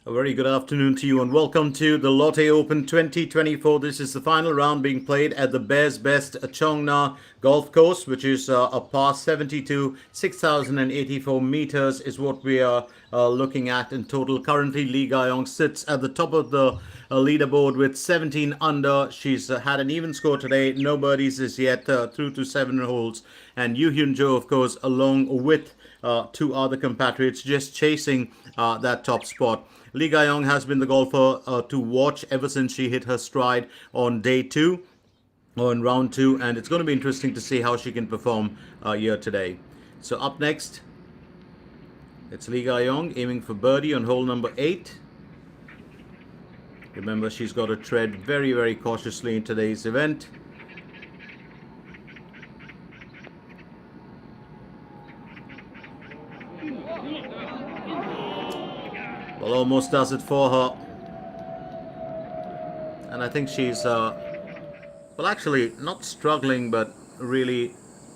A very good afternoon to you and welcome to the Lotte Open 2024. This is the final round being played at the Bears Best Chongna Golf Course, which is a par 72, 6,084 meters is what we are looking at in total. Currently, Lee Ga-yong sits at the top of the leaderboard with 17 under. She's had an even score today, no birdies as yet through to 7 holes. And Yoo Hyun Jo, of course, along with two other compatriots just chasing that top spot. Lee Ga-yong has been the golfer to watch ever since she hit her stride on day 2 or in round 2, and it's going to be interesting to see how she can perform here today. So up next, it's Lee Ga-yong aiming for birdie on hole number 8. Remember, she's got to tread very, very cautiously in today's event. Well, almost does it for her. And I think she's, well, actually not struggling, but really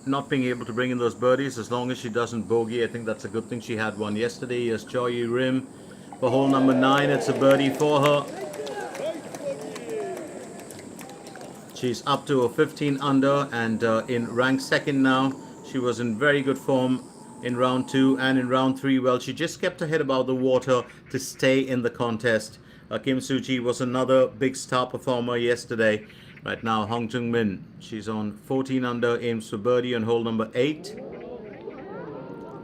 not being able to bring in those birdies as long as she doesn't bogey. I think that's a good thing. She had one yesterday. Here's Choi Rim for hole number 9. It's a birdie for her. She's up to a 15 under and in rank second now. She was in very good form in round 2 and in round 3. Well, she just kept her head above the water to stay in the contest. Kim Soo-ji was another big star performer yesterday. Right now, Hong Jung-min, she's on 14 under, aims for birdie on hole number 8.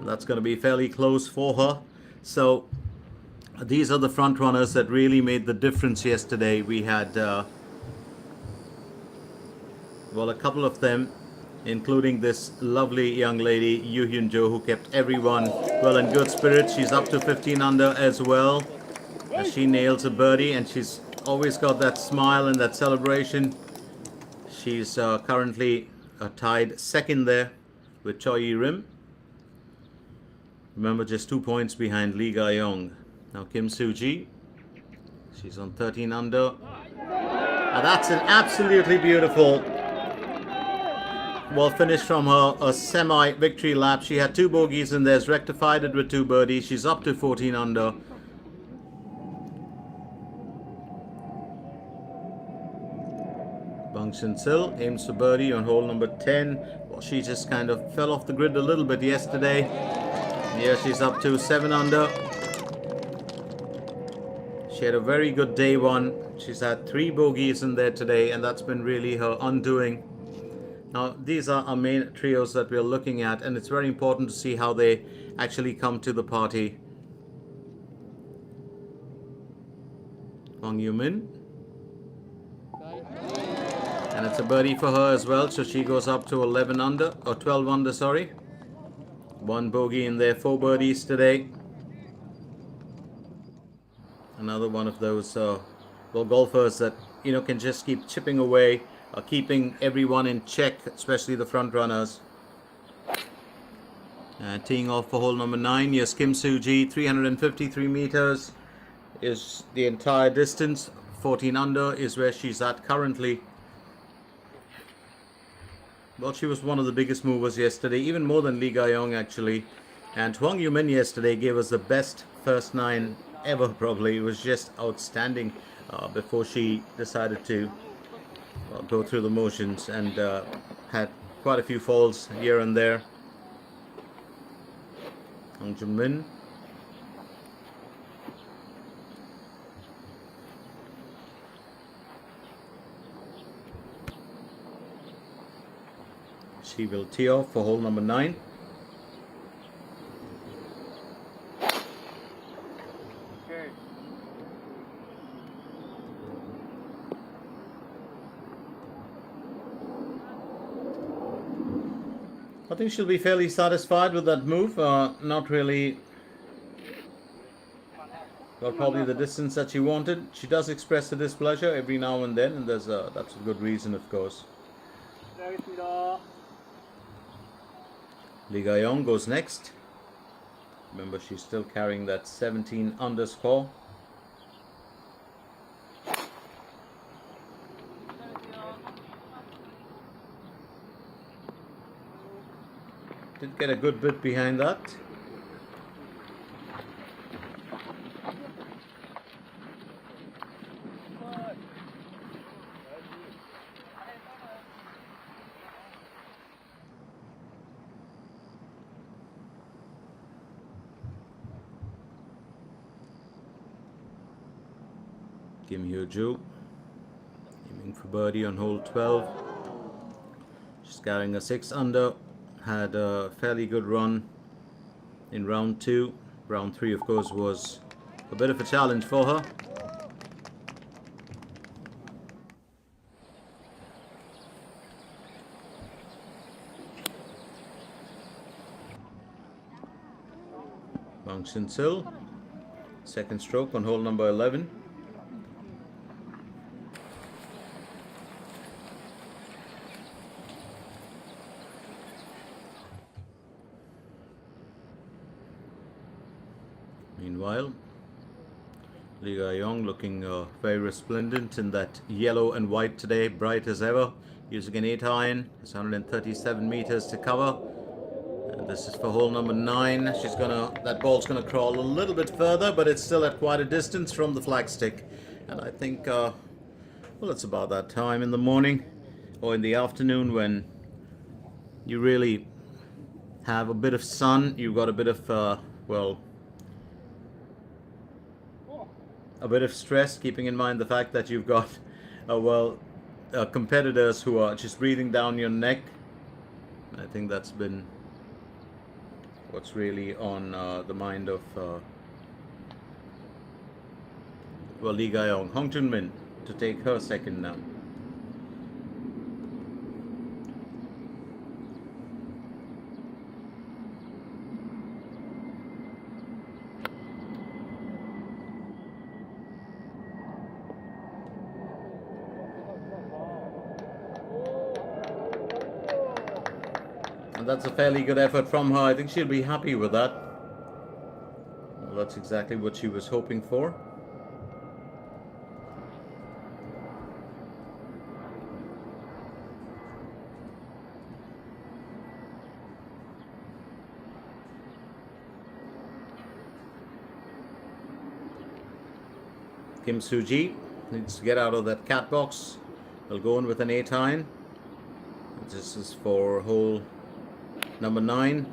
That's going to be fairly close for her. So these are the front runners that really made the difference yesterday. We had, well, a couple of them, including this lovely young lady, Yoo Hyun Jo, who kept everyone well in good spirits. She's up to 15 under as well. As she nails a birdie, and she's always got that smile and that celebration. She's currently tied second there with Choi Rim. Remember, just 2 points behind Lee Ga-yong. Now Kim Soo-ji, she's on 13 under. Now that's an absolutely beautiful finish from her, a semi-victory lap. She had 2 bogeys and there's rectified it with 2 birdies. She's up to 14 under. Bang Shin-sil aims for birdie on hole number 10. Well, she just kind of fell off the grid a little bit yesterday. Here she's up to 7 under. She had a very good day 1. She's had 3 bogeys in there today, and that's been really her undoing. Now, these are our main trios that we're looking at, and it's very important to see how they actually come to the party. Hong Yoo-min. And it's a birdie for her as well, so she goes up to 11 under, or 12 under, sorry. 1 bogey in there, 4 birdies today. Another one of those golfers that, you know, can just keep chipping away, keeping everyone in check, especially the front runners. Teeing off for hole number 9, yes, Kim Soo-ji, 353 meters is the entire distance. 14 under is where she's at currently. Well, she was one of the biggest movers yesterday, even more than Lee Ga-yong actually. And Hwang Yoo-min yesterday gave us the best first 9 ever, probably. It was just outstanding before she decided to go through the motions and had quite a few falls here and there. Hong Jung-min. She will tee off for hole number 9. Okay. I think she'll be fairly satisfied with that move. Not really, well, probably the distance that she wanted. She does express her displeasure every now and then, and that's a good reason, of course. Lee Ga-yong goes next. Remember, she's still carrying that 17 under score. Did get a good bit behind that. Kim Hyo-joo aiming for birdie on hole 12. She's carrying a 6 under. Had a fairly good run in round 2. Round 3, of course, was a bit of a challenge for her. Bang Shin-sil, second stroke on hole number 11. Meanwhile, Lee Ga-young looking very resplendent in that yellow and white today, bright as ever, using an 8 iron. It's 137 meters to cover. And this is for hole number 9. That ball's gonna crawl a little bit further, but it's still at quite a distance from the flagstick. And I think, well, it's about that time in the morning or in the afternoon when you really have a bit of sun. You've got a bit of, well, a bit of stress, keeping in mind the fact that you've got, competitors who are just breathing down your neck. I think that's been what's really on the mind of Lee Ga-young. Hong Chun-min to take her second now. And that's a fairly good effort from her. I think she'll be happy with that. Well, that's exactly what she was hoping for. Kim Soo-ji needs to get out of that cat box. We'll go in with an 8 iron. This is for hole number 9.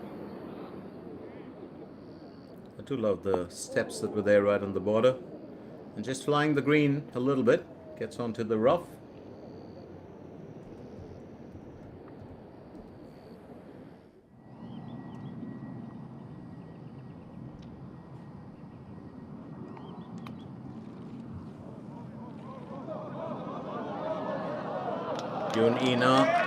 I do love the steps that were there right on the border. And just flying the green a little bit. Gets onto the rough. Yoon Ina.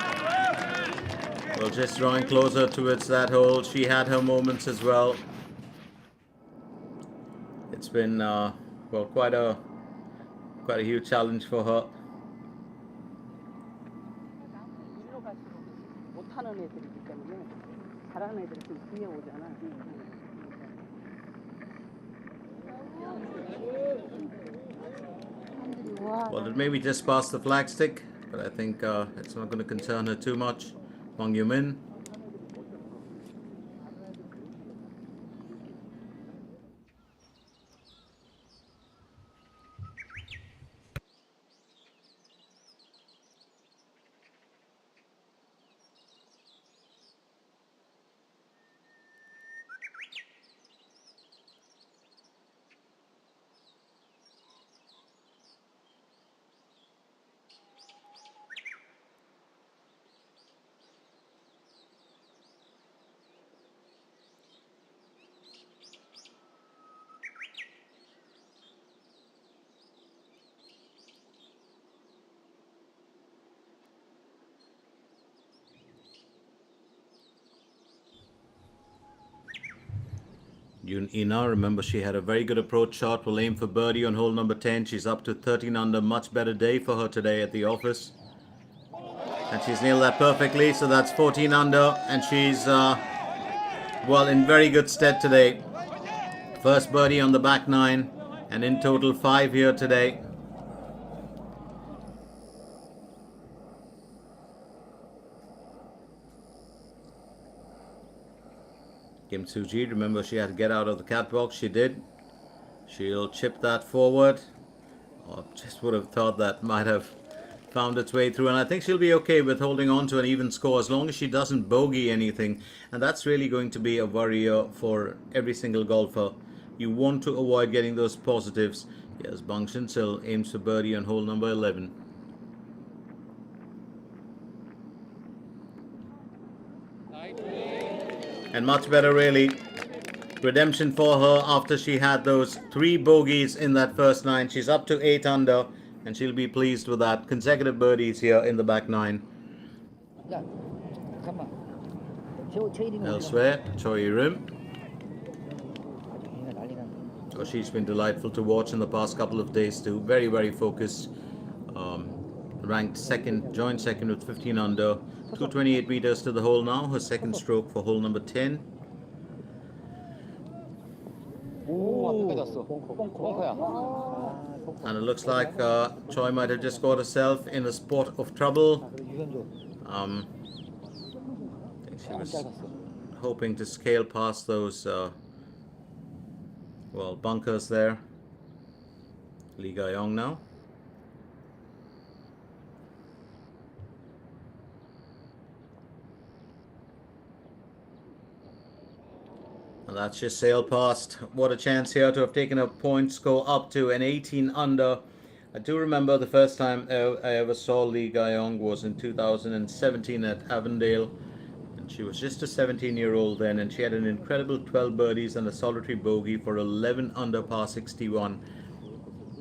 Well, just drawing closer towards that hole. She had her moments as well. It's been well, quite a huge challenge for her. Well, it maybe just past the flagstick, but I think it's not going to concern her too much. Wang Yu-min. Yoon Ina, remember she had a very good approach shot. Will aim for birdie on hole number 10. She's up to 13 under. Much better day for her today at the office. And she's nailed that perfectly. So that's 14 under. And she's, well, in very good stead today. First birdie on the back 9. And in total 5 here today. Kim Soo-ji, remember she had to get out of the cat box. She did. She'll chip that forward. I just would have thought that might have found its way through. And I think she'll be okay with holding on to an even score as long as she doesn't bogey anything. And that's really going to be a worry for every single golfer. You want to avoid getting those positives. Yes, Bang Sil aims for birdie on hole number 11. And much better, really. Redemption for her after she had those 3 bogeys in that first 9. She's up to 8 under, and she'll be pleased with that. Consecutive birdies here in the back 9. Elsewhere, Choi Rim. Oh, she's been delightful to watch in the past couple of days too. Very, very focused. Ranked second, joined second with 15 under. 228 meters to the hole now. Her second stroke for hole number 10. And it looks like Choi might have just got herself in a spot of trouble. I think she was hoping to scale past those bunkers there. Lee Ga-yong now. And that's just sailed past. What a chance here to have taken a point score up to an 18 under. I do remember the first time I ever saw Lee Ga-yong was in 2017 at Avondale. And she was just a 17-year-old then, and she had an incredible 12 birdies and a solitary bogey for 11 under par 61.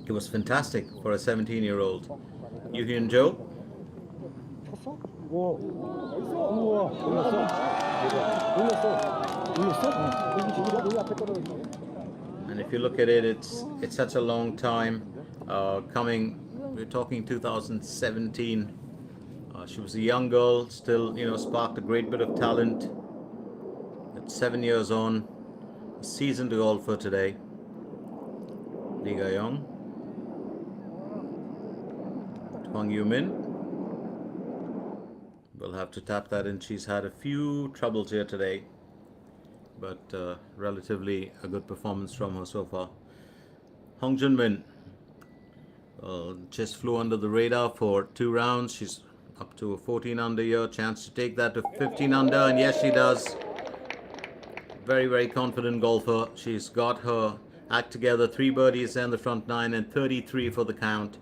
It was fantastic for a 17-year-old. Yoo Hyun Jo. And if you look at it, it's such a long time coming. We're talking 2017. She was a young girl, still, sparked a great bit of talent. At 7 years on, a seasoned golfer today. Lee Ga-yong. Hwang Yoo-min. We'll have to tap that in. She's had a few troubles here today, but relatively a good performance from her so far. Hong Jun-min just flew under the radar for 2 rounds. She's up to a 14 under here. Chance to take that to 15 under, and yes, she does. Very, very confident golfer. She's got her act together. 3 birdies in the front 9 and 33 for the count.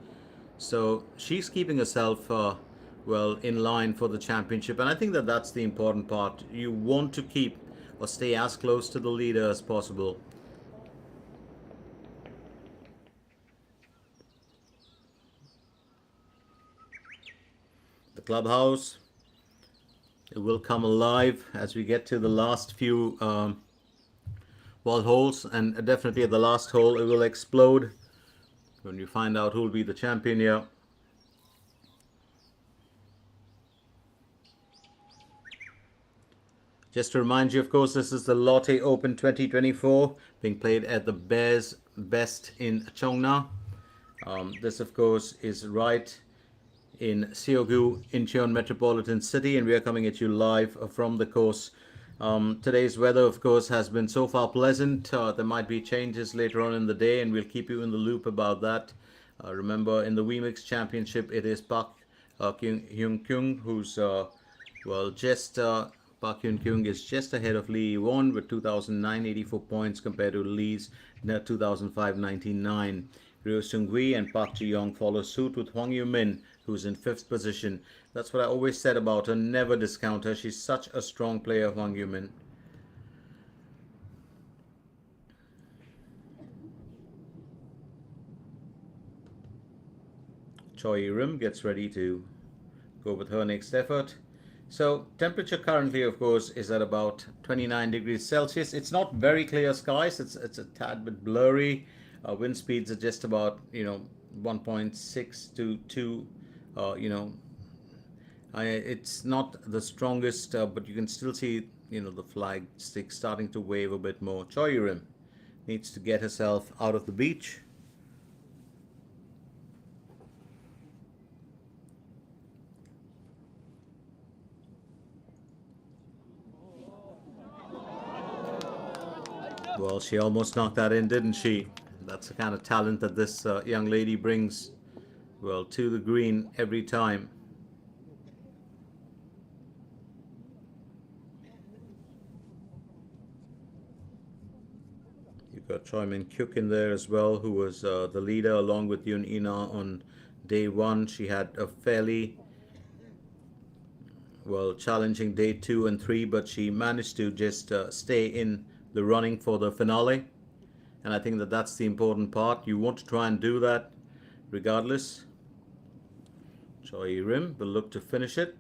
So she's keeping herself in line for the championship, and I think that that's the important part. You want to keep or stay as close to the leader as possible. The clubhouse, it will come alive as we get to the last few holes, and definitely at the last hole it will explode when you find out who will be the champion here. Just to remind you, of course, this is the Lotte Open 2024 being played at the Bears Best in Cheongna. This, of course, is right in Seoggu, Incheon Metropolitan City, and we are coming at you live from the course. Today's weather, of course, has been so far pleasant. There might be changes later on in the day, and we'll keep you in the loop about that. Remember, in the WeMix Championship, it is Park Hyun-kyung who's Park Hyun-kyung is just ahead of Lee Won with 2,984 points compared to Lee's 2,599. Ryo Seung-hui and Park Ji-young follow suit with Hwang Yoo-min, who's in 5th position. That's what I always said about her. Never discount her. She's such a strong player, Hwang Yoo-min. Choi Rim gets ready to go with her next effort. So temperature currently, of course, is at about 29 degrees Celsius. It's not very clear skies. It's a tad bit blurry. Wind speeds are just about 1.6 to 2. It's not the strongest, but you can still see the flag stick starting to wave a bit more. Choi Rim needs to get herself out of the beach. Well, she almost knocked that in, didn't she? That's the kind of talent that this young lady brings, to the green every time. You got Choi Min Kyuk in there as well, who was the leader along with Yoon Ina on day one. She had a fairly challenging day 2 and 3, but she managed to just stay in the running for the finale. And I think that that's the important part. You want to try and do that regardless. Choi Rim will look to finish it.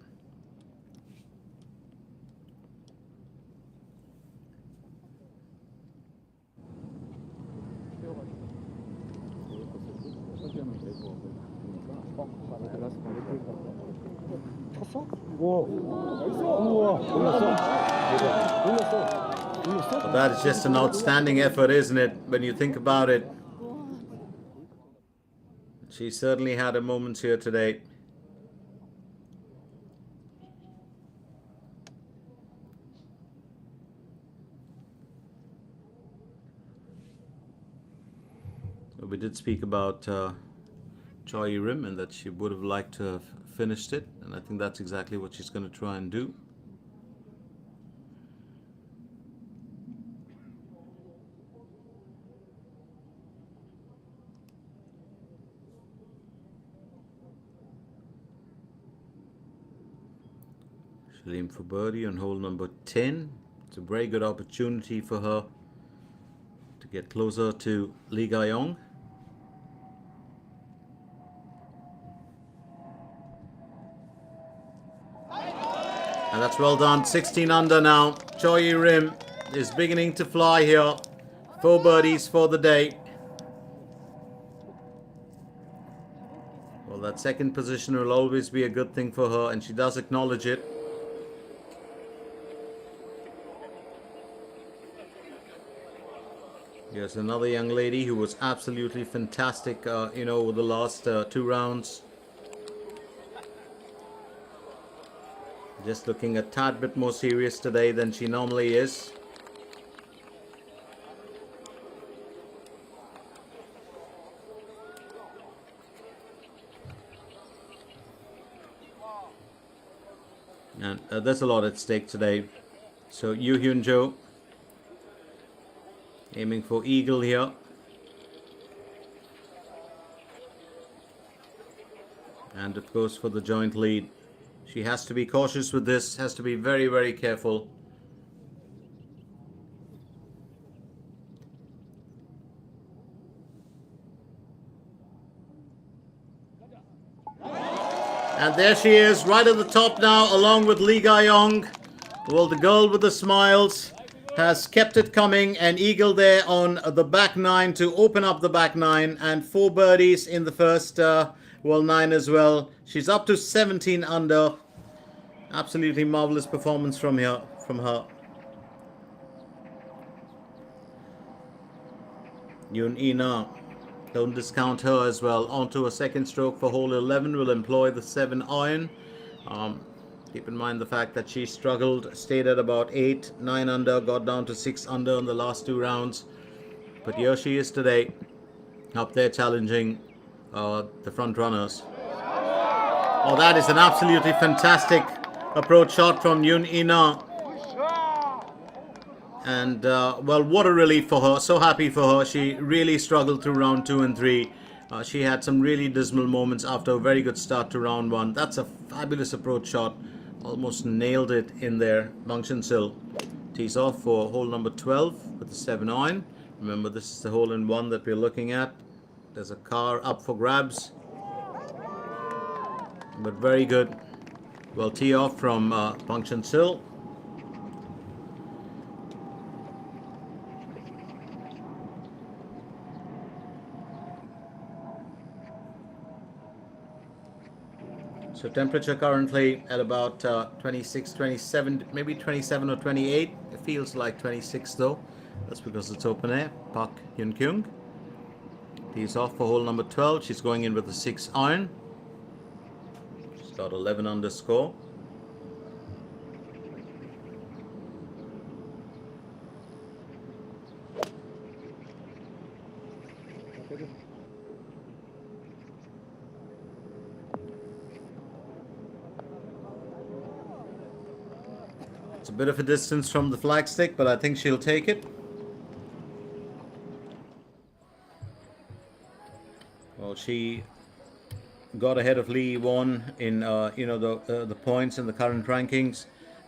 Well, that is just an outstanding effort, isn't it, when you think about it? She certainly had her moments here today. We did speak about Choi Rim and that she would have liked to have finished it, and I think that's exactly what she's going to try and do. She'll aim for birdie on hole number 10. It's a very good opportunity for her to get closer to Lee Ga-yong. And that's well done. 16 under now. Choi Rim is beginning to fly here. 4 birdies for the day. Well, that second position will always be a good thing for her, and she does acknowledge it. Here's another young lady who was absolutely fantastic, over the last 2 rounds. Just looking a tad bit more serious today than she normally is. And there's a lot at stake today. So Yoo Hyun Jo aiming for eagle here. And it goes for the joint lead. She has to be cautious with this, has to be very, very careful. And there she is, right at the top now, along with Lee Ga-yong. Well, the girl with the smiles has kept it coming. An eagle there on the back 9 to open up the back 9. And 4 birdies in the first, 9 as well. She's up to 17 under. Absolutely marvelous performance from her. Yoon Ina, don't discount her as well. Onto a second stroke for hole 11. Will employ the 7 iron. Keep in mind the fact that she struggled, stayed at about 8, 9 under, got down to 6 under in the last 2 rounds. But here she is today, up there challenging the front runners. Oh, that is an absolutely fantastic approach shot from Yoon Ina. And, what a relief for her. So happy for her. She really struggled through round 2 and 3. She had some really dismal moments after a very good start to round 1. That's a fabulous approach shot. Almost nailed it in there. Bang Chun-sil tees off for hole number 12 with the 7 iron. Remember, this is the hole in 1 that we're looking at. There's a car up for grabs. But very good. Well, tee off from Bang Chun-sil. So temperature currently at about 26, 27, maybe 27 or 28. It feels like 26 though. That's because it's open air. Park Hyun Kyung. Tees off for hole number 12. She's going in with a 6 iron. She's got 11 under score. It's a bit of a distance from the flagstick, but I think she'll take it. she got ahead of Lee Won in the points in the current rankings,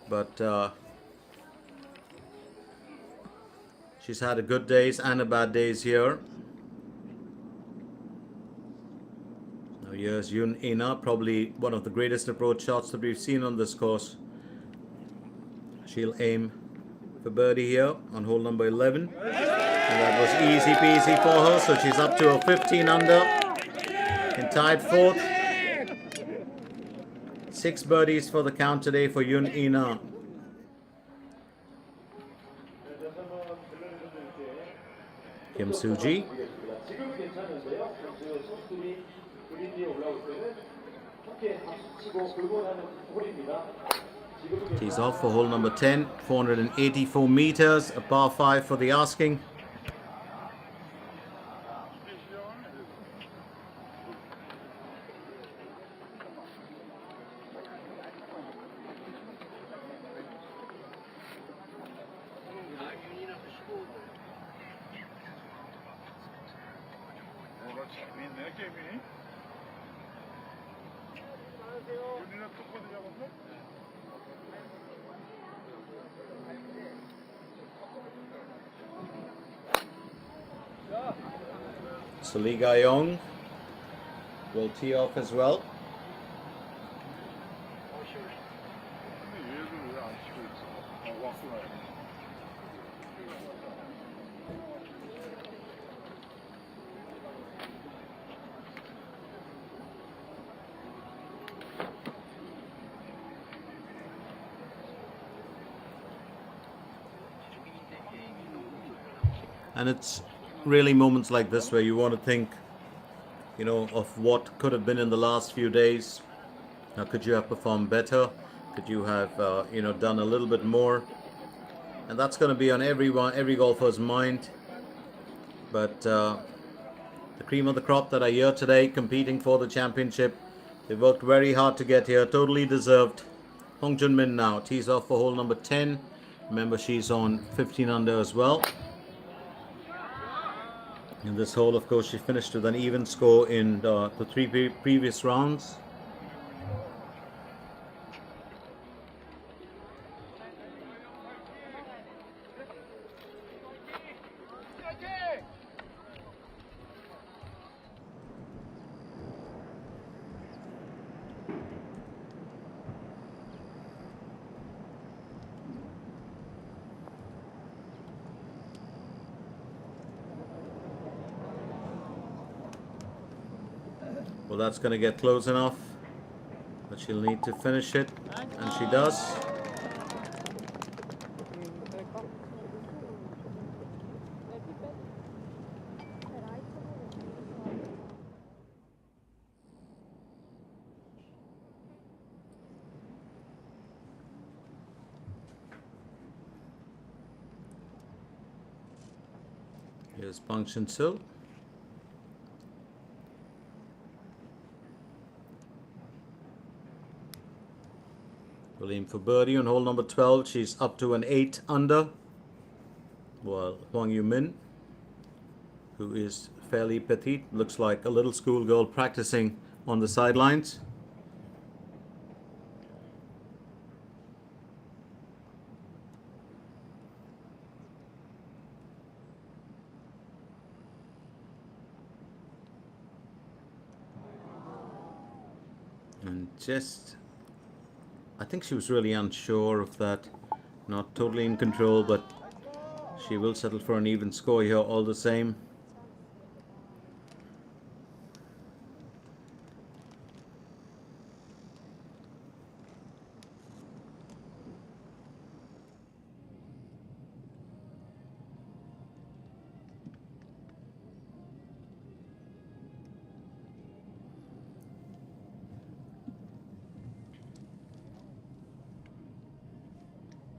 but she's had a good days and a bad days here. Now here's Yun Ina, probably one of the greatest approach shots that we've seen on this course. She'll aim for birdie here on hole number 11, and that was easy peasy for her. So she's up to a 15 under and tied fourth. 6 birdies for the count today for Yun Ina. Kim Soo-ji. Tees off for hole number 10, 484 meters, a par 5 for the asking. So Lee Ga-young will tee off as well. And it's really moments like this where you want to think, of what could have been in the last few days. Now, could you have performed better? Could you have, done a little bit more? And that's going to be on every golfer's mind. But the cream of the crop that are here today, competing for the championship, they worked very hard to get here. Totally deserved. Hong Jun-min now tees off for hole number 10. Remember, she's on 15 under as well. In this hole, of course, she finished with an even score in the 3 previous rounds. Well, that's going to get close enough, but she'll need to finish it, and she does. Here's Bang Shin-sil. Will aim for birdie on hole number 12. She's up to an 8 under. While Hwang Yoo-min, who is fairly petite, looks like a little schoolgirl practicing on the sidelines. And I think she was really unsure of that, not totally in control, but she will settle for an even score here all the same.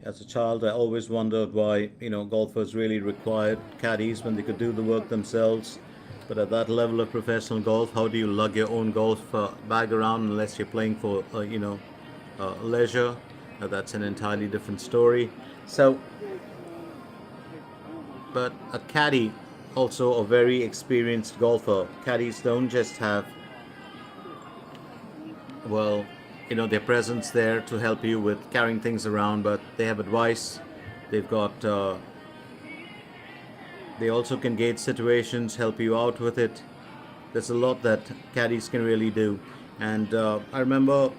As a child, I always wondered why, golfers really required caddies when they could do the work themselves. But at that level of professional golf, how do you lug your own golf bag around unless you're playing for, leisure? That's an entirely different story. So, but a caddy also a very experienced golfer. Caddies don't just have, well, their presence there to help you with carrying things around, but they have advice. They've got, they also can gauge situations, help you out with it. There's a lot that caddies can really do. And I remember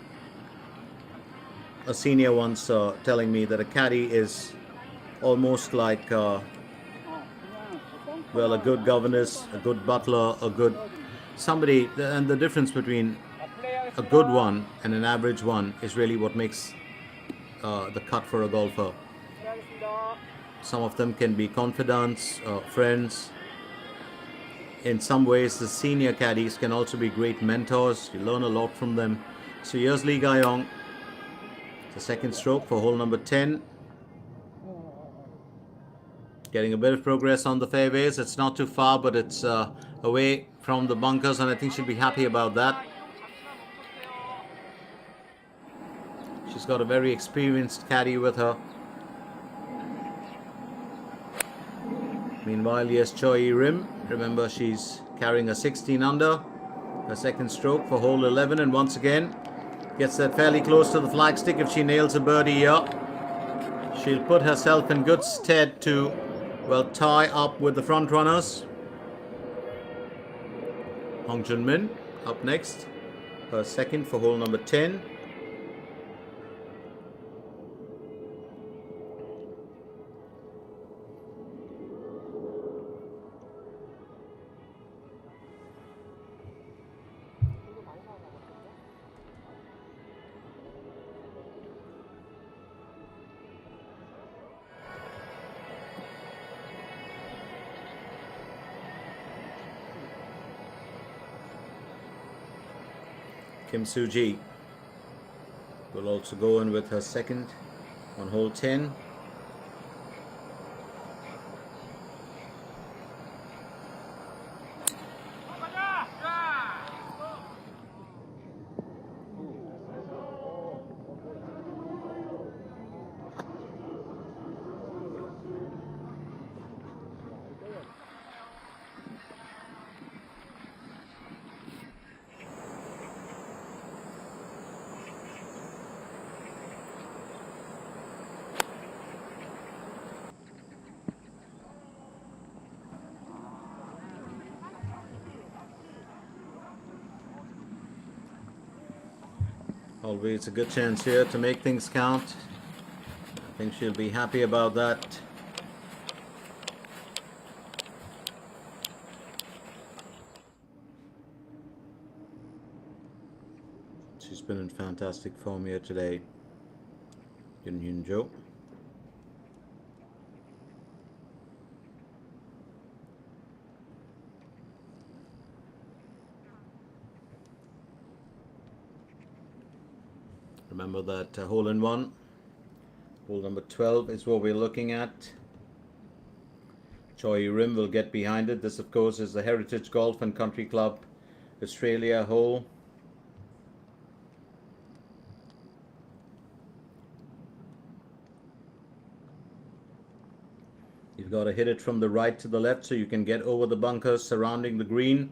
a senior once telling me that a caddy is almost like, a good governess, a good butler, a good somebody. And the difference between a good one and an average one is really what makes the cut for a golfer. Some of them can be confidants, friends. In some ways, the senior caddies can also be great mentors. You learn a lot from them. So here's Lee Ga-yong. The second stroke for hole number 10. Getting a bit of progress on the fairways. It's not too far, but it's away from the bunkers, and I think she'll be happy about that. She's got a very experienced caddy with her. Meanwhile, yes, Choi Rim. Remember, she's carrying a 16 under. Her second stroke for hole 11, and once again gets that fairly close to the flagstick. If she nails a birdie here, she'll put herself in good stead to, tie up with the front runners. Hong Jun-min up next. Her second for hole number 10. Kim Soo-ji will also go in with her second on hole 10. Always a good chance here to make things count. I think she'll be happy about that. She's been in fantastic form here today. Yun Hyun Jo. Remember that hole in one, hole number 12 is what we're looking at. Choi Rim will get behind it. This, of course, is the Heritage Golf and Country Club Australia hole. You've got to hit it from the right to the left so you can get over the bunkers surrounding the green.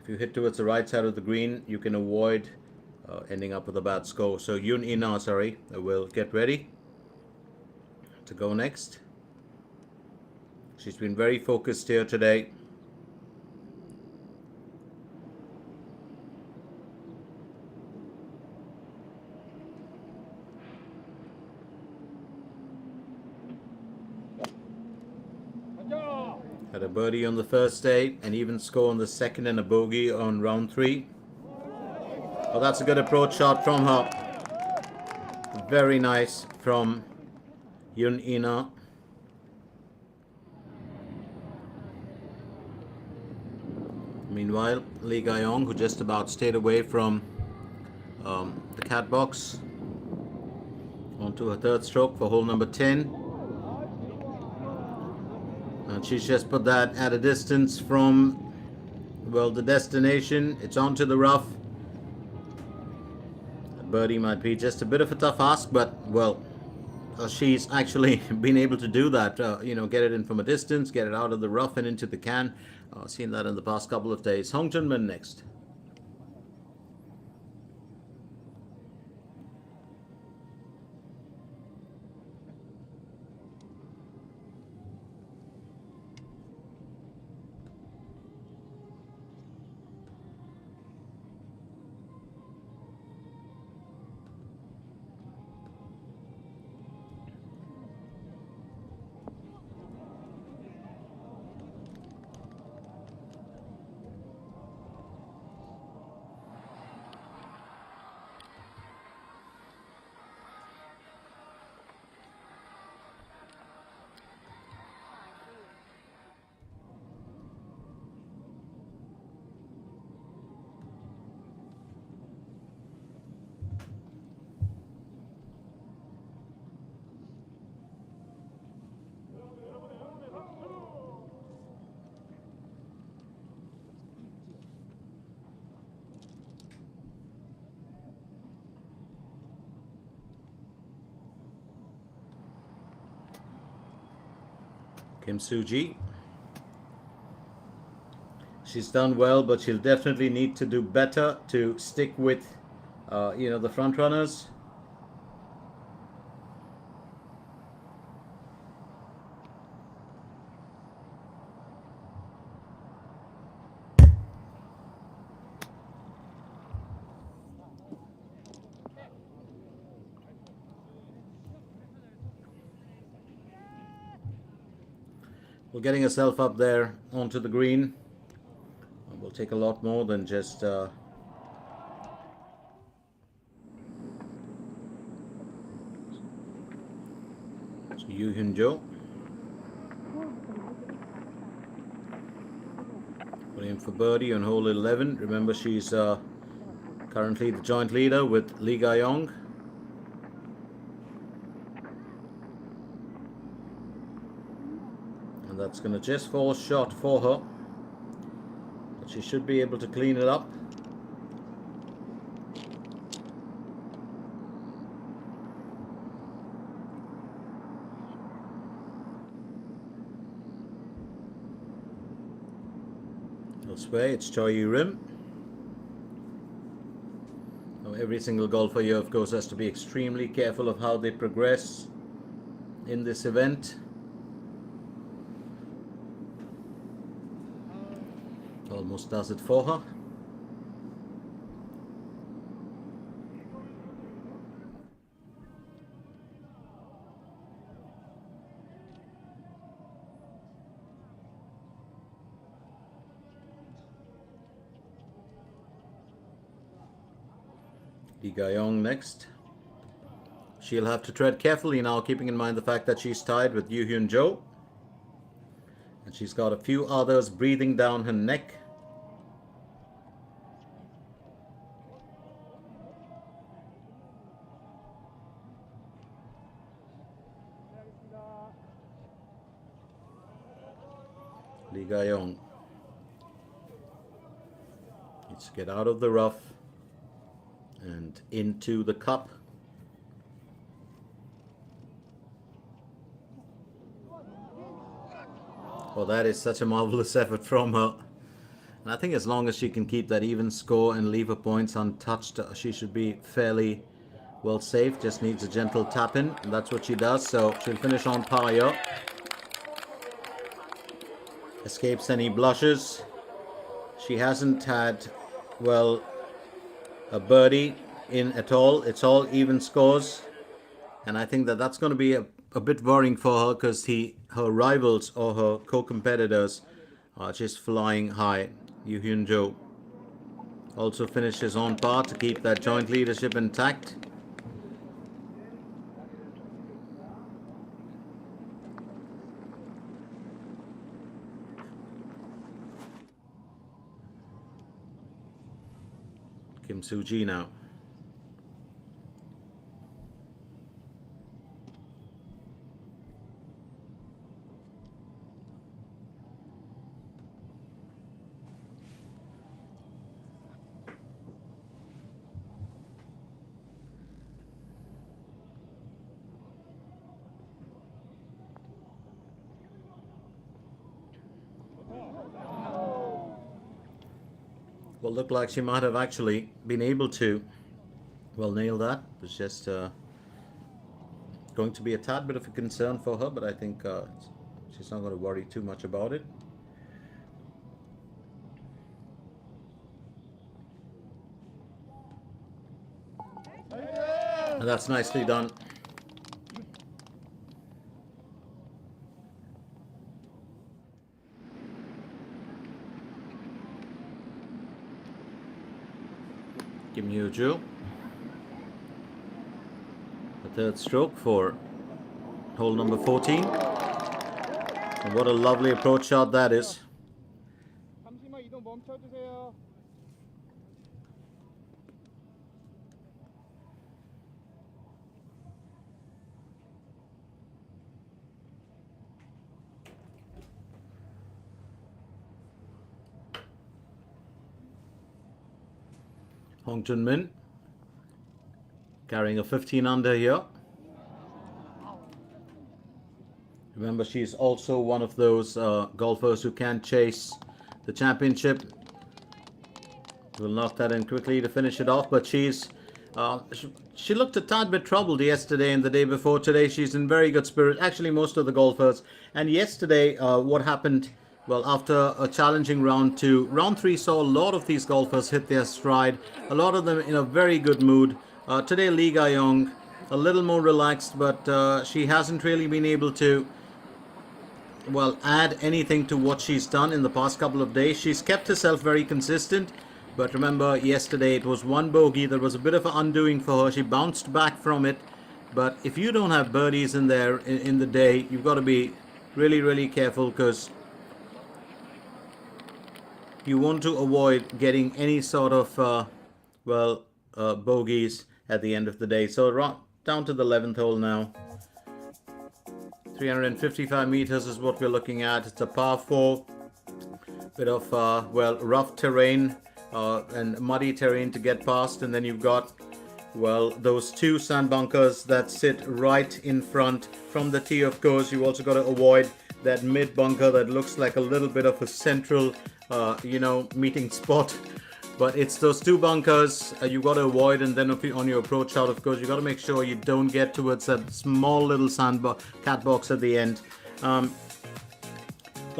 If you hit towards the right side of the green, you can avoid ending up with a bad score. So Yoon Ina, will get ready to go next. She's been very focused here today. Had a birdie on the first day, an even score on the second, and a bogey on round 3. Oh, that's a good approach shot from her. Very nice from Yoon Ina. Meanwhile, Lee Ga-yong, who just about stayed away from the cat box, onto her third stroke for hole number 10. And she's just put that at a distance from, the destination. It's onto the rough. Birdie might be just a bit of a tough ask, but she's actually been able to do that. Get it in from a distance, get it out of the rough and into the can. Seen that in the past couple of days. Hong Junmin next. Kim Soo-ji. She's done well, but she'll definitely need to do better to stick with, the front runners. Well, getting herself up there onto the green will take a lot more than just Yoo Hyun Jo. Putting in for birdie on hole 11. Remember, she's currently the joint leader with Lee Ga-yong. And that's going to just fall short for her. But she should be able to clean it up. Elsewhere, it's Choi Yu-rim. Now, every single golfer here, of course, has to be extremely careful of how they progress in this event. Almost does it for her. Lee Ga-yong next. She'll have to tread carefully now, keeping in mind the fact that she's tied with Yoo Hyun Jo. And she's got a few others breathing down her neck. Lee Ga-yong needs to get out of the rough and into the cup. Oh, that is such a marvelous effort from her. And I think as long as she can keep that even score and leave her points untouched, she should be fairly well safe. Just needs a gentle tap in, and that's what she does. So she'll finish on par here. Escapes any blushes. She hasn't had, well, a birdie in at all. It's all even scores, and I think that that's going to be a bit worrying for her, because her rivals or her co-competitors are just flying high. Yoo Hyun Jo also finishes on par to keep that joint leadership intact. Kim Soo-ji now. Well, looked like she might have actually been able to, well, nail that. It was just going to be a tad bit of a concern for her, but I think she's not going to worry too much about it. And that's nicely done. Kim Yoo-joo. The third stroke for hole number 14. And what a lovely approach shot that is. Hong Jun-min carrying a 15 under here. Remember, she's also one of those golfers who can chase the championship. We'll knock that in quickly to finish it off, but she looked a tad bit troubled yesterday and the day before. Today she's in very good spirit, actually most of the golfers. And yesterday what happened, well, after a challenging round 2, round 3 saw a lot of these golfers hit their stride, a lot of them in a very good mood. Today Lee Ga-young a little more relaxed, but she hasn't really been able to, well, add anything to what she's done in the past couple of days. She's kept herself very consistent, but remember yesterday it was one bogey. There was a bit of an undoing for her. She bounced back from it, but if you don't have birdies in there in the day, you've got to be really, really careful, because you want to avoid getting any sort of bogeys at the end of the day. So down to the 11th hole now. 355 meters is what we're looking at. It's a par 4. Bit of rough terrain and muddy terrain to get past, and then you've got, well, those 2 sand bunkers that sit right in front from the tee. Of course, you also got to avoid that mid bunker that looks like a little bit of a central meeting spot, but it's those 2 bunkers you got to avoid. And then on your approach shot, of course, you got to make sure you don't get towards that small little cat box at the end. Well,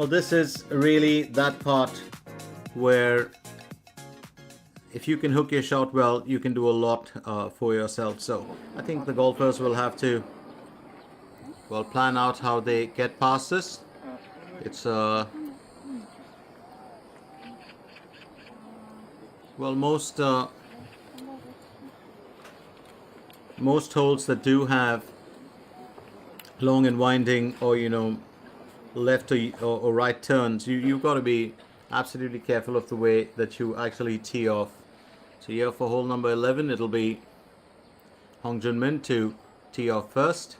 this is really that part where if you can hook your shot well, you can do a lot for yourself. So I think the golfers will have to, well, plan out how they get past this. It's well, most holes that do have long and winding, or left or right turns, you've got to be absolutely careful of the way that you actually tee off. So here for hole number 11, it'll be Hong Jun-min to tee off first.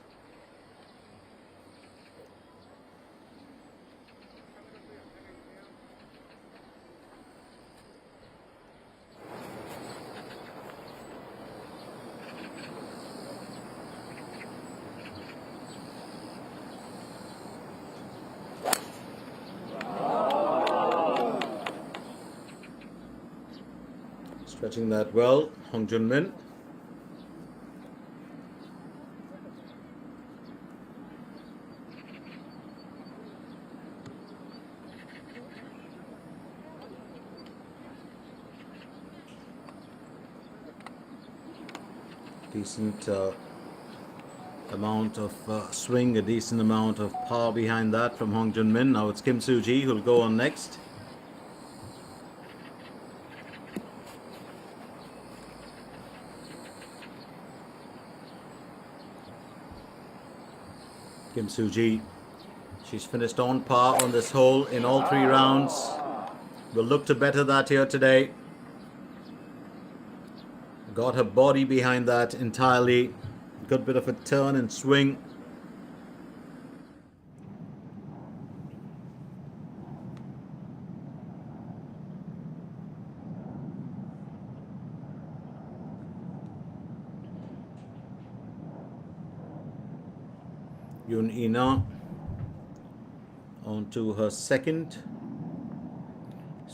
Stretching that well, Hong Jun-min. Decent amount of swing, a decent amount of power behind that from Hong Jun-min. Now it's Kim Soo-ji who'll go on next. Kim Soo-ji, she's finished on par on this hole in all 3 rounds. Will look to better that here today. Got her body behind that entirely. Good bit of a turn and swing. Yoon Ina on to her second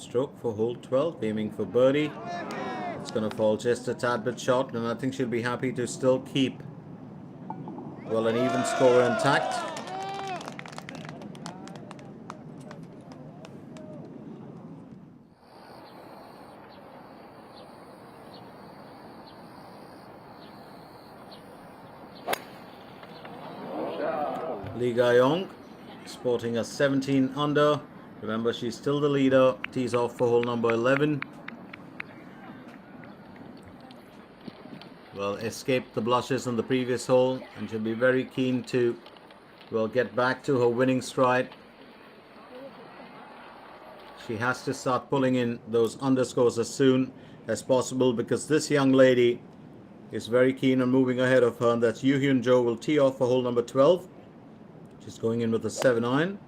stroke for hole 12, aiming for birdie. It's going to fall just a tad bit short, and I think she'll be happy to still keep, well, an even score intact. Lee Ga-yong sporting a 17 under. Remember, she's still the leader. Tees off for hole number 11. Well, escaped the blushes on the previous hole, and she'll be very keen to, well, get back to her winning stride. She has to start pulling in those underscores as soon as possible, because this young lady is very keen on moving ahead of her, and that's Yoo Hyun Jo. Will tee off for hole number 12. She's going in with a 7-iron.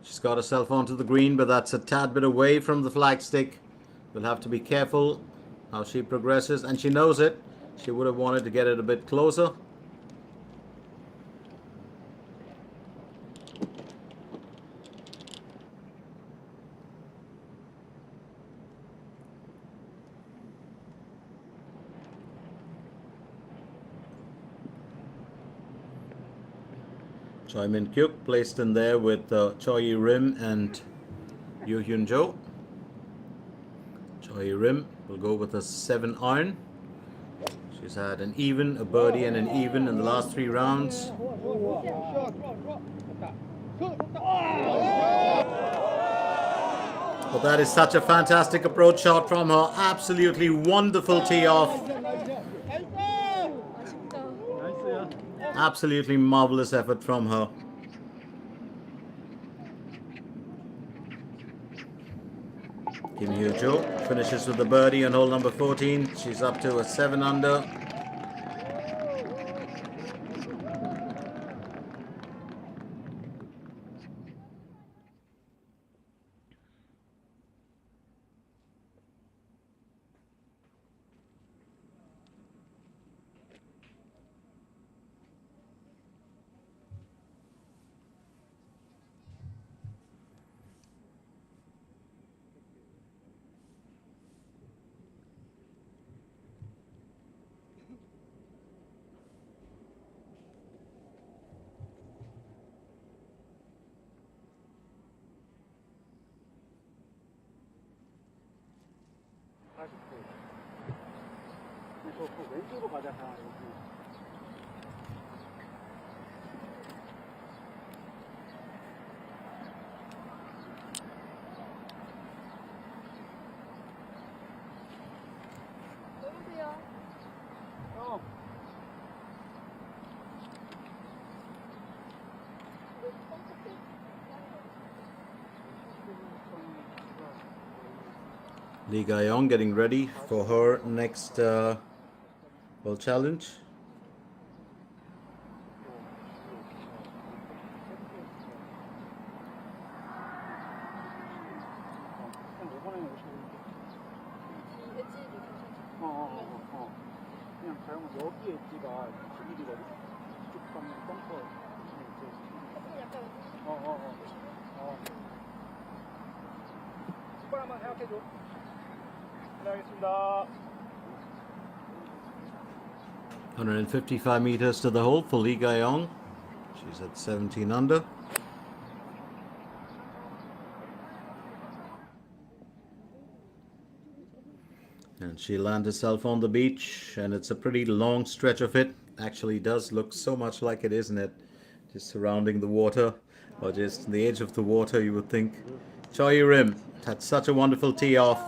She's got herself onto the green, but that's a tad bit away from the flagstick. We'll have to be careful how she progresses, and she knows it. She would have wanted to get it a bit closer. Choi Min Kyuk placed in there with Choi Rim and Yoo Hyun Jo. Choi Rim will go with a 7-iron. She's had an even, a birdie, and an even in the last 3 rounds. But that is such a fantastic approach shot from her. Absolutely wonderful tee off. Absolutely marvelous effort from her. Kim Hyo-jo finishes with the birdie on hole number 14. She's up to a 7 under. 왼쪽으로 가자. 여보세요. Lee Ga-yong getting ready for her next world challenge. 그냥 자영은 여기 엣지가 21이거든? 이쪽 가면 벙커 숟갈 한번 생각해줘. 네, 알겠습니다. 155 meters to the hole for Lee Ga-yong. She's at 17 under. And she lands herself on the beach, and it's a pretty long stretch of it. Actually does look so much like it, isn't it? Just surrounding the water, or just the edge of the water, you would think. Choi Rim had such a wonderful tee off.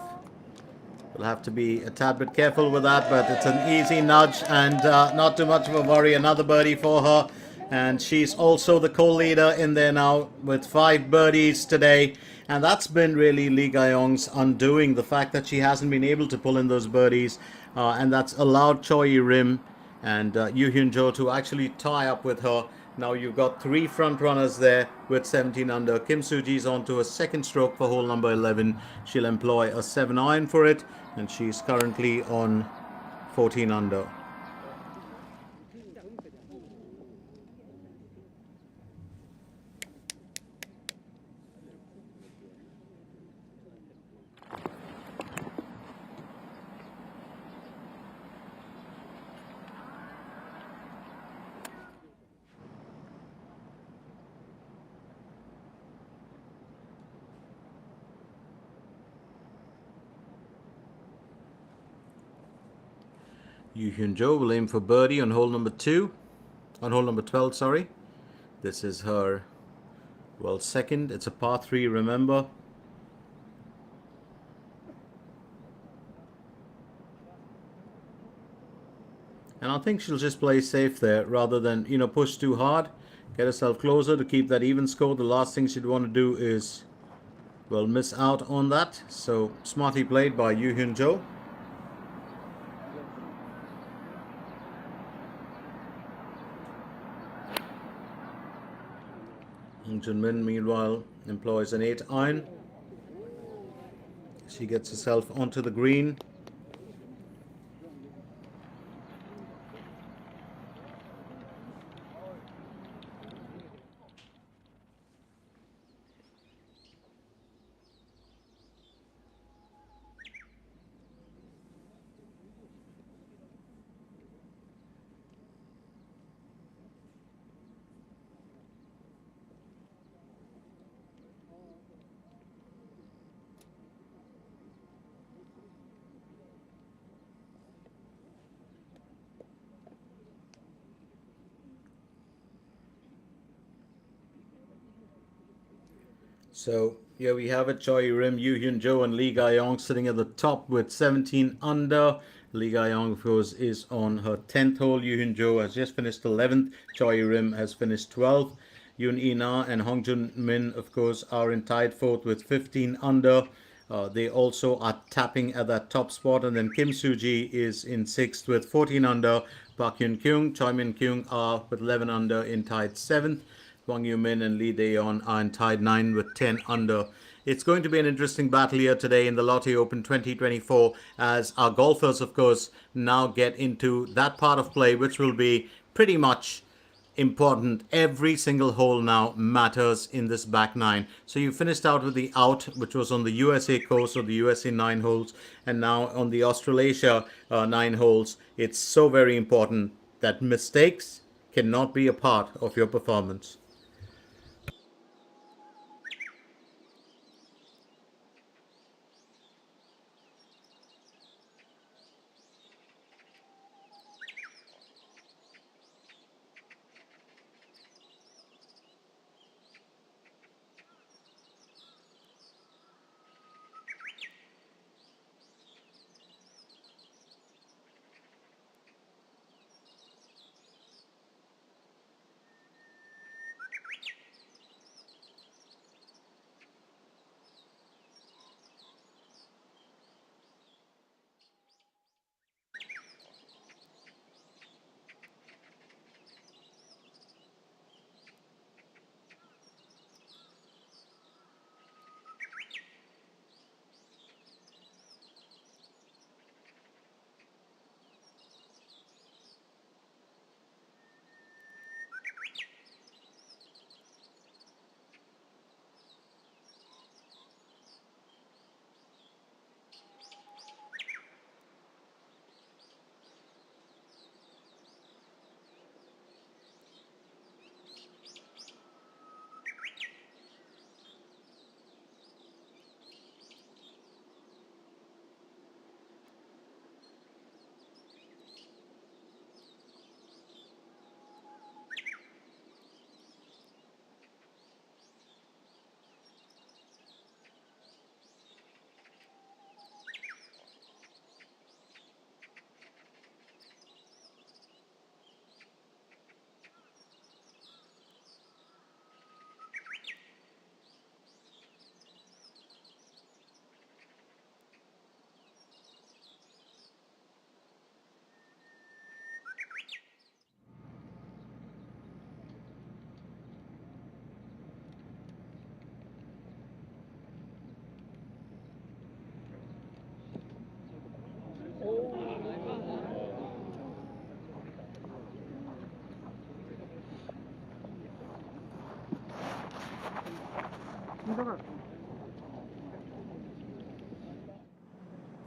We'll have to be a tad bit careful with that, but it's an easy nudge and not too much of a worry. Another birdie for her, and she's also the co-leader in there now with 5 birdies today. And that's been really Lee Ga-yong's undoing, the fact that she hasn't been able to pull in those birdies, and that's allowed Choi Rim and Yoo Hyun Jo to actually tie up with her. Now you've got 3 front runners there with 17 under. Kim Soo-ji's on to a second stroke for hole number 11. She'll employ a 7-iron for it, and she's currently on 14 under. Yu Hyun Jo will aim for birdie on hole number 12, sorry. This is her, well, second. It's a par 3, remember. And I think she'll just play safe there rather than, push too hard. Get herself closer to keep that even score. The last thing she'd want to do is, well, miss out on that. So smartly played by Yu Hyun Jo. Hong Jun Min, meanwhile, employs an 8 iron. She gets herself onto the green. So here we have it. Choi Rim, Yu Hyun Jo, and Lee Ga-yong sitting at the top with 17 under. Lee Ga-yong, of course, is on her 10th hole. Yu Hyun Jo has just finished 11th. Choi Rim has finished 12th. Yoon Ina and Hong Jun Min, of course, are in tied fourth with 15 under. They also are tapping at that top spot. And then Kim Soo-ji is in 6th with 14 under. Park Hyun-kyung, Choi Min-kyung are with 11 under in tied 7th. Wang Yu-min and Lee Dae-yeon are in tied 9 with 10 under. It's going to be an interesting battle here today in the Lotte Open 2024 as our golfers, of course, now get into that part of play which will be pretty much important. Every single hole now matters in this back nine. So you finished out with the out, which was on the USA course, or the USA 9 holes, and now on the Australasia 9 holes. It's so very important that mistakes cannot be a part of your performance.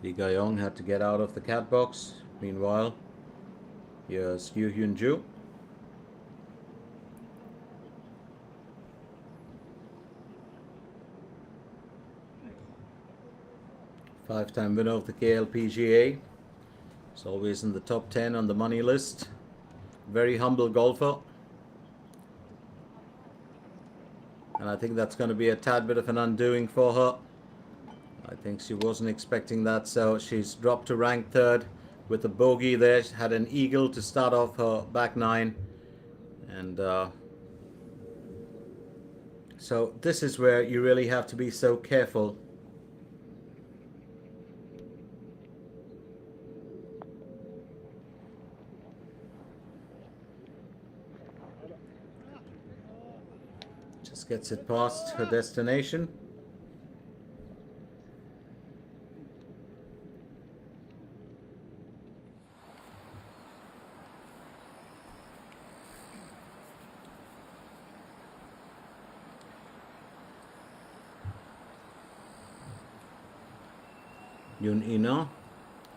Lee Ga-yong had to get out of the cat box. Meanwhile, here's Yu Hyun Jo. Five-time winner of the KLPGA. He's always in the top 10 on the money list. Very humble golfer. And I think that's going to be a tad bit of an undoing for her. I think she wasn't expecting that, so she's dropped to rank 3rd with a bogey there. She had an eagle to start off her back 9. And so this is where you really have to be so careful. Just gets it past her destination. Yun Ina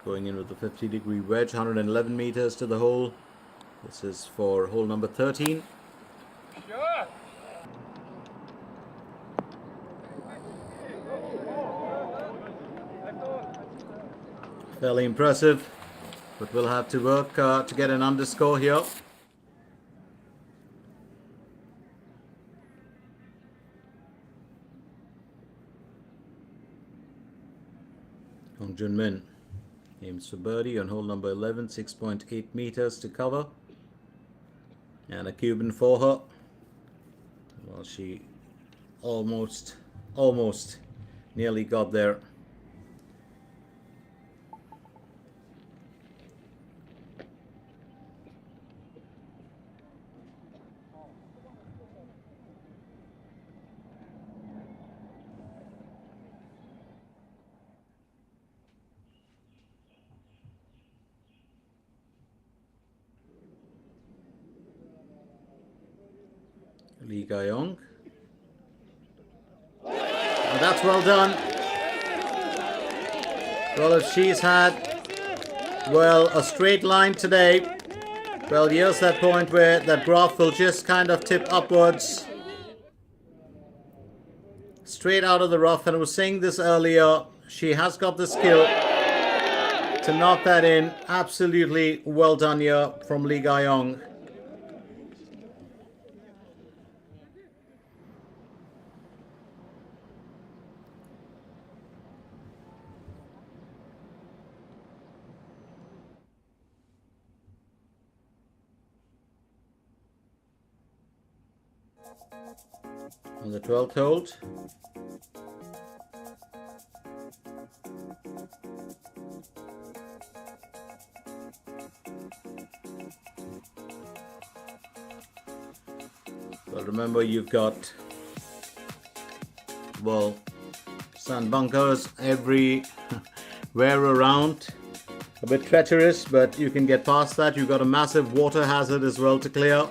going in with a 50-degree wedge, 111 meters to the hole. This is for hole number 13. Fairly impressive, but we'll have to work to get an underscore here. Hong Junmin aims for birdie on hole number 11, 6.8 meters to cover. And a Cuban for her. Well, she almost nearly got there. Lee Gayong. And that's well done. Well, if she's had, well, a straight line today, well, here's that point where that graph will just kind of tip upwards. Straight out of the rough. And I was saying this earlier, she has got the skill to knock that in. Absolutely well done here from Lee Gayong. On the 12th hole. Well, remember you've got, well, sand bunkers everywhere around. A bit treacherous, but you can get past that. You've got a massive water hazard as well to clear.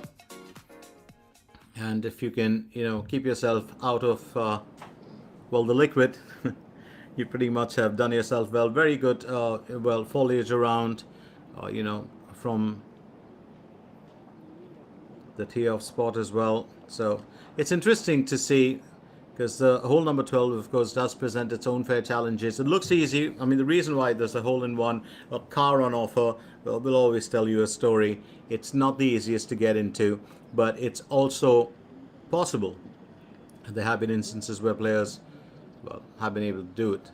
And if you can, keep yourself out of, well, the liquid, you pretty much have done yourself well. Very good, well, foliage around, from the tee-off spot as well. So it's interesting to see, because the hole number 12, of course, does present its own fair challenges. It looks easy. I mean, the reason why there's a hole-in-one, a car on offer, well, we'll always tell you a story. It's not the easiest to get into, but it's also possible. There have been instances where players, well, have been able to do it.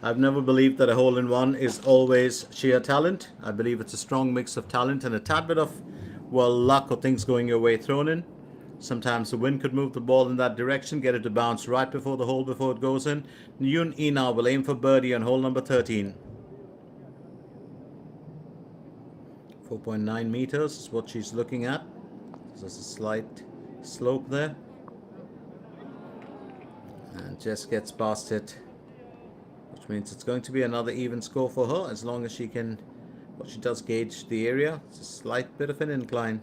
I've never believed that a hole-in-one is always sheer talent. I believe it's a strong mix of talent and a tad bit of, well, luck or things going your way thrown in. Sometimes the wind could move the ball in that direction, get it to bounce right before the hole before it goes in. Yun Ina will aim for birdie on hole number 13. 4.9 meters is what she's looking at. There's a slight slope there. And just gets past it, which means it's going to be another even score for her as long as she can, well, she does gauge the area. It's a slight bit of an incline.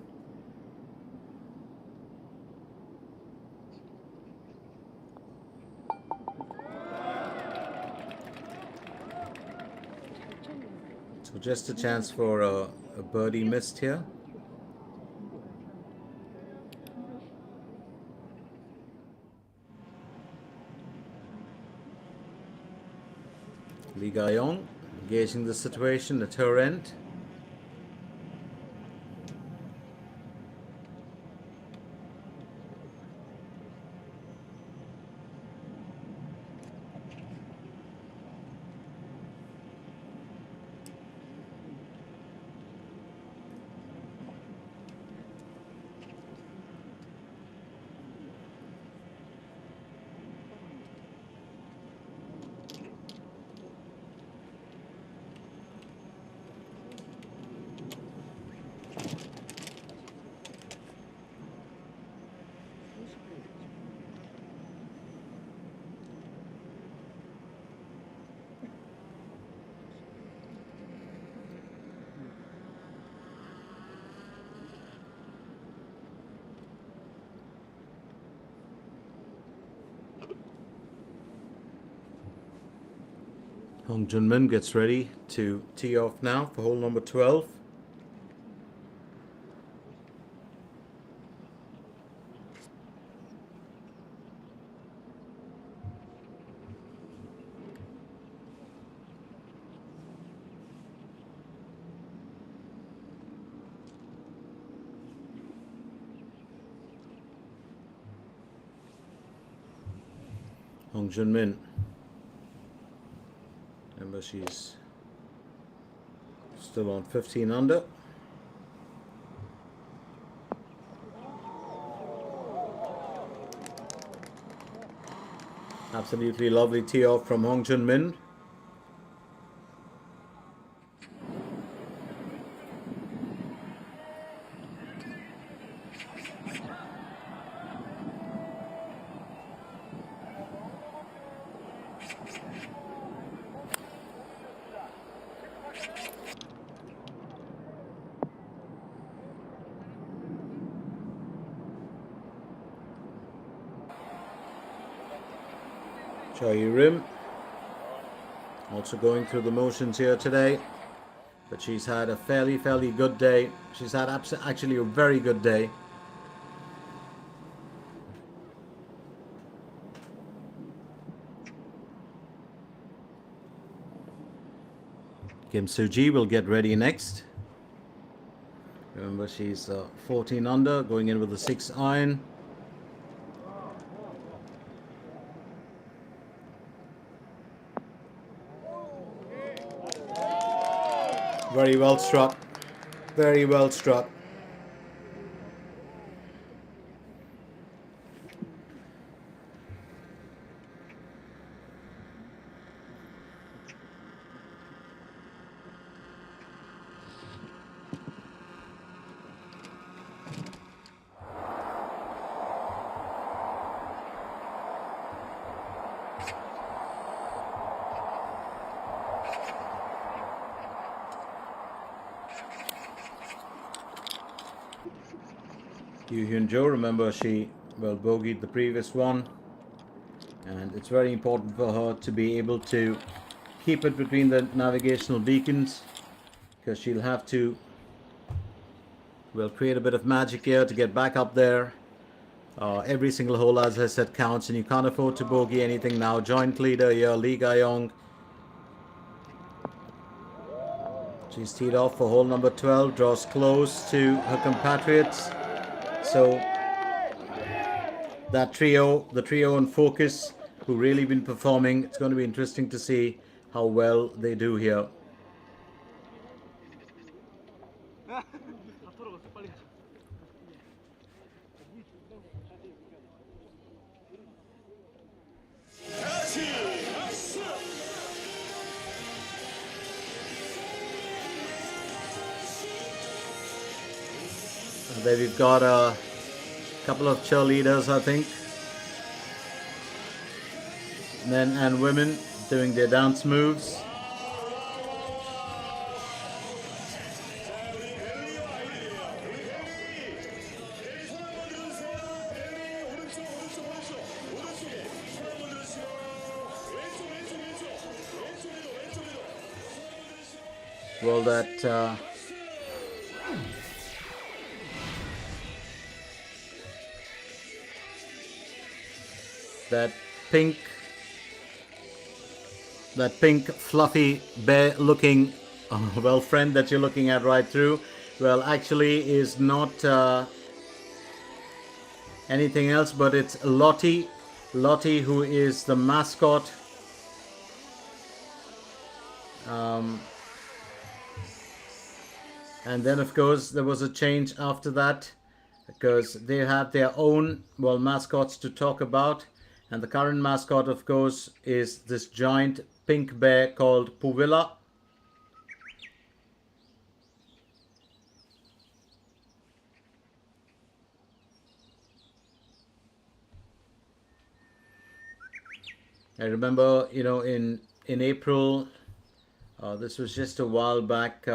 So just a chance for a birdie missed here. Lee Ga-yong gauging the situation at her end. Hong Junmin gets ready to tee off now for hole number 12. Hong Junmin. Remember, she's still on 15 under. Absolutely lovely tee off from Hong Junmin. Choi Rim also going through the motions here today, but she's had a fairly good day. She's had actually a very good day. Kim Soo-ji will get ready next. Remember, she's 14 under, going in with a 6 iron. Very well struck. Very well struck. Yoo Hyun-jo, remember she bogeyed the previous one, and it's very important for her to be able to keep it between the navigational beacons, because she'll have to create a bit of magic here to get back up there. Every single hole, as I said, counts, and you can't afford to bogey anything now. Joint leader here, Lee Ga-yong. She's teed off for hole number 12, draws close to her compatriots. So that trio, the trio in focus, who really been performing, it's going to be interesting to see how well they do here. There we've got a couple of cheerleaders, I think, men and women, doing their dance moves. Well, that pink that pink fluffy bear looking well friend that you're looking at right through, well, actually is not anything else, but it's Lottie. Lottie, who is the mascot. And then, of course, there was a change after that because they have their own, well, mascots to talk about. And the current mascot, of course, is this giant pink bear called Puvilla. I remember, in April, this was just a while back.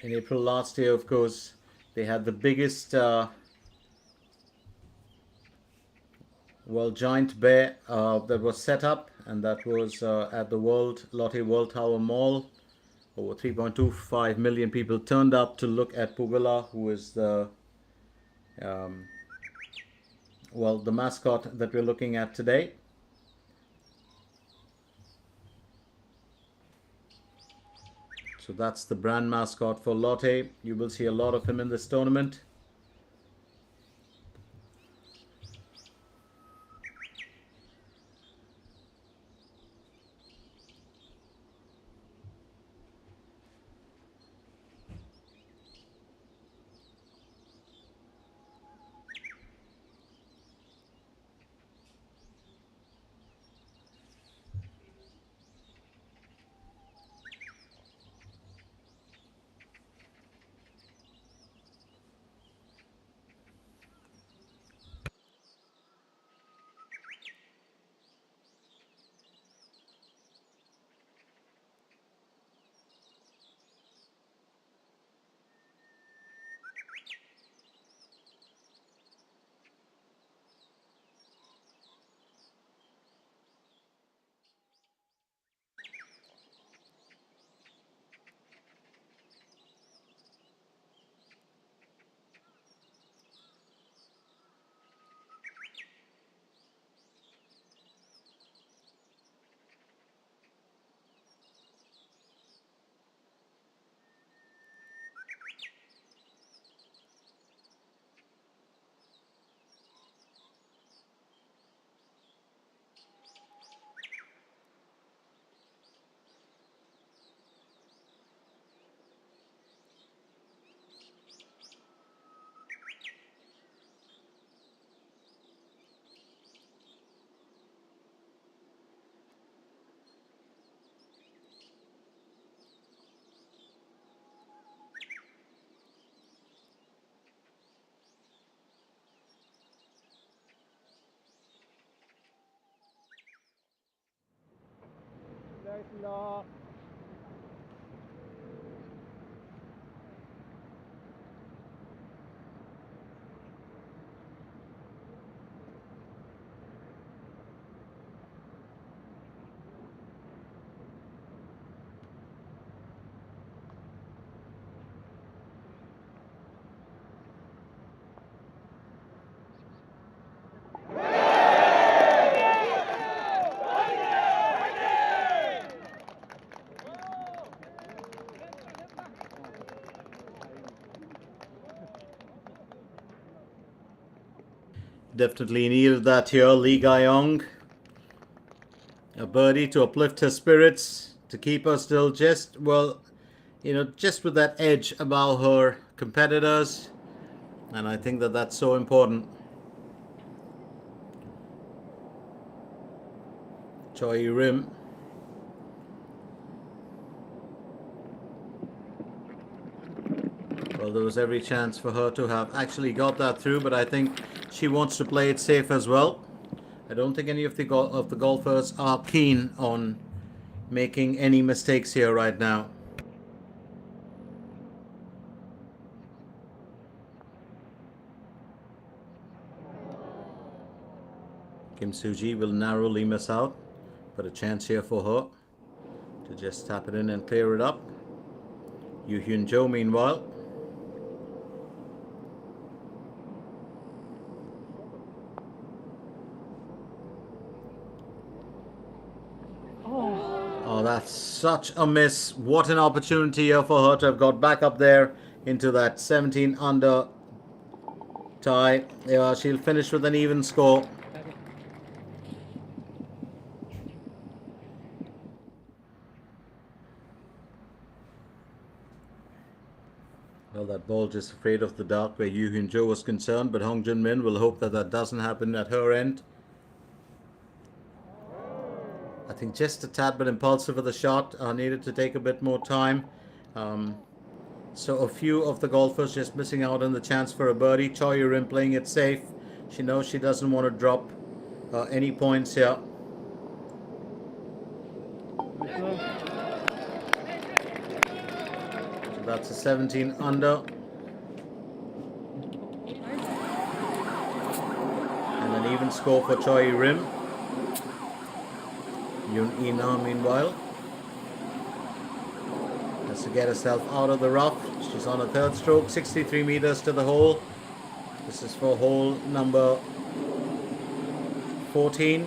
In April last year, of course, they had the biggest, giant bear that was set up, and that was at the Lotte World Tower Mall. Over 3.25 million people turned up to look at Puvilla, who is the the mascot that we're looking at today. So that's the brand mascot for Lotte. You will see a lot of him in this tournament. 고생하셨습니다. Definitely needed that here, Lee Gayong. A birdie to uplift her spirits, to keep her still just, just with that edge above her competitors. And I think that that's so important. Choi Rim. Well, there was every chance for her to have actually got that through, but I think she wants to play it safe as well. I don't think any of the golfers are keen on making any mistakes here right now. Kim Soo-ji will narrowly miss out, but a chance here for her to just tap it in and clear it up. Yoo Hyun Jo, meanwhile, that's such a miss. What an opportunity here for her to have got back up there into that 17 under tie. Yeah, she'll finish with an even score. Well, that ball just afraid of the dark where Yu Hyun Jo was concerned, but Hong Jun Min will hope that that doesn't happen at her end. I think just a tad bit impulsive with the shot. Needed to take a bit more time. So a few of the golfers just missing out on the chance for a birdie. Choi Yu-rim playing it safe. She knows she doesn't want to drop any points here. So that's a 17 under. And an even score for Choi Yu-rim. Yoon Ina, meanwhile, has to get herself out of the rough. She's on a third stroke, 63 meters to the hole. This is for hole number 14.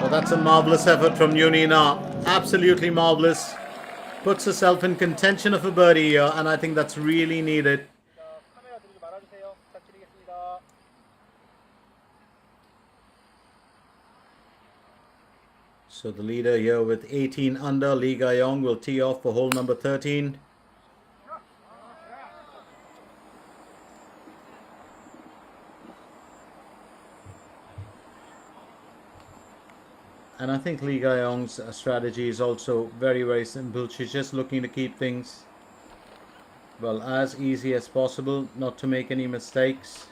Well, that's a marvelous effort from Yoon Ina. Absolutely marvelous. Puts herself in contention of a birdie here, and I think that's really needed. 카메라 들이지 말아주세요. 부탁드리겠습니다. So the leader here with 18 under, Lee Ga-yong, will tee off for hole number 13. And I think Lee Ga-yong's strategy is also very, very simple. She's just looking to keep things, well, as easy as possible, not to make any mistakes.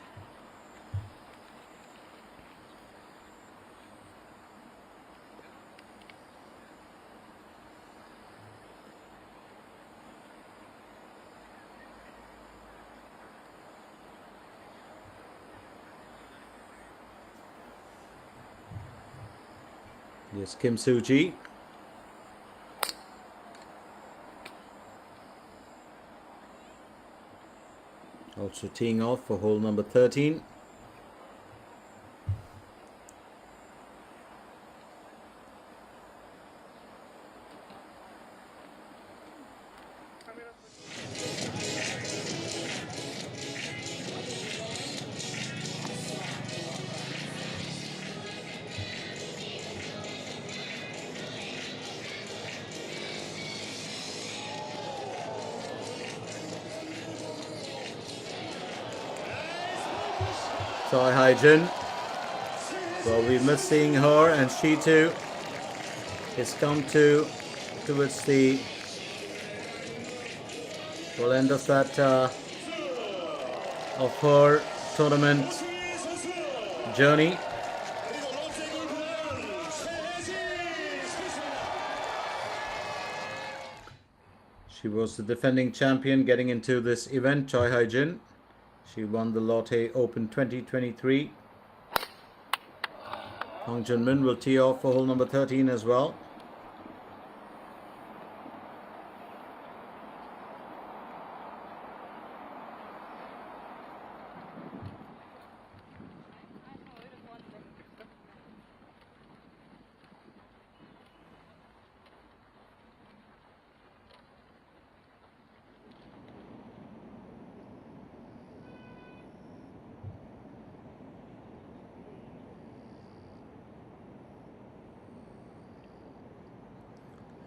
Yes, Kim Soo-ji. Also teeing off for hole number 13. Choi Hai-jin. Well, we missed seeing her, and she too has come towards the end of that of her tournament journey. She was the defending champion getting into this event, Choi Hai-jin. She won the Lotte Open 2023. Hong Jun-min will tee off for hole number 13 as well.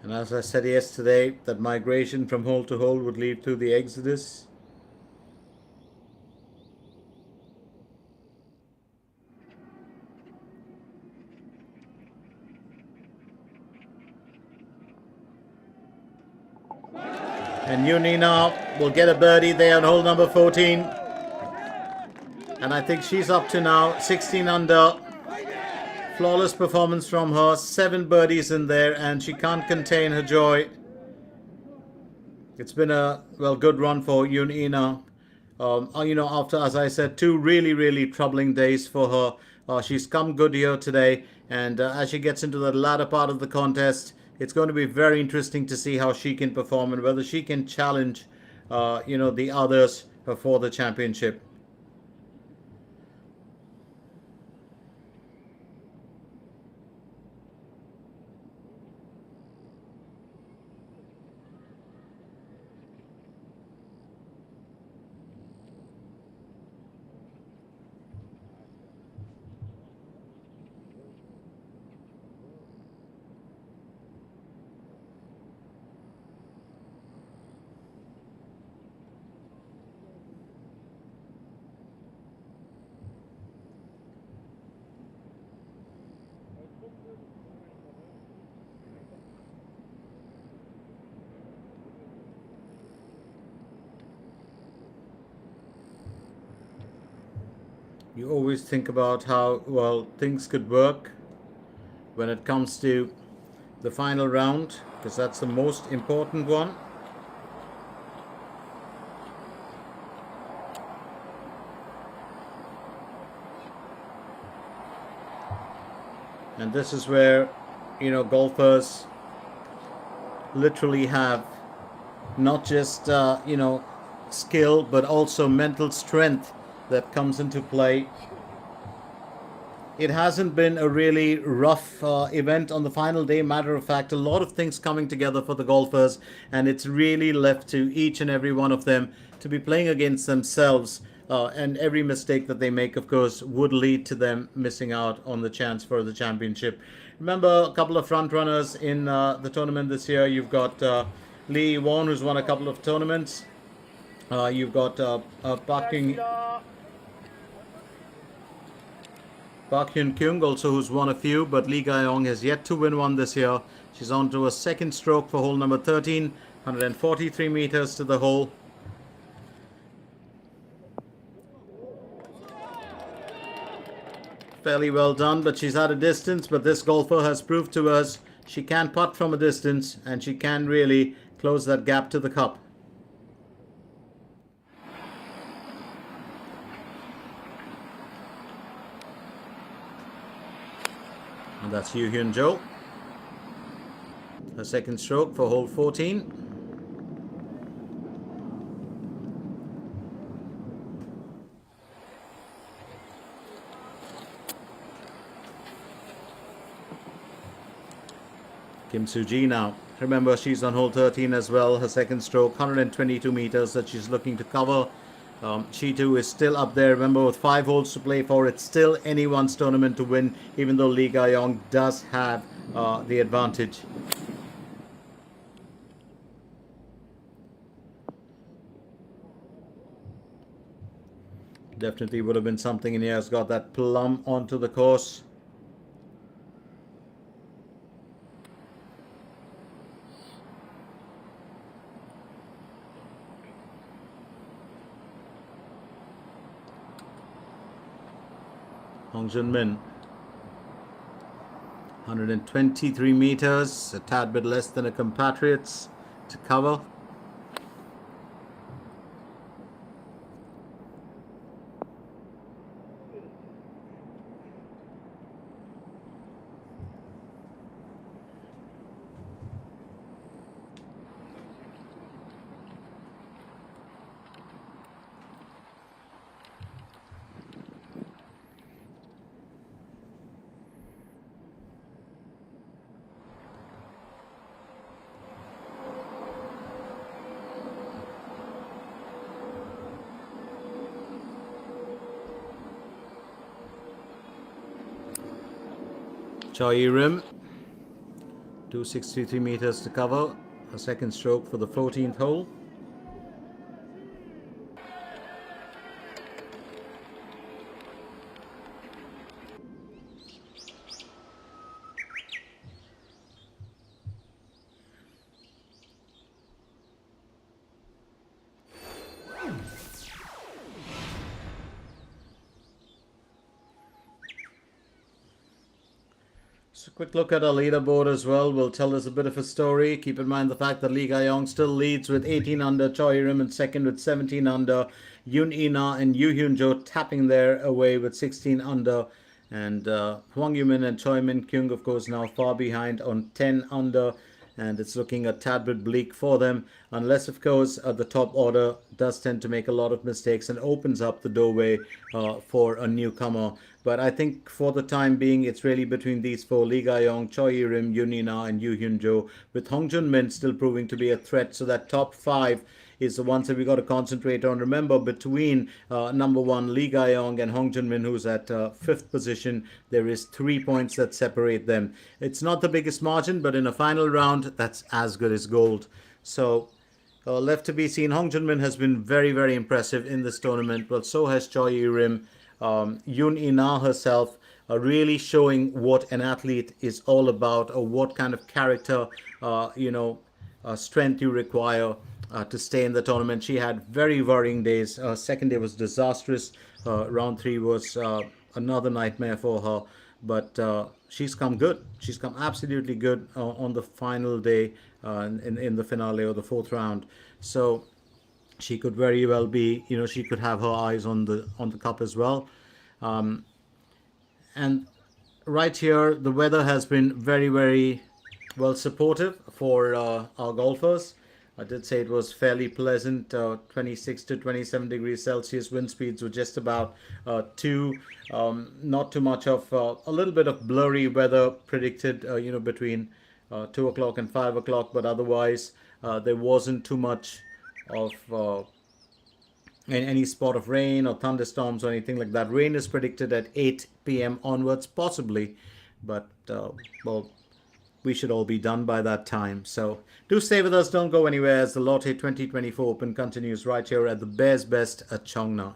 And as I said yesterday, that migration from hole to hole would lead to the exodus. And Yoon Ina will get a birdie there on hole number 14. And I think she's up to now 16 under. Flawless performance from her, 7 birdies in there, and she can't contain her joy. It's been a, well, good run for Yoon Ina. After, as I said, 2 really, really troubling days for her. She's come good here today, and as she gets into the latter part of the contest, it's going to be very interesting to see how she can perform and whether she can challenge, the others for the championship. You always think about how well things could work when it comes to the final round, because that's the most important one. And this is where, golfers literally have not just, skill, but also mental strength that comes into play. It hasn't been a really rough event on the final day. Matter of fact, a lot of things coming together for the golfers, and it's really left to each and every one of them to be playing against themselves. And every mistake that they make, of course, would lead to them missing out on the chance for the championship. Remember, a couple of front runners in the tournament this year. You've got Lee Won, who's won a couple of tournaments. You've got Park Hyun Kyung also, who's won a few, but Lee Ga-yong has yet to win one this year. She's on to a second stroke for hole number 13, 143 meters to the hole. Fairly well done, but she's at a distance. But this golfer has proved to us she can putt from a distance, and she can really close that gap to the cup. And that's Yoo Hyun Jo. Her second stroke for hole 14. Kim Soo-ji now. Remember, she's on hole 13 as well. Her second stroke, 122 meters that she's looking to cover. She too is still up there. Remember, with 5 holes to play for, it's still anyone's tournament to win, even though Lee Ga-yong does have the advantage. Definitely would have been something in here. Has got that plumb onto the course. Hong Jun-min, 123 meters, a tad bit less than her compatriots to cover. Choi Rim, 263 meters to cover, a second stroke for the 14th hole. So quick look at our leaderboard as well will tell us a bit of a story. Keep in mind the fact that Lee Ga-yong still leads with 18 under, Choi Rim in second with 17 under, Yoon Ina and Yoo Hyun Jo tapping their away with 16 under, and Hwang Yoo-min and Choi Min Kyung, of course, now far behind on 10 under, and it's looking a tad bit bleak for them, unless, of course, the top order does tend to make a lot of mistakes and opens up the doorway for a newcomer. But I think for the time being, it's really between these four: Lee Ga-yong, Choi Rim, Yoon Ina, and Yoo Hyun Jo, with Hong Jun-min still proving to be a threat. So that top 5 is the ones that we got to concentrate on. Remember, between number 1 Lee Ga-yong and Hong Jun-min, who's at 5th position, there is 3 points that separate them. It's not the biggest margin, but in a final round, that's as good as gold. So left to be seen. Hong Jun-min has been very, very impressive in this tournament, but so has Choi Rim. Yoon Ina herself really showing what an athlete is all about, or what kind of character, strength you require to stay in the tournament. She had very worrying days. Second day was disastrous. Round three was another nightmare for her. But she's come good. She's come absolutely good on the final day in the finale or the fourth round. So she could very well be, she could have her eyes on the cup as well. And right here, the weather has been very, very well supportive for our golfers. I did say it was fairly pleasant, 26 to 27 degrees Celsius. Wind speeds were just about 2. Not too much of a little bit of blurry weather predicted, between 2 o'clock and 5 o'clock. But otherwise, there wasn't too much of any spot of rain or thunderstorms or anything like that. Rain is predicted at 8 p.m. onwards, possibly. But, well, we should all be done by that time. So do stay with us. Don't go anywhere as the Lotte 2024 Open continues right here at the Bears Best at Chongna.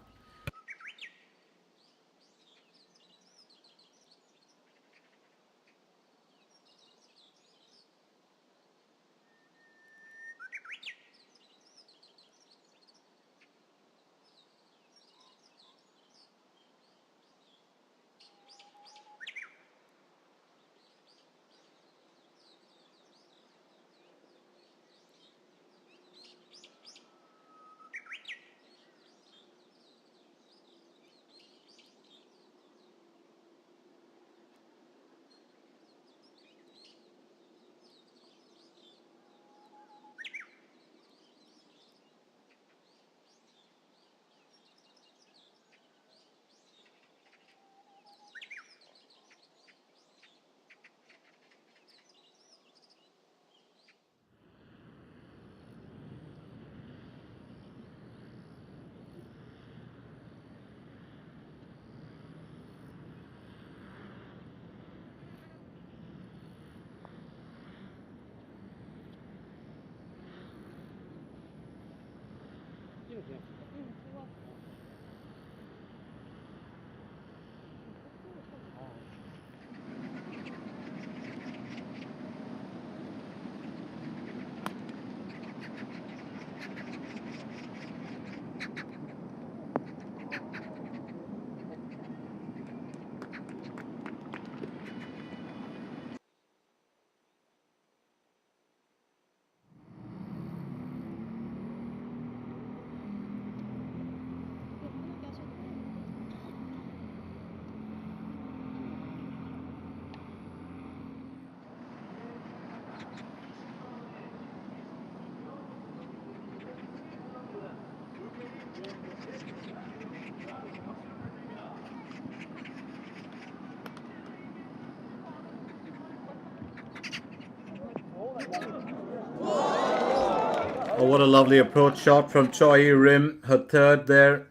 Oh, what a lovely approach shot from Choi Rim, her third there.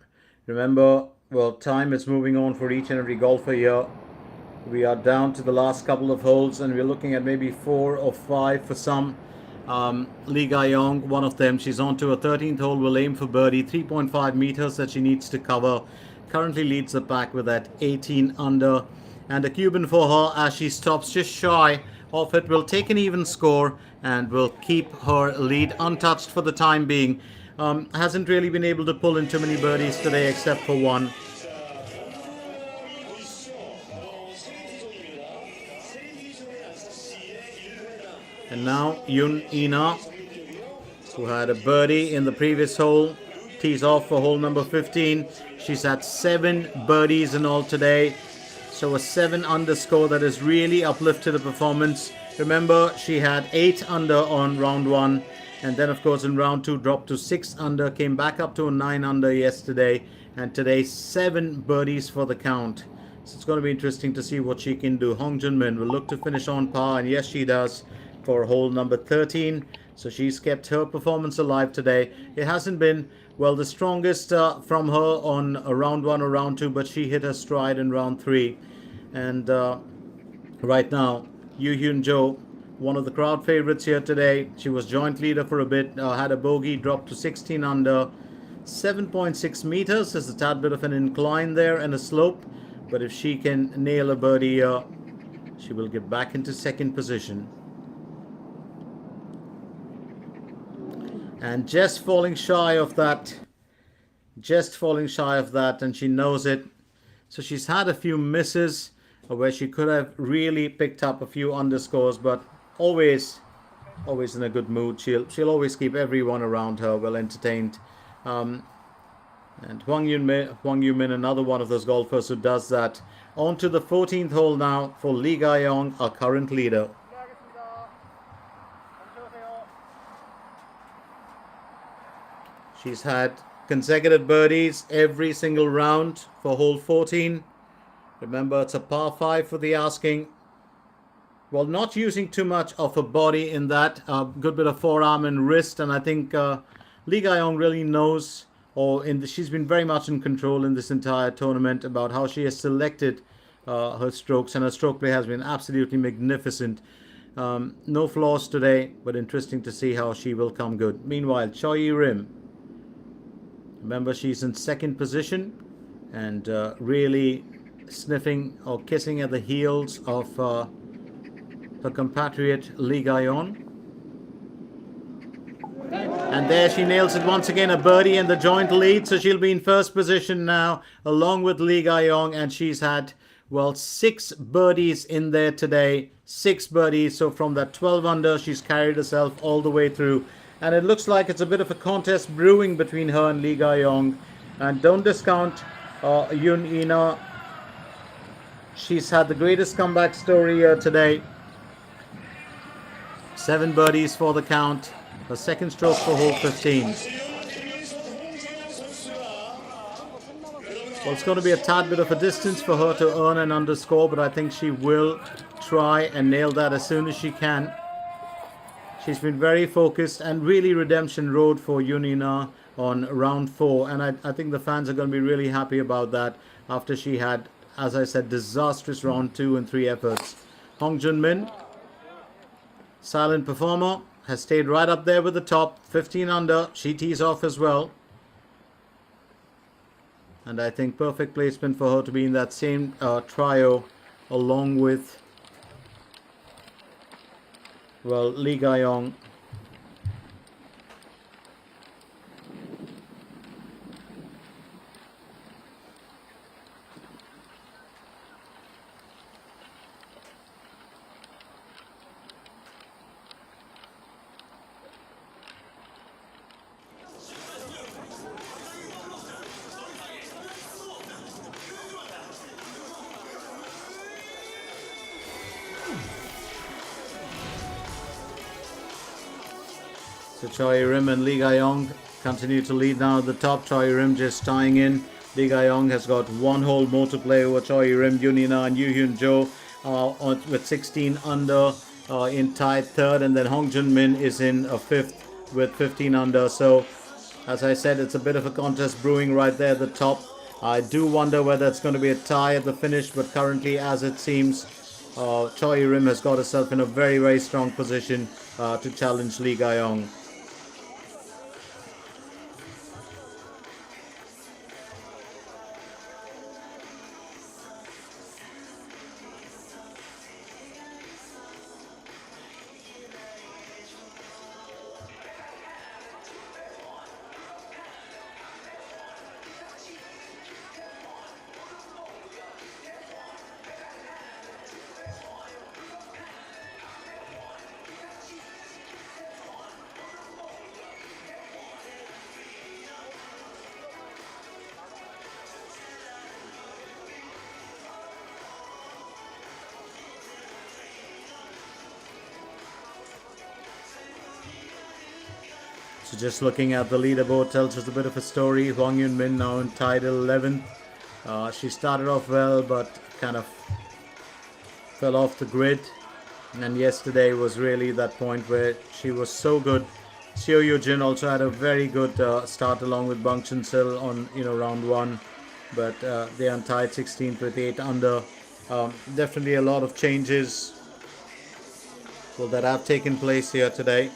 Remember, well, time is moving on for each and every golfer here. We are down to the last couple of holes, and we're looking at maybe 4 or 5 for some. Lee Ga-yong, one of them, she's on to her 13th hole, will aim for birdie. 3.5 meters that she needs to cover. Currently leads the pack with that 18 under. And a Cuban for her as she stops just shy of it. Will take an even score and will keep her lead untouched for the time being. Hasn't really been able to pull in too many birdies today except for one. And now Yun Ina, who had a birdie in the previous hole, tees off for hole number 15. She's had 7 birdies in all today. So a 7 under score that has really uplifted the performance. Remember, she had 8 under on round 1. And then, of course, in round 2, dropped to 6 under. Came back up to a 9 under yesterday. And today, 7 birdies for the count. So it's going to be interesting to see what she can do. Hong Junmin will look to finish on par. And yes, she does for hole number 13. So she's kept her performance alive today. It hasn't been, well, the strongest from her on round 1 or round 2. But she hit her stride in round 3. And right now, Yoo Hyun Jo, one of the crowd favorites here today. She was joint leader for a bit, had a bogey, dropped to 16 under. 7.6 meters. There's a tad bit of an incline there and a slope. But if she can nail a birdie, she will get back into second position. And just falling shy of that. Just falling shy of that, and she knows it. So she's had a few misses where she could have really picked up a few underscores, but always in a good mood. She'll always keep everyone around her well entertained. And Huang Yumin, another one of those golfers who does that. On to the 14th hole now for Lee Ga-yong, our current leader. 실례하겠습니다. 잠시하세요. She's had consecutive birdies every single round for hole 14. Remember, it's a par 5 for the asking. Well, not using too much of her body in that. Good bit of forearm and wrist. And I think Lee Ga-yong really knows, she's been very much in control in this entire tournament about how she has selected her strokes. And her stroke play has been absolutely magnificent. No flaws today, but interesting to see how she will come good. Meanwhile, Choi Rim. Remember, she's in second position and really sniffing or kissing at the heels of her compatriot Lee Ga-yong. And there she nails it once again, a birdie and the joint lead. So she'll be in first position now along with Lee Ga-yong, and she's had, well, 6 birdies in there today. 6 birdies. So from that 12 under, she's carried herself all the way through. And it looks like it's a bit of a contest brewing between her and Lee Ga-yong. And don't discount Yoon Ina. She's had the greatest comeback story here today. 7 birdies for the count. Her second stroke for hole 15. Well, it's going to be a tad bit of a distance for her to earn an underscore, but I think she will try and nail that as soon as she can. She's been very focused and really redemption road for Yunina on round 4. And I think the fans are going to be really happy about that after she had, as I said, disastrous round 2 and 3 efforts. Hong Jun-min, silent performer, has stayed right up there with the top. 15 under. She tees off as well. And I think perfect placement for her to be in that same trio along with, well, Lee Ga-yong. So Choi Rim and Lee Ga-yong continue to lead now at the top. Choi Rim just tying in. Lee Ga-yong has got 1 hole more to play over Choi Rim. Yunina and Yoo Hyun Jo with 16 under in tied third. And then Hong Jun-min is in a 5th with 15 under. So, as I said, it's a bit of a contest brewing right there at the top. I do wonder whether it's going to be a tie at the finish. But currently, as it seems, Choi Rim has got herself in a very, very strong position to challenge Lee Ga-yong. So just looking at the leaderboard tells us a bit of a story. Huang Yunmin now in tied 11th. She started off well, but kind of fell off the grid. And yesterday was really that point where she was so good. Seo Yoo-jin also had a very good start along with Bang Chun-sil on round 1. But they are tied 16th with 8 under. Definitely a lot of changes that have taken place here today.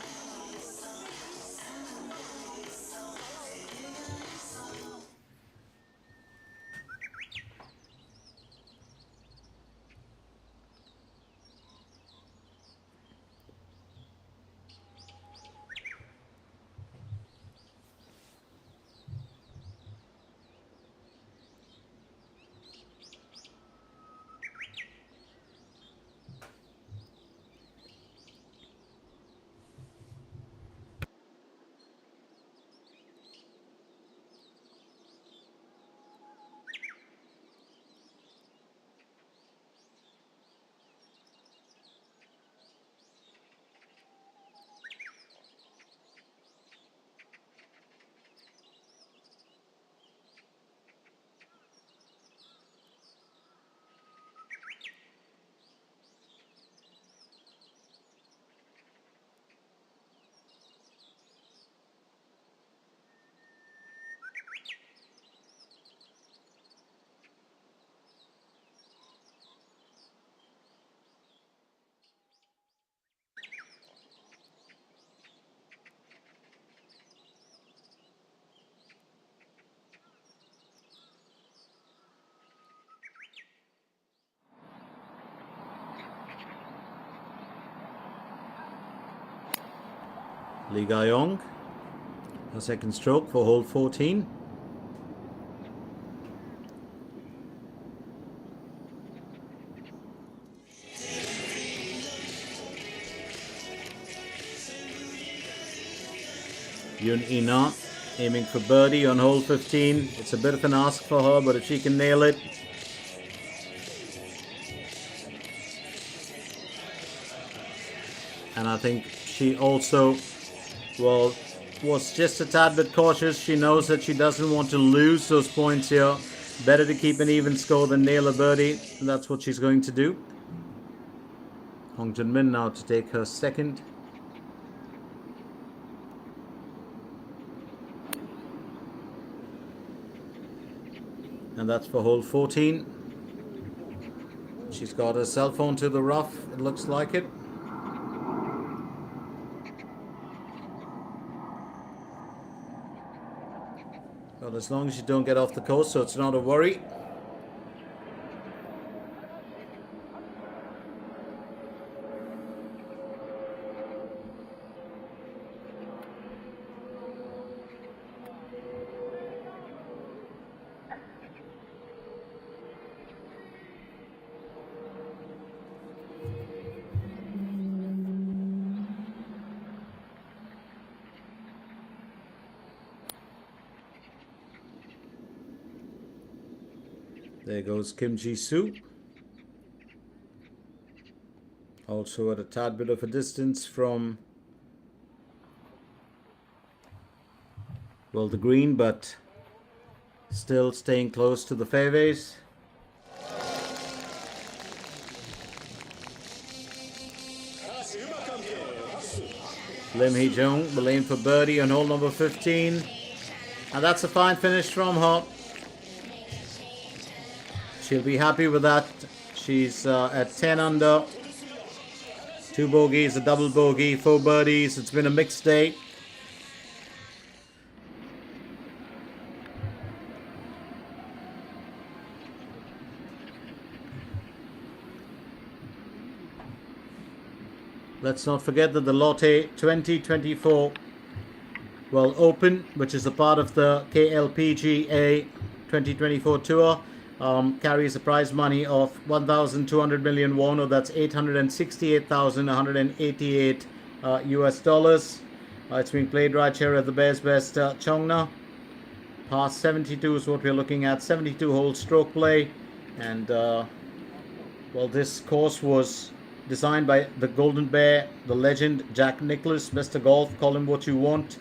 Lee Ga-yong, her second stroke for hole 14. Yoon Ina aiming for birdie on hole 15. It's a bit of an ask for her, but if she can nail it. And I think she also, well, was just a tad bit cautious. She knows that she doesn't want to lose those points here. Better to keep an even score than nail a birdie. And that's what she's going to do. Hong Jun-min now to take her second. And that's for hole 14. She's got her cell phone to the rough. It looks like it. But as long as you don't get off the course, so it's not a worry. There goes Kim Ji-soo. Also at a tad bit of a distance from, well, the green, but still staying close to the fairways. Lim Hee-jung will aim for birdie on hole number 15. And that's a fine finish from her. She'll be happy with that. She's at 10 under. 2 bogeys, a double bogey, 4 birdies. It's been a mixed day. Let's not forget that the Lotte 2024 Open, which is a part of the KLPGA 2024 Tour, carries a prize money of 1,200 million won, or that's 868,188 US dollars. It's being played right here at the Bears Best Cheongna. Par 72 is what we're looking at. 72 hole stroke play, and well, this course was designed by the Golden Bear, the legend Jack Nicklaus. Mr. Golf, call him what you want.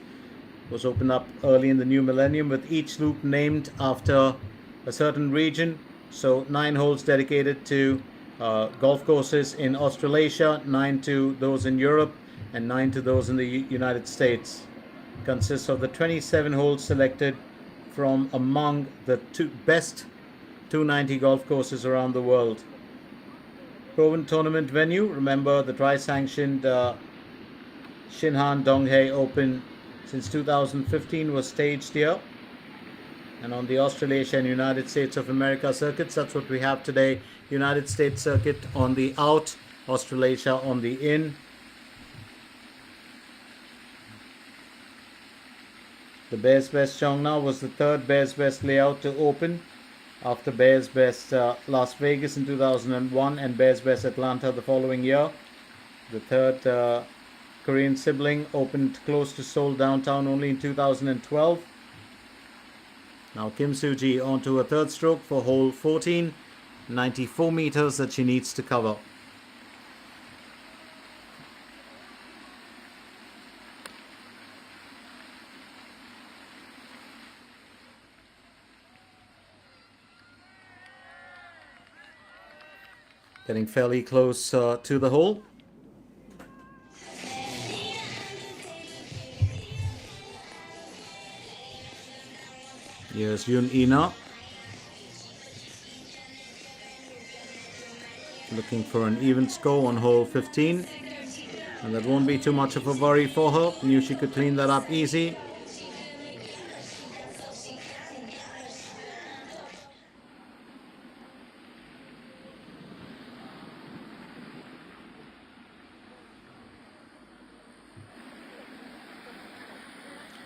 Was opened up early in the new millennium, with each loop named after a certain region. So 9 holes dedicated to golf courses in Australasia, 9 to those in Europe, and 9 to those in the United States. Consists of the 27 holes selected from among the best 290 golf courses around the world. Proven tournament venue. Remember, the tri-sanctioned Shinhan Donghae Open since 2015 was staged here. And on the Australasia and United States of America circuits, that's what we have today. United States circuit on the out, Australasia on the in. The Bears Best Cheongna was the 3rd Bears Best layout to open, after Bears Best Las Vegas in 2001 and Bears Best Atlanta the following year. The 3rd Korean sibling opened close to Seoul downtown only in 2012. Now Kim Soo-ji onto a 3rd stroke for hole 14. 94 meters that she needs to cover. Getting fairly close to the hole. Here's Yoon Ina. Looking for an even score on hole 15. And that won't be too much of a worry for her. Knew she could clean that up easy.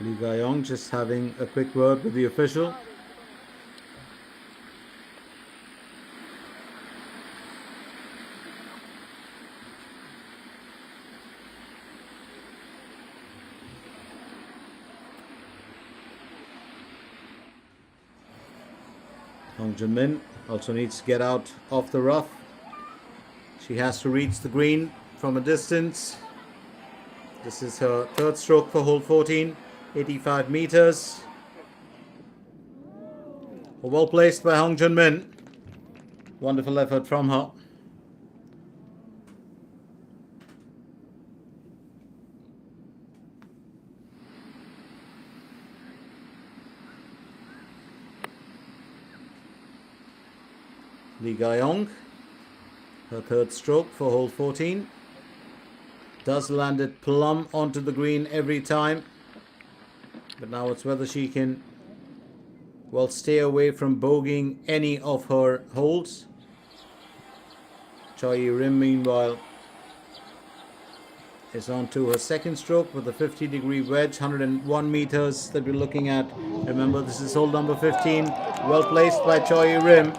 Lee Ga-yong just having a quick word with the official. Hong Jun-min also needs to get out of the rough. She has to reach the green from a distance. This is her third stroke for hole 14, 85 meters. Well placed by Hong Jun-min. Wonderful effort from her. Lee Ga-yong, her third stroke for hole 14. Does land it plumb onto the green every time. But now it's whether she can, well, stay away from bogeying any of her holes. Choi Rim, meanwhile, is on to her second stroke with a 50-degree wedge, 101 meters that we're looking at. Remember, this is hole number 15. Well placed by Choi Rim.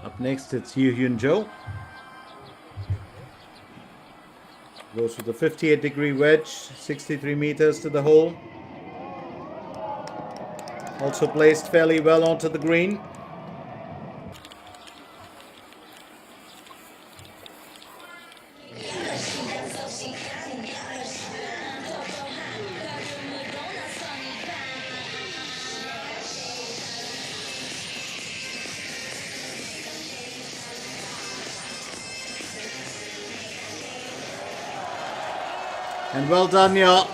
Up next, it's Yoo Hyun Jo. Goes with a 58-degree wedge, 63 meters to the hole. Also placed fairly well onto the green. And well done, Ya.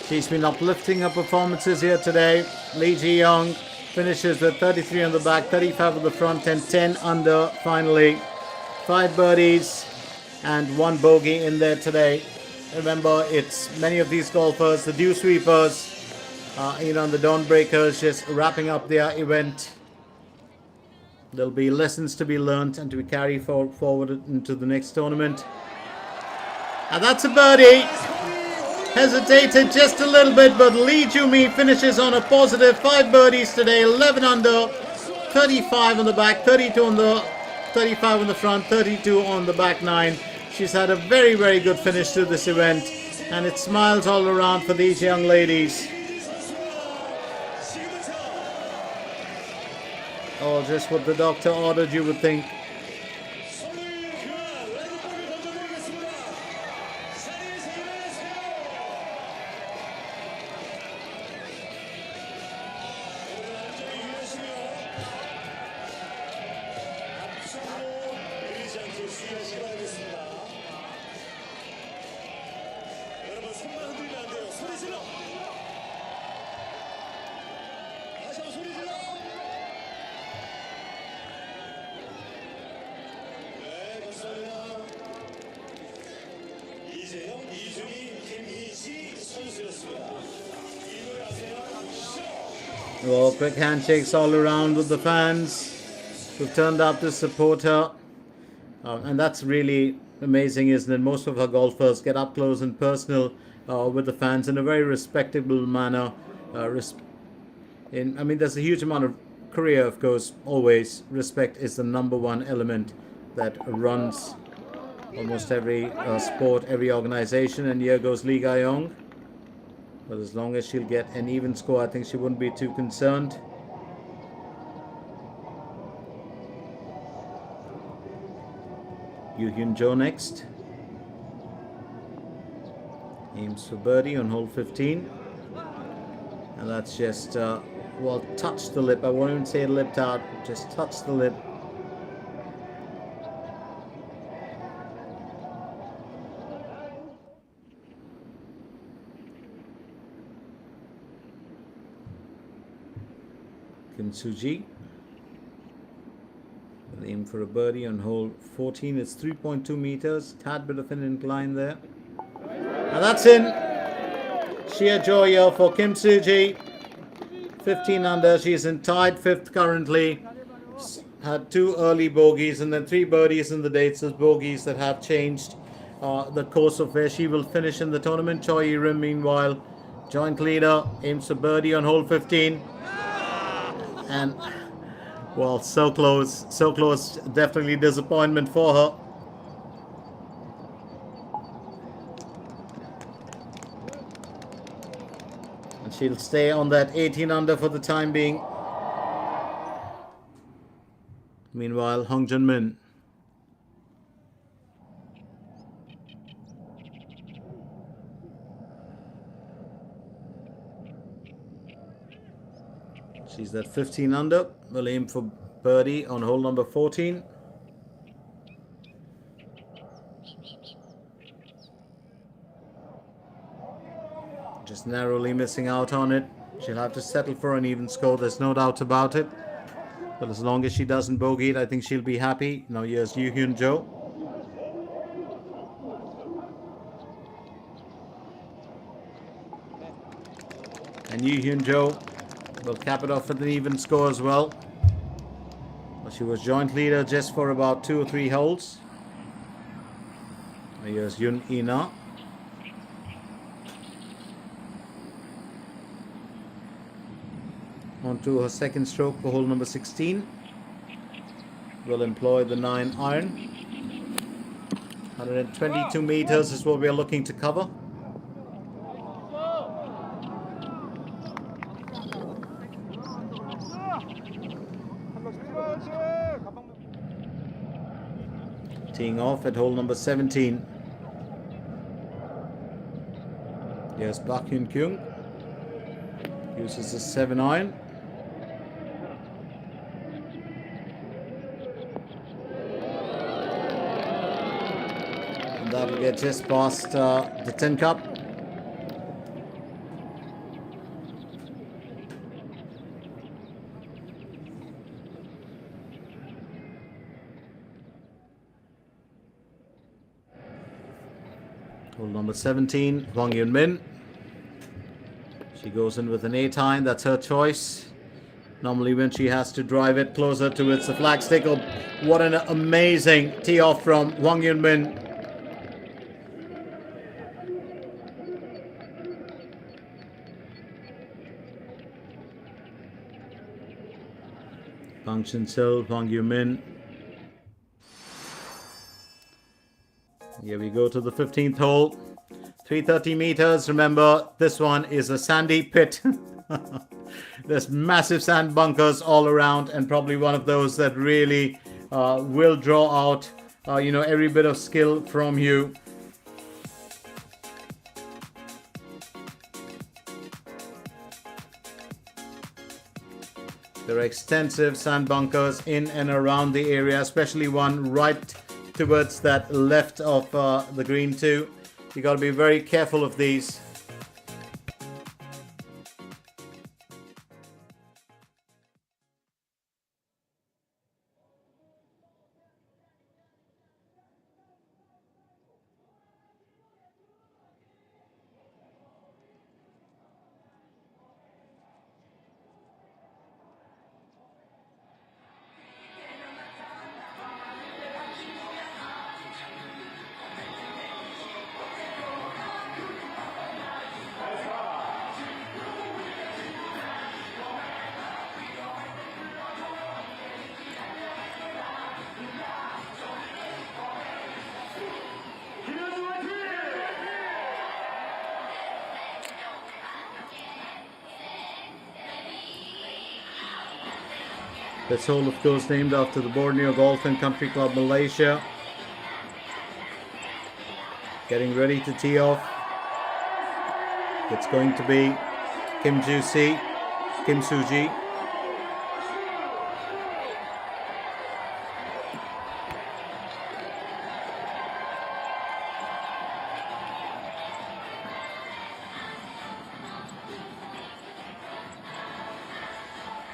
She's been uplifting her performances here today. Lee Ji-young finishes with 33 on the back, 35 on the front, and 10 under finally. 5 birdies and 1 bogey in there today. Remember, it's many of these golfers, the dew sweepers, and the dawn breakers just wrapping up their event. There'll be lessons to be learned and to be carried forward into the next tournament. And that's a birdie. Hesitated just a little bit, but Lee Ju-mi finishes on a positive. 5 birdies today, 11 under, 35 on the back, 32 on the 35 on the front, 32 on the back 9. She's had a very, very good finish to this event, and it smiles all around for these young ladies. Oh, just what the doctor ordered, you would think. Well, quick handshakes all around with the fans who've turned out to support her. And that's really amazing, isn't it? Most of our golfers get up close and personal with the fans in a very respectable manner. There's a huge amount of career, of course, always. Respect is the number one element that runs almost every sport, every organization. And here goes Lee Ga-yong. But as long as she'll get an even score, I think she wouldn't be too concerned. Yoo Hyun Jo next. Aims for birdie on hole 15. And that's just, touched the lip. I won't even say it lipped out, just touched the lip. Kim Soo-ji will aim for a birdie on hole 14. It's 3.2 meters, tad bit of an incline there. And that's in. sheer joy here for Kim Soo-ji. 15 under. She's in tied 5th currently. Had 2 early bogeys and then 3 birdies in the dates as bogeys that have changed the course of where she will finish in the tournament. Choi Rim, meanwhile, joint leader, aims for birdie on hole 15. And, well, so close. So close. Definitely disappointment for her. And she'll stay on that 18 under for the time being. Meanwhile, Hong Jun-min. She's at 15 under. Will aim for birdie on hole number 14. Just narrowly missing out on it. She'll have to settle for an even score. There's no doubt about it. But as long as she doesn't bogey it, I think she'll be happy. Now here's Yoo Hyun Jo. And Yoo Hyun Jo will cap it off with an even score as well. She was joint leader just for about 2 or 3 holes. Now here's Yoon Ina. On to her second stroke for hole number 16. Will employ the 9 iron. 122 meters is what we are looking to cover. Teeing off at hole number 17. Yes, Park Hyun Kyung uses a 7 iron. That'll get just past the 10 cup. Hole number 17, Hwang Yun-min. She goes in with an 8 iron. That's her choice. Normally when she has to drive it closer towards the flagstick. Oh, what an amazing tee off from Hwang Yun-min. Bang Chin-sil, Hwang Yun-min. Here we go to the 15th hole. 330 meters. Remember, this one is a sandy pit. There's massive sand bunkers all around, and probably one of those that really will draw out, every bit of skill from you. There are extensive sand bunkers in and around the area, especially one right towards that left of the green too. You got to be very careful of these. This hole, of course, named after the Borneo Golf and Country Club, Malaysia. Getting ready to tee off. It's going to be Kim Soo-ji.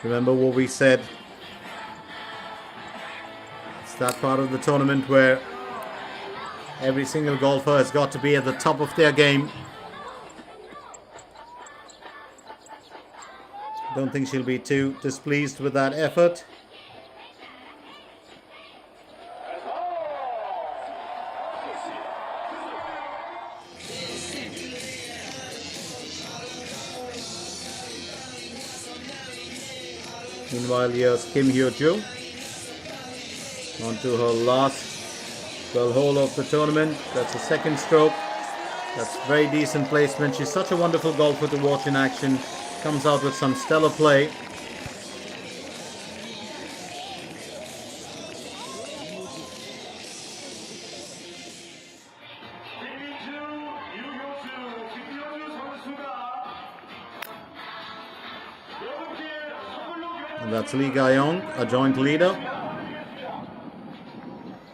Remember what we said. It's that part of the tournament where every single golfer has got to be at the top of their game. Don't think she'll be too displeased with that effort. Meanwhile, here's Kim Hyo-joo on to her last 12 hole of the tournament. That's a second stroke. That's very decent placement. She's such a wonderful golfer to watch in action. Comes out with some stellar play. And that's Lee Ga-young, a joint leader.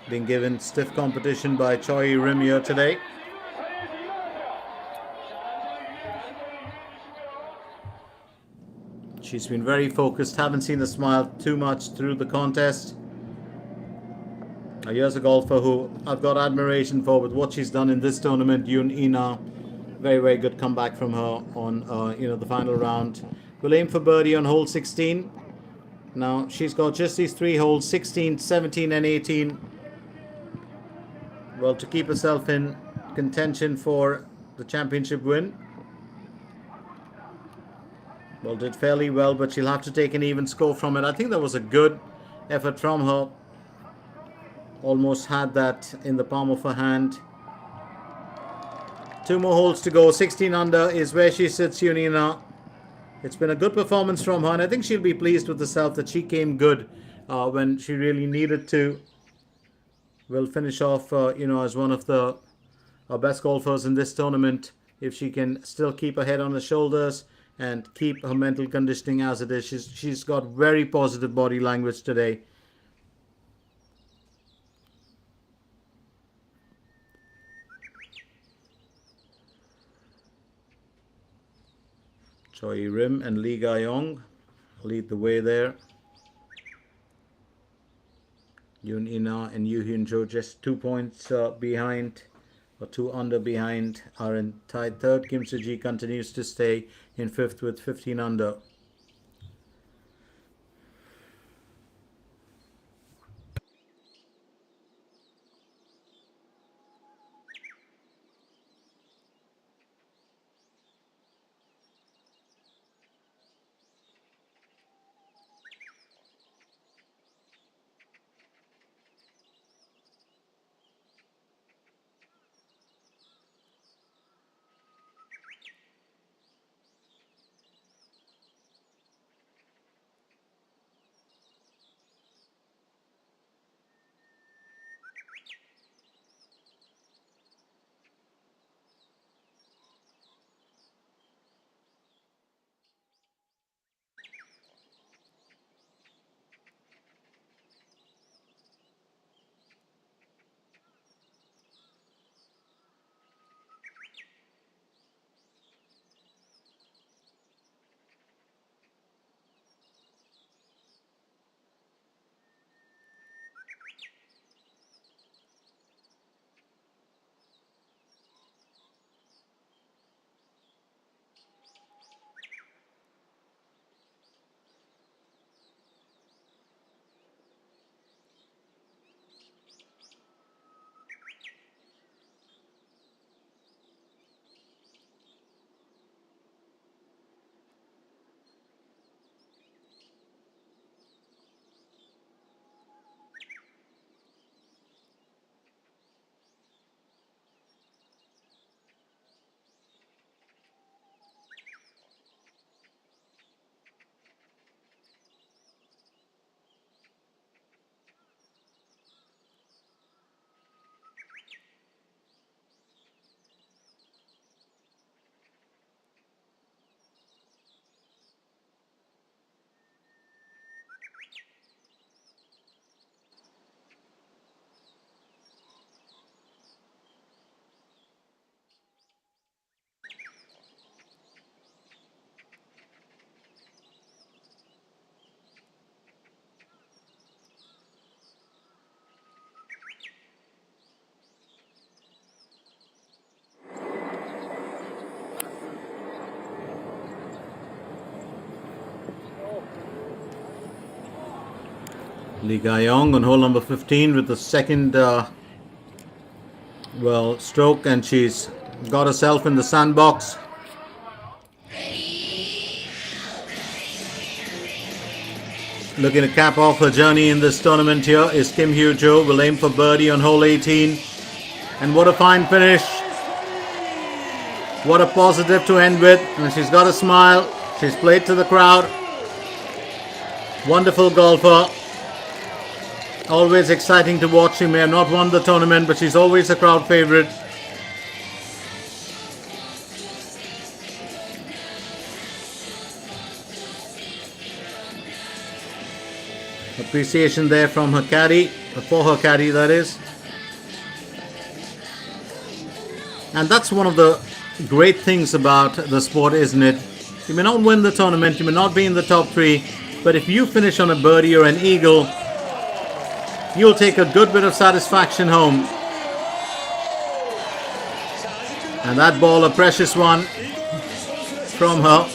Being given stiff competition by Choi Rim here today. She's been very focused. Haven't seen her smile too much through the contest. Here's a golfer who I've got admiration for with what she's done in this tournament, Yoon Ina. Very, very good comeback from her on the final round. We'll aim for birdie on hole 16. Now she's got just these 3 holes, 16, 17 and 18. Well, to keep herself in contention for the championship win. Well, did fairly well, but she'll have to take an even score from it. I think that was a good effort from her. Almost had that in the palm of her hand. 2 more holes to go. 16 under is where she sits, Yunina. It's been a good performance from her, and I think she'll be pleased with herself that she came good when she really needed to. Will finish off, as one of the best golfers in this tournament if she can still keep her head on her shoulders and keep her mental conditioning as it is. She's got very positive body language today. Choi Rim and Lee Ga-young lead the way there. Yoon Ina and Yoo Hyun-jo just 2 points behind, or 2 under behind, are in tied third. Kim Soo-ji continues to stay in fifth with 15 under. Lee Ga-yong on hole number 15 with the second stroke, and she's got herself in the sandbox. Looking to cap off her journey in this tournament here is Kim Hyo-jo. Will aim for birdie on hole 18. And what a fine finish. What a positive to end with. And she's got a smile. She's played to the crowd. Wonderful golfer. Always exciting to watch. She may have not won the tournament, but she's always a crowd favorite. Appreciation there from her caddy, for her caddy, that is. And that's one of the great things about the sport, isn't it? You may not win the tournament, you may not be in the top 3, but if you finish on a birdie or an eagle, you'll take a good bit of satisfaction home. And that ball, a precious one from her.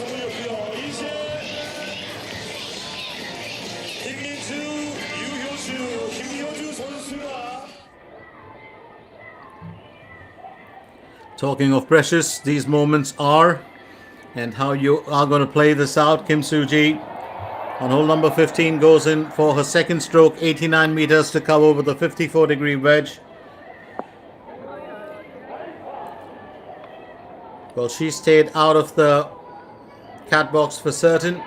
Talking of precious, these moments are, and how you are going to play this out. Kim Soo-ji on hole number 15 goes in for her second stroke, 89 meters to cover with a 54-degree wedge. Well, she stayed out of the cat box for certain.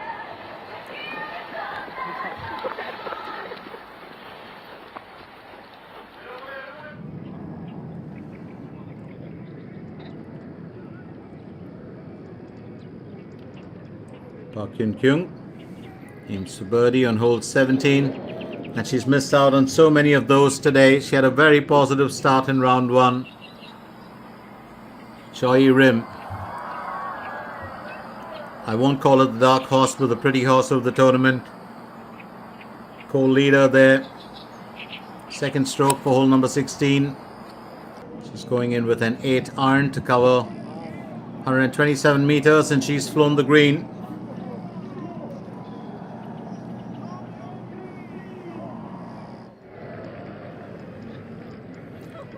Park Hyun-kyung aims for birdie on hole 17, and she's missed out on so many of those today. She had a very positive start in round 1. Choi Rim. I won't call it the dark horse, but the pretty horse of the tournament. Co-leader there. Second stroke for hole number 16. She's going in with an 8 iron to cover 127 meters, and she's flown the green.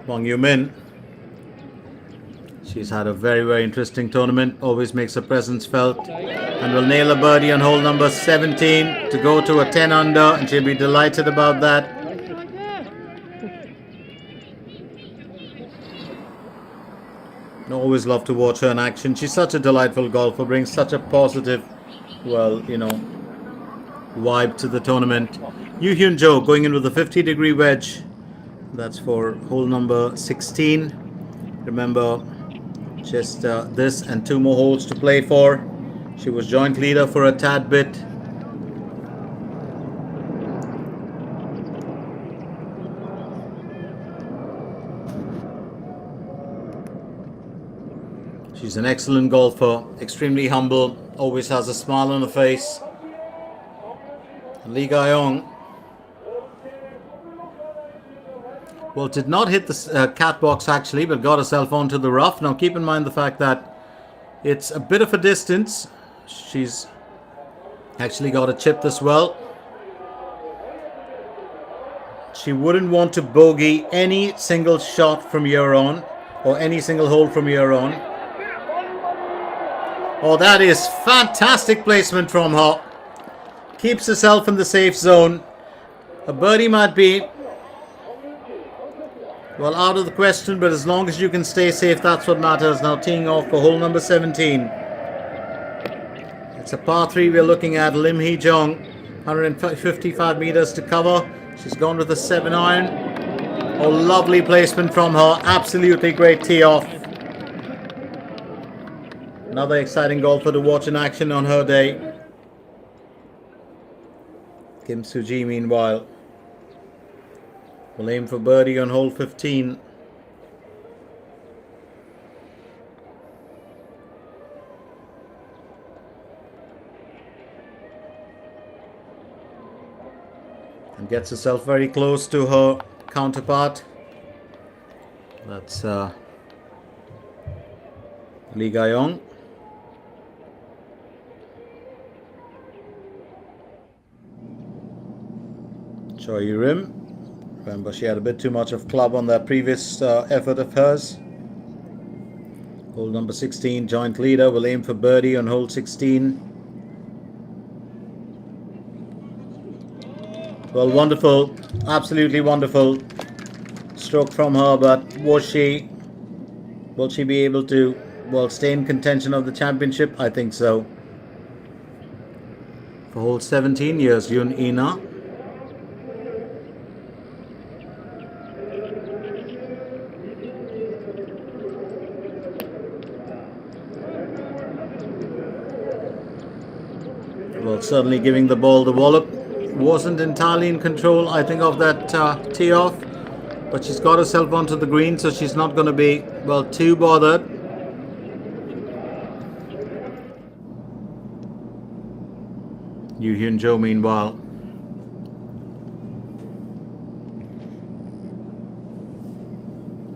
Wang Yu-min. She's had a very, very interesting tournament. Always makes her presence felt. And will nail a birdie on hole number 17 to go to a 10 under. And she'll be delighted about that. Always love to watch her in action. She's such a delightful golfer. Brings such a positive, vibe to the tournament. Yoo Hyun-jo going in with a 50-degree wedge. That's for hole number 16. Remember, just this and 2 more holes to play for. She was joint leader for a tad bit. She's an excellent golfer, extremely humble, always has a smile on her face. Lee Ga-yong, well, did not hit the cat box actually, but got herself onto the rough. Now keep in mind the fact that it's a bit of a distance. She's actually got a chip as well. She wouldn't want to bogey any single shot from here on, or any single hole from here on. Oh, that is fantastic placement from her. Keeps herself in the safe zone. A birdie might be, well, out of the question, but as long as you can stay safe, that's what matters. Now teeing off for hole number 17. It's a par 3 we're looking at. Lim Hee-jong, 155 meters to cover. She's gone with a 7 iron. Oh, lovely placement from her. Absolutely great tee off. Another exciting golfer to watch in action on her day. Kim Soo-ji, meanwhile, will aim for birdie on hole 15. And gets herself very close to her counterpart. That's Lee Ga-yong. Choi Rim. Remember, she had a bit too much of club on that previous effort of hers. Hole number 16, joint leader will aim for birdie on hole 16. Well, wonderful, absolutely wonderful stroke from her, but will she be able to, well, stay in contention of the championship? I think so. For hole 17, here's Yun Ina. Well, certainly giving the ball the wallop. Wasn't entirely in control, I think, of that tee off. But she's got herself onto the green, so she's not going to be, well, too bothered. Yu Hyun Jo, meanwhile.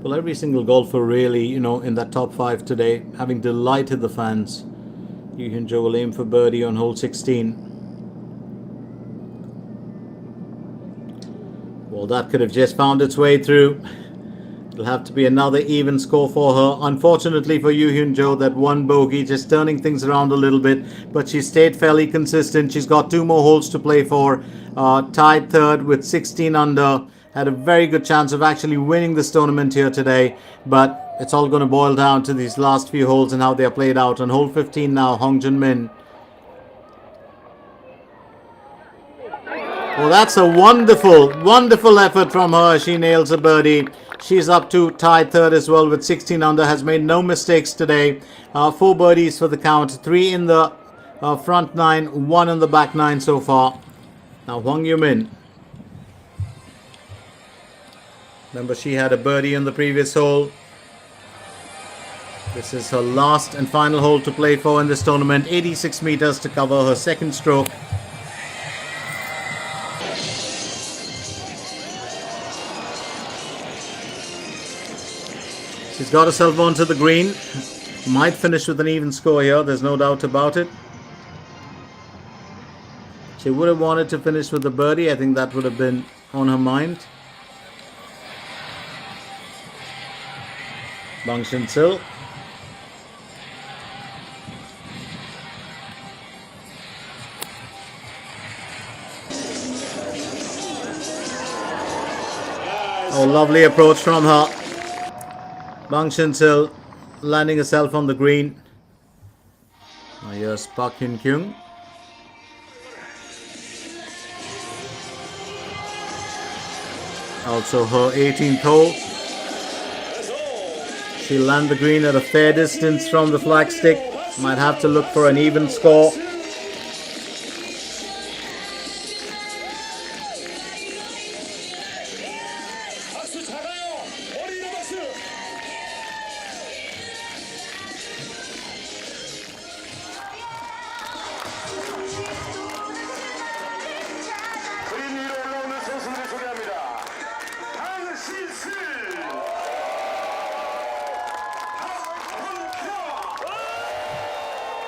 Well, every single golfer really, you know, in that top 5 today, having delighted the fans. Yu Hyun Jo will aim for birdie on hole 16. Well, that could have just found its way through. It'll have to be another even score for her. Unfortunately for Yu Hyun Jo, that one bogey just turning things around a little bit, but she stayed fairly consistent. She's got 2 more holes to play for. Tied third with 16 under. Had a very good chance of actually winning this tournament here today, but it's all going to boil down to these last few holes and how they are played out. On hole 15 now, Hong Jun Min. Well, that's a wonderful, wonderful effort from her. She nails a birdie. She's up to tied third as well with 16 under. Has made no mistakes today. 4 birdies for the count. 3 in the front 9, 1 in the back 9 so far. Now Hwang Yoo-min. Remember, she had a birdie on the previous hole. This is her last and final hole to play for in this tournament. 86 meters to cover her second stroke. She's got herself onto the green. Might finish with an even score here. There's no doubt about it. She would have wanted to finish with a birdie. I think that would have been on her mind. Bang Shin-sil. Oh, lovely approach from her. Bang Shin-sil landing herself on the green. Now here's Park Hyun-kyung. Also her 18th hole. She'll land the green at a fair distance from the flagstick. Might have to look for an even score.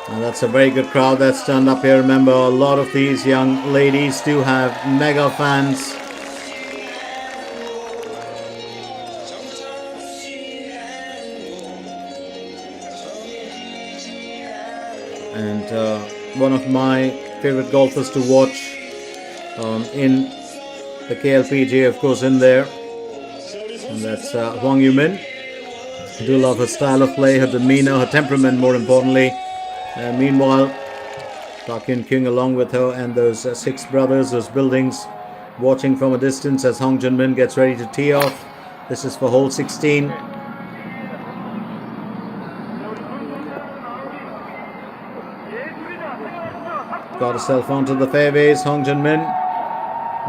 And that's a very good crowd that's turned up here. Remember, a lot of these young ladies do have mega fans. And one of my favorite golfers to watch in the KLPGA, of course, in there. And that's Hwang Yoo-min. I do love her style of play, her demeanor, her temperament, more importantly. Meanwhile, Park Hyun-kyung along with her and those 6 brothers, those buildings, watching from a distance as Hong Jun-min gets ready to tee off. This is for hole 16. Got herself onto the fairways, Hong Jun-min.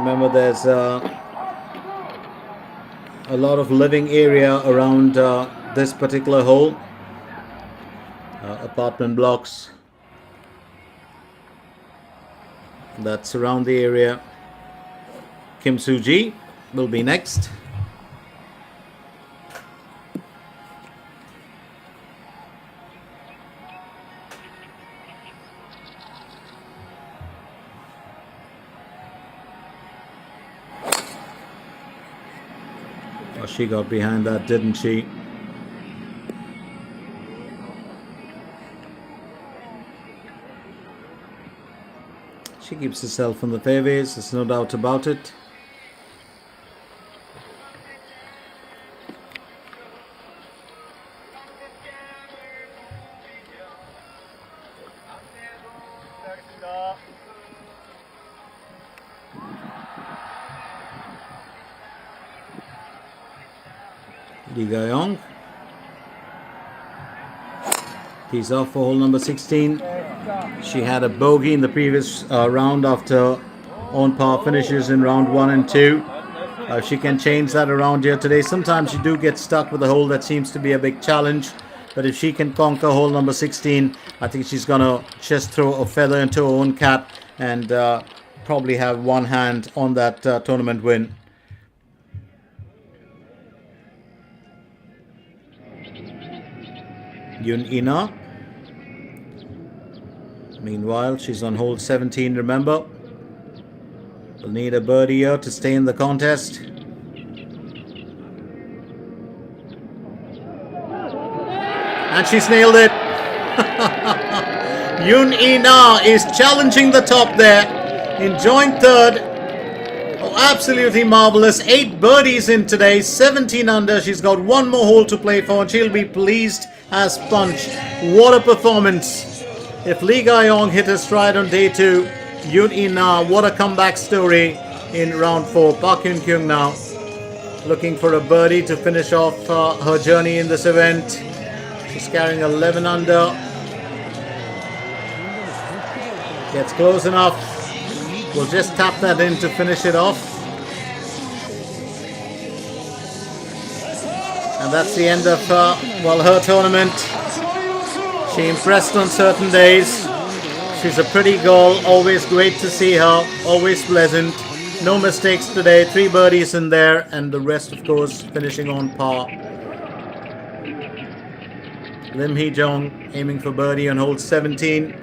Remember, there's a lot of living area around this particular hole. Apartment blocks that surround the area. Kim Soo-ji will be next. She got behind that, didn't she? She keeps herself in the fairways, there's no doubt about it. Lee Ga-young. He's off for hole number 16. She had a bogey in the previous round after on par finishes in round 1 and 2. If she can change that around here today. Sometimes you do get stuck with a hole that seems to be a big challenge. But if she can conquer hole number 16, I think she's going to just throw a feather into her own cap and probably have one hand on that tournament win. Yun Ina. Meanwhile, she's on hole 17, remember. Will need a birdie here to stay in the contest. And she's nailed it. Yun Ina is challenging the top there. Enjoying third. Oh, absolutely marvelous. 8 birdies in today. 17 under. She's got one more hole to play for and she'll be pleased as punch. What a performance. If Lee Ga-young hit her stride on day 2, Yun Ina, what a comeback story in round 4. Park Hyun-kyung now looking for a birdie to finish off her journey in this event. She's carrying 11 under. Gets close enough. We'll just tap that in to finish it off. And that's the end of her tournament. She impressed on certain days. She's a pretty girl. Always great to see her. Always pleasant. No mistakes today. 3 birdies in there. And the rest, of course, finishing on par. Lim Hee-jong aiming for birdie on hole 17.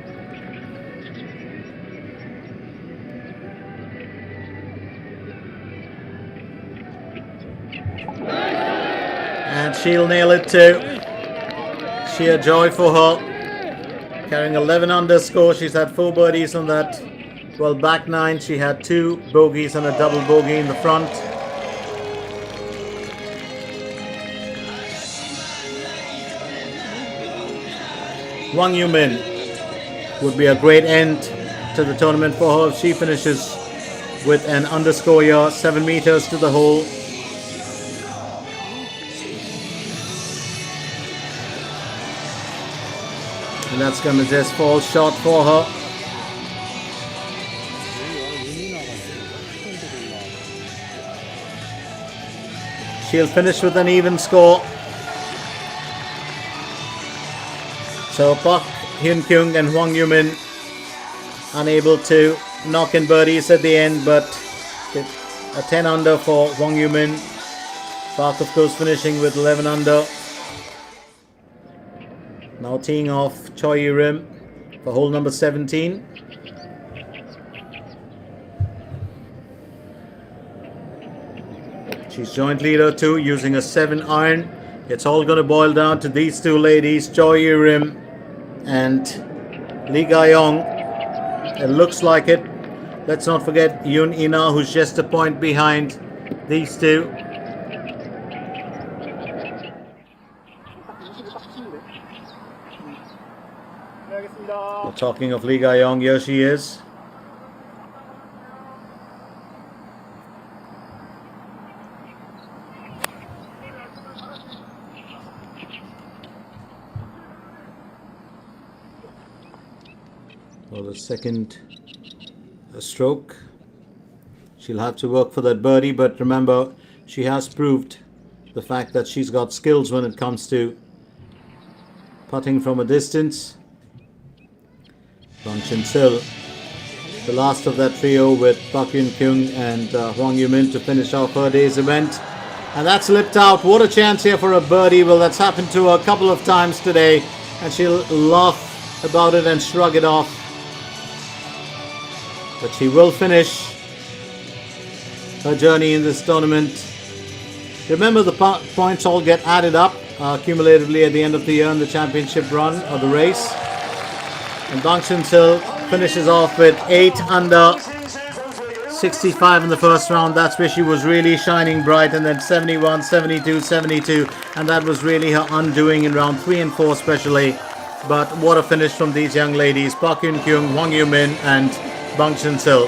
And she'll nail it too. Sheer joy for her. Carrying 11 under score. She's had 4 birdies on that. Well, back 9. She had 2 bogeys and a double bogey in the front. Wang Yumin would be a great end to the tournament for her if she finishes with an underscore here, 7 meters to the hole. And that's going to just fall short for her. She'll finish with an even score. So Park Hyun-kyung and Hwang Yumin unable to knock in birdies at the end, but a 10 under for Hwang Yumin. Park, of course, finishing with 11 under. Now teeing off Choi Yu-rim for hole number 17. She's joint leader too, using a 7 iron. It's all going to boil down to these 2 ladies, Choi Yu-rim and Lee Ga-young. It looks like it. Let's not forget Yun Ina, who's just a point behind these 2. We're talking of Lee Ga-young, here she is. For the second stroke. She'll have to work for that birdie, but remember, she has proved the fact that she's got skills when it comes to putting from a distance. Bang Chin-sil, the last of that trio with Park Hyun-kyung and Hwang Yumin to finish off her day's event. And that's lipped out. What a chance here for a birdie. Well, that's happened to her a couple of times today, and she'll laugh about it and shrug it off. But she will finish her journey in this tournament Remember, the points all get added up cumulatively at the end of the year in the championship run or the race. And Bang Chun-sil finishes off with 8 under, 65 in the first round. That's where she was really shining bright. And then 71, 72, 72. And that was really her undoing in round 3 and 4 especially. But what a finish from these young ladies. Park Eun-kyung, Hwang Yoo-min and Bang Chun-sil.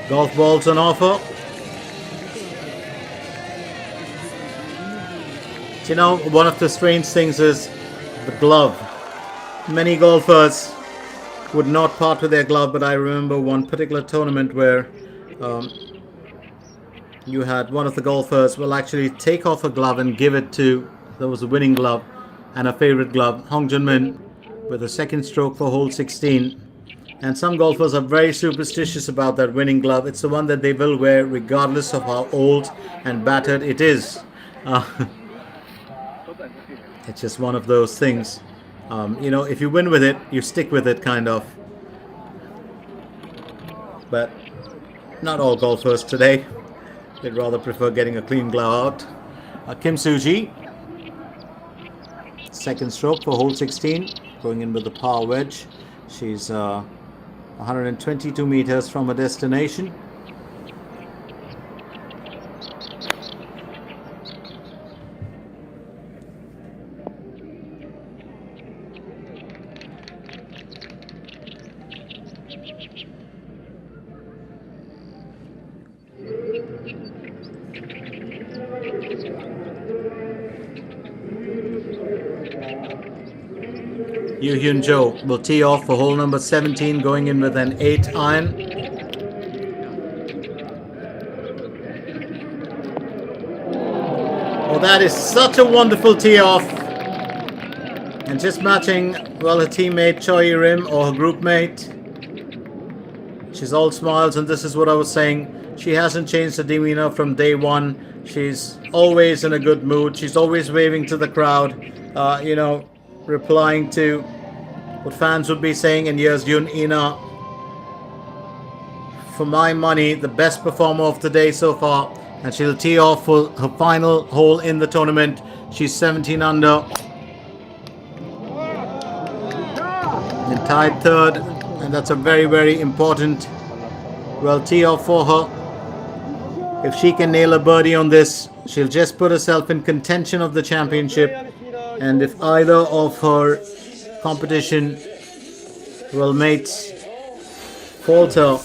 Golf balls on offer. You know, one of the strange things is the glove. Many golfers would not part with their glove, but I remember one particular tournament where you had one of the golfers will actually take off a glove and give it to, there was a winning glove and a favorite glove, Hong Jun-min, with a second stroke for hole 16. And some golfers are very superstitious about that winning glove. It's the one that they will wear regardless of how old and battered it is. It's just one of those things. You know, if you win with it, you stick with it, kind of. But not all golfers today. They'd rather prefer getting a clean glove out. Kim Soo-ji, second stroke for hole 16, going in with the par wedge. She's 122 meters from her destination. Yoo Hyun Jo will tee off for hole number 17, going in with an 8 iron. Oh, that is such a wonderful tee off. And just matching, well, her teammate Choi Rim or her group mate. She's all smiles, and this is what I was saying. She hasn't changed her demeanor from day one. She's always in a good mood. She's always waving to the crowd, you know, replying to what fans would be saying. And here's Yoon Ina, for my money, the best performer of the day so far. And she'll tee off for her final hole in the tournament. She's 17 under. And tied third. And that's a very, very important, well, tee off for her. If she can nail a birdie on this, she'll just put herself in contention of the championship. And if either of her competition, well, mates falter,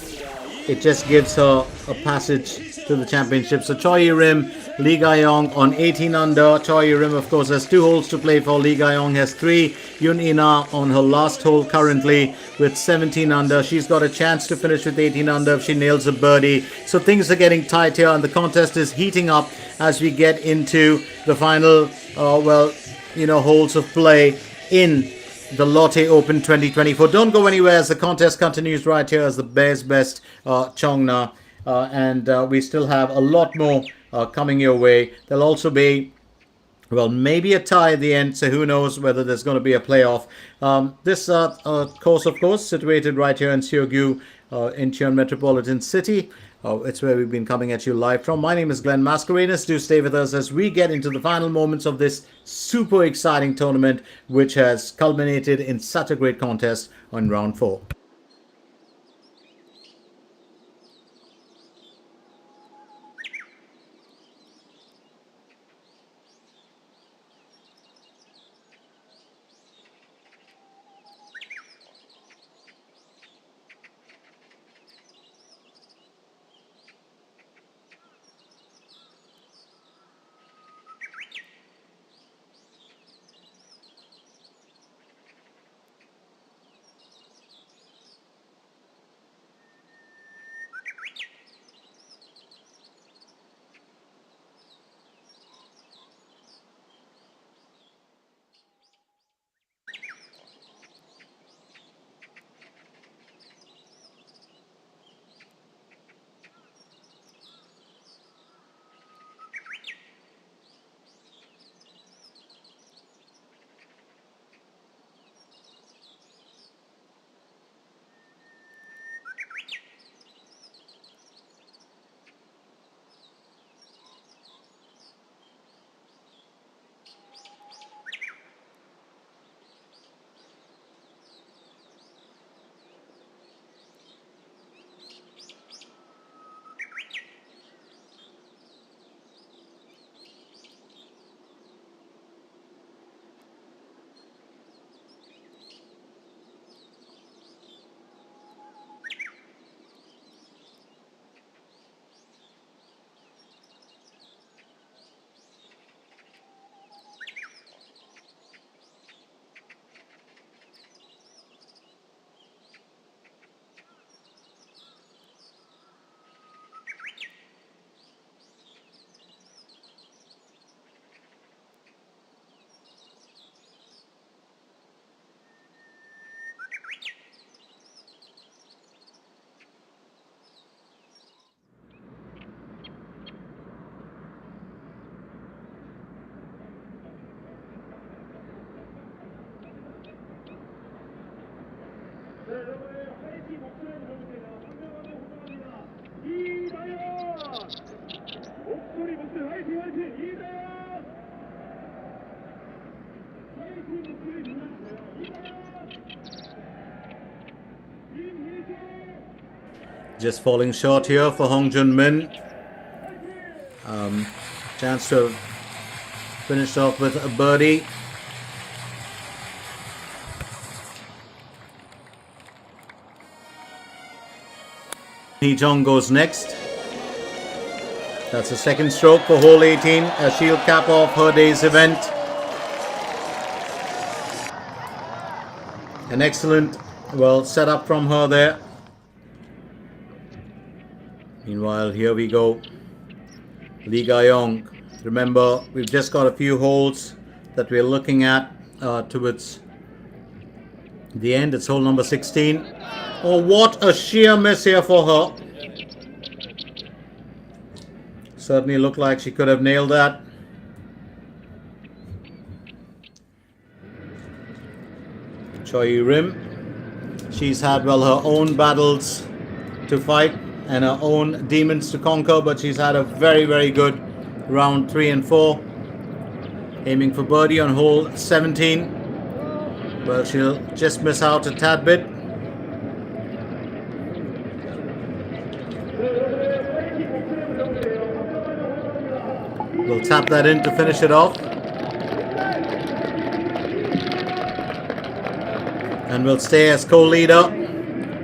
it just gives her a passage to the championship. So Choi Rim, Lee Ga-yong on 18 under. Choi Rim, of course, has 2 holes to play for. Lee Ga-yong has 3. Yoon Ina on her last hole currently with 17 under. She's got a chance to finish with 18 under if she nails a birdie. So things are getting tight here, and the contest is heating up as we get into the final, well, you know, holes of play in the Lotte Open 2024. Don't go anywhere as the contest continues right here as the Bears Best Cheongna. And we still have a lot more coming your way. There'll also be, well, maybe a tie at the end, so who knows whether there's going to be a playoff. This course, of course, situated right here in Seogyu, Incheon Metropolitan City. It's where we've been coming at you live from. My name is Glenn Mascarenas. Do stay with us as we get into the final moments of this super exciting tournament, which has culminated in such a great contest on round 4. Just falling short here for Hong Jun Min. Chance to finish off with a birdie. Hee Jong goes next. That's a second stroke for hole 18 as she'll cap off her day's event. An excellent, well, setup from her there. Meanwhile, here we go. Lee Ga-yong. Remember, we've just got a few holes that we're looking at towards the end. It's hole number 16. Oh, what a sheer miss here for her. Certainly looked like she could have nailed that. Choi Rim. She's had, well, her own battles to fight and her own demons to conquer, but she's had a very, very good round 3 and 4. Aiming for birdie on hole 17. Well, she'll just miss out a tad bit. We'll tap that in to finish it off. And we'll stay as co-leader.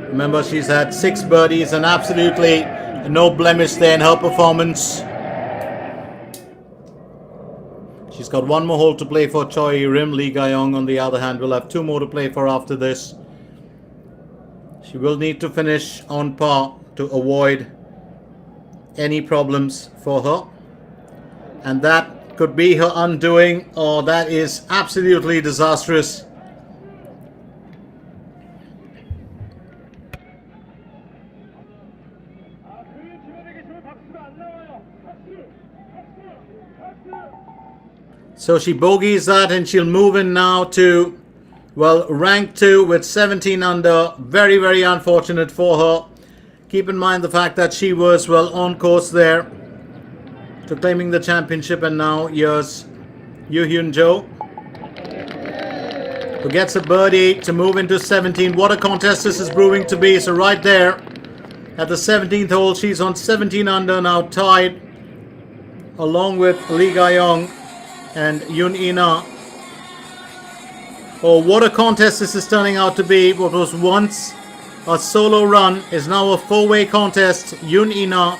Remember, she's had 6 birdies and absolutely no blemish there in her performance. She's got 1 more hole to play for Choi Rim. Lee Ga-yong, on the other hand, will have 2 more to play for after this. She will need to finish on par to avoid any problems for her. And that could be her undoing, or that is absolutely disastrous. So she bogeys that and she'll move in now to, well, rank 2 with 17 under. Very, very unfortunate for her. Keep in mind the fact that she was, well, on course there to claiming the championship, and now here's Yoo Hyun Jo, who gets a birdie to move into 17. What a contest this is proving to be. So right there at the 17th hole, she's on 17 under, now tied along with Lee Ga-yong and Yoon Ina. Oh, what a contest this is turning out to be. What was once a solo run is now a 4-way contest. Yoon Ina,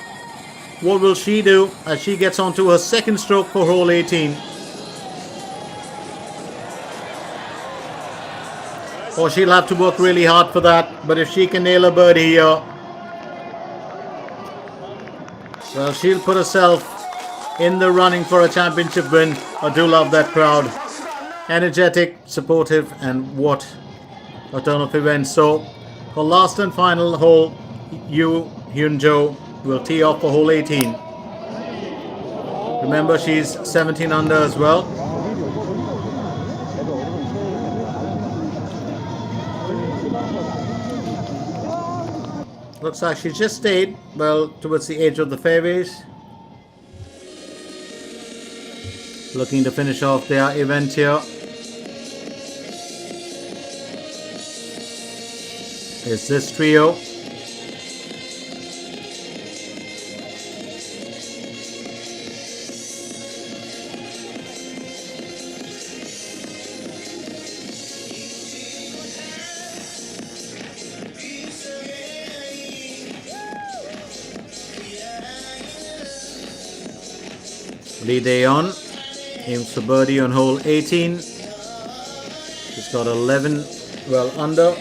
what will she do as she gets onto her second stroke for hole 18? Oh, she'll have to work really hard for that, but if she can nail a birdie here, well, she'll put herself in the running for a championship win. I do love that crowd. Energetic, supportive, and what a turn of events. So, for last and final hole, Yoo Hyun Jo will tee off for hole 18. Remember, she's 17 under as well. Looks like she just stayed, well, towards the edge of the fairways. Looking to finish off their event here. Is this trio. Lee Dae-yeon aims for birdie on hole 18. She's got 11 well under.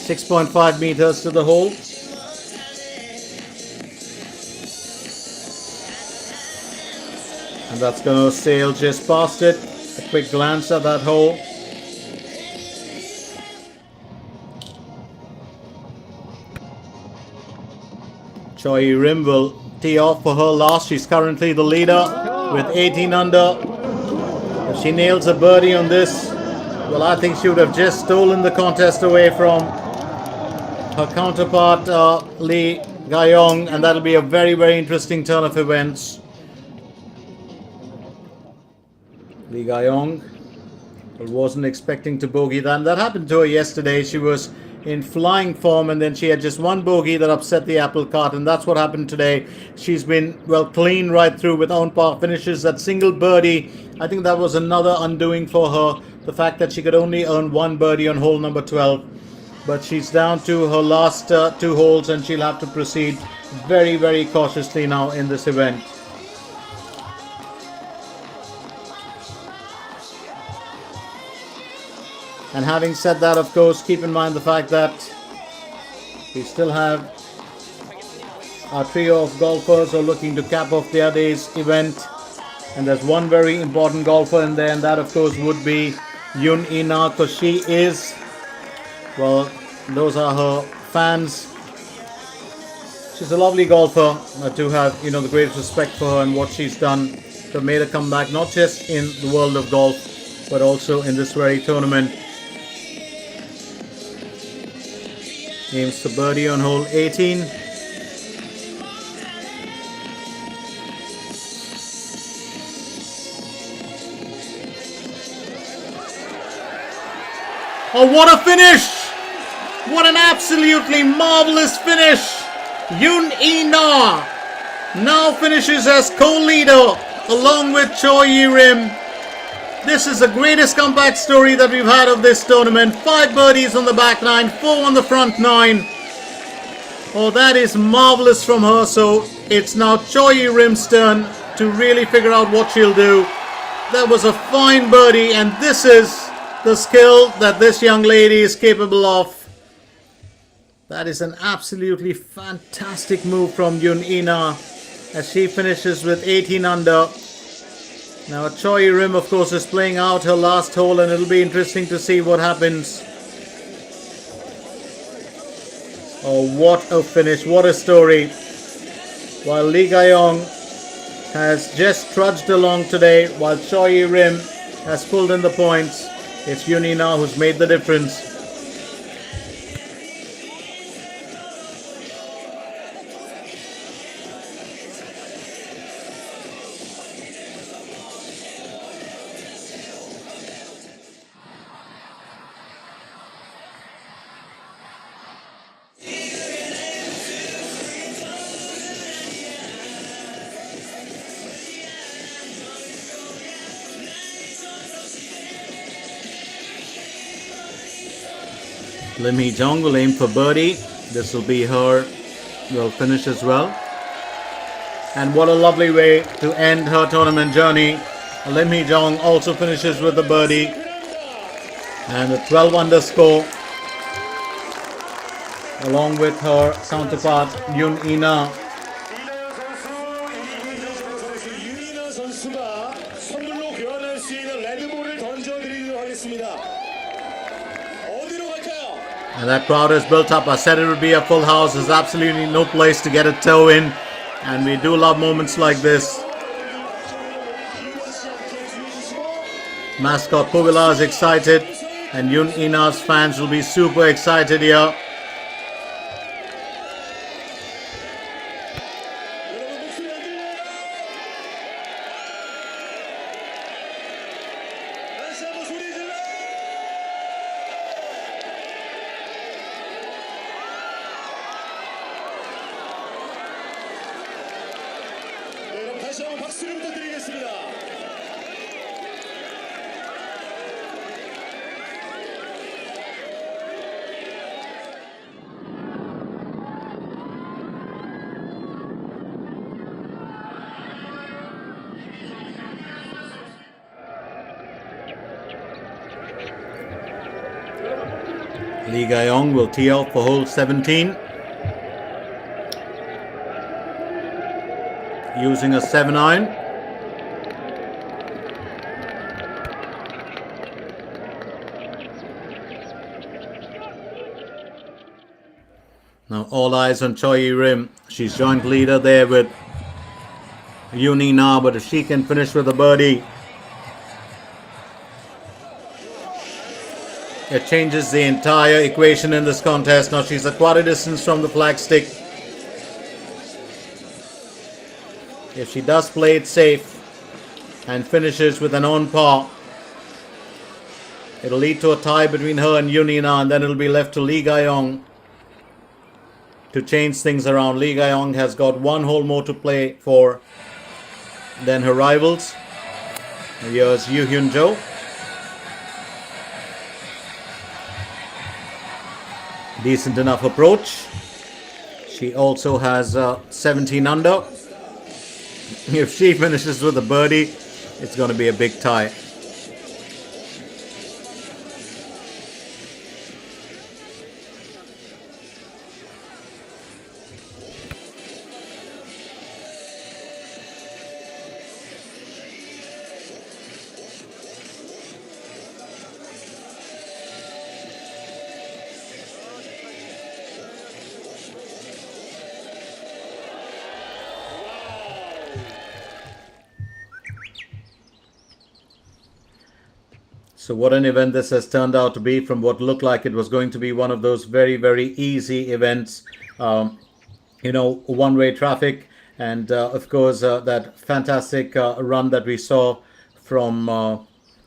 6.5 meters to the hole. And that's going to sail just past it. A quick glance at that hole. Choi Rim will tee off for her last. She's currently the leader with 18 under. If she nails a birdie on this, well, I think she would have just stolen the contest away from her counterpart, Lee Gayong, and that'll be a very, very interesting turn of events. Lee Gayong wasn't expecting to bogey that. And that happened to her yesterday. She was in flying form, and then she had just one bogey that upset the apple cart, and that's what happened today. She's been, well, clean right through with on par finishes. That single birdie, I think that was another undoing for her. The fact that she could only earn one birdie on hole number 12. But she's down to her last two holes, and she'll have to proceed very, very cautiously now in this event. And having said that, of course, keep in mind the fact that we still have our trio of golfers who are looking to cap off their day's event. And there's one very important golfer in there, and that, of course, would be Yun Ina, because she is, well, those are her fans. She's a lovely golfer. I do have, the greatest respect for her and what she's done to have made a comeback, not just in the world of golf, but also in this very tournament. Aims to birdie on hole 18. Oh, what a finish! What an absolutely marvelous finish! Yun Ina now finishes as co-leader along with Choi Yi-rim. This is the greatest comeback story that we've had of this tournament. 5 birdies on the back nine, 4 on the front nine. Oh, that is marvelous from her. So it's now Choi Yi-rim's turn to really figure out what she'll do. That was a fine birdie, and this is the skill that this young lady is capable of. That is an absolutely fantastic move from Yun Ina as she finishes with 18 under. Now Choi Yi-rim, of course, is playing out her last hole, and it'll be interesting to see what happens. Oh, what a finish, what a story. While Lee Gayong has just trudged along today, while Choi Yi-rim has pulled in the points, it's Yun Ina who's made the difference. Lim Hee-jung will aim for birdie. This will be her finish as well. And what a lovely way to end her tournament journey. Lim Hee-jung also finishes with a birdie. And a 12 under score. Along with her counterpart Yun Ina. And that crowd is built up. I said it would be a full house. There's absolutely no place to get a toe in. And we do love moments like this. Mascot Povila is excited. And Yun Ina's fans will be super excited here. 다시 한번 박수를 부탁드리겠습니다. Lee Gayong will tee off for hole 17. Using a 7-iron. Now all eyes on Choi Yi-rim. She's joint leader there with Yun Ina, but if she can finish with a birdie, It changes the entire equation in this contest. Now she's a quarter distance from the flagstick. If she does play it safe and finishes with an on par, it'll lead to a tie between her and Yun Ina, and then it'll be left to Lee Ga-yong to change things around. Lee Ga-yong has got one hole more to play for than her rivals. Here's Yoo Hyun Jo. Decent enough approach. She also has 17 under. If she finishes with a birdie, it's going to be a big tie. So what an event this has turned out to be, from what looked like it was going to be one of those very, very easy events. One-way traffic, and of course that fantastic run that we saw from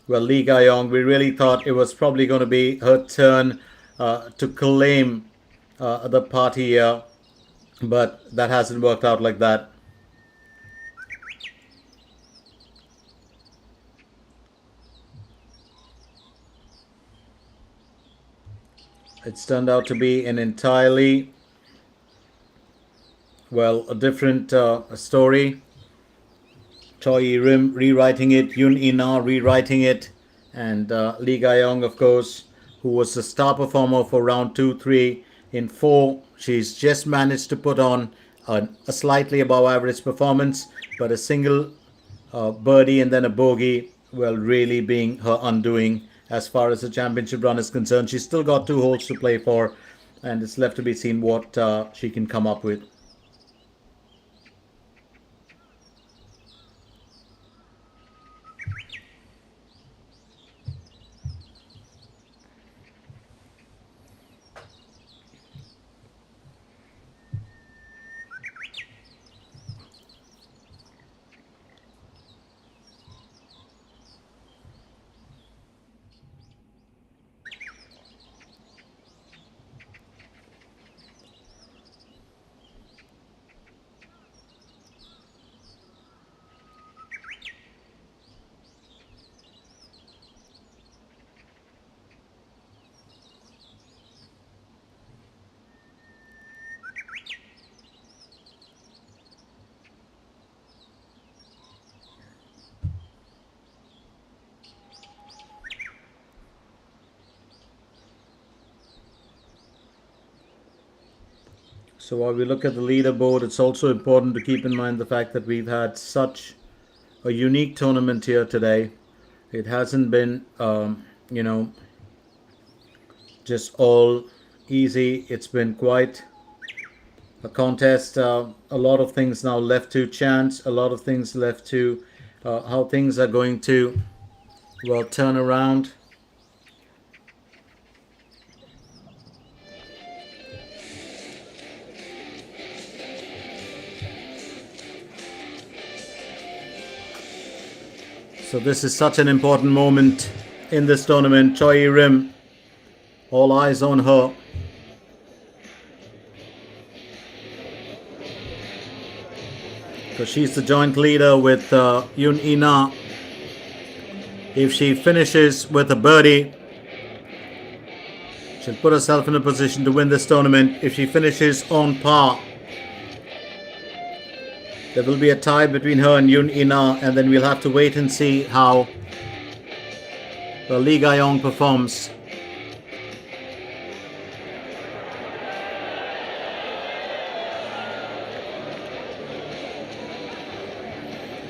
Lee Ga-yong. We really thought it was probably going to be her turn to claim the party here, but that hasn't worked out like that. It's turned out to be an entirely, a different story. Choi Rim rewriting it, Yun Ina rewriting it, and Lee Ga-yong, of course, who was the star performer for round 2, 3. In 4, she's just managed to put on a slightly above average performance, but a single birdie and then a bogey, really being her undoing as far as the championship run is concerned. She's still got 2 holes to play for, and it's left to be seen what she can come up with. So while we look at the leaderboard, it's also important to keep in mind the fact that we've had such a unique tournament here today. It hasn't been, just all easy. It's been quite a contest. A lot of things now left to chance. A lot of things left to how things are going to, turn around. So this is such an important moment in this tournament. Choi Rim, all eyes on her. Because she's the joint leader with Yun Ina. If she finishes with a birdie, she'll put herself in a position to win this tournament. If she finishes on par, there will be a tie between her and Yun Ina, and then we'll have to wait and see how Lee Ga-yong performs.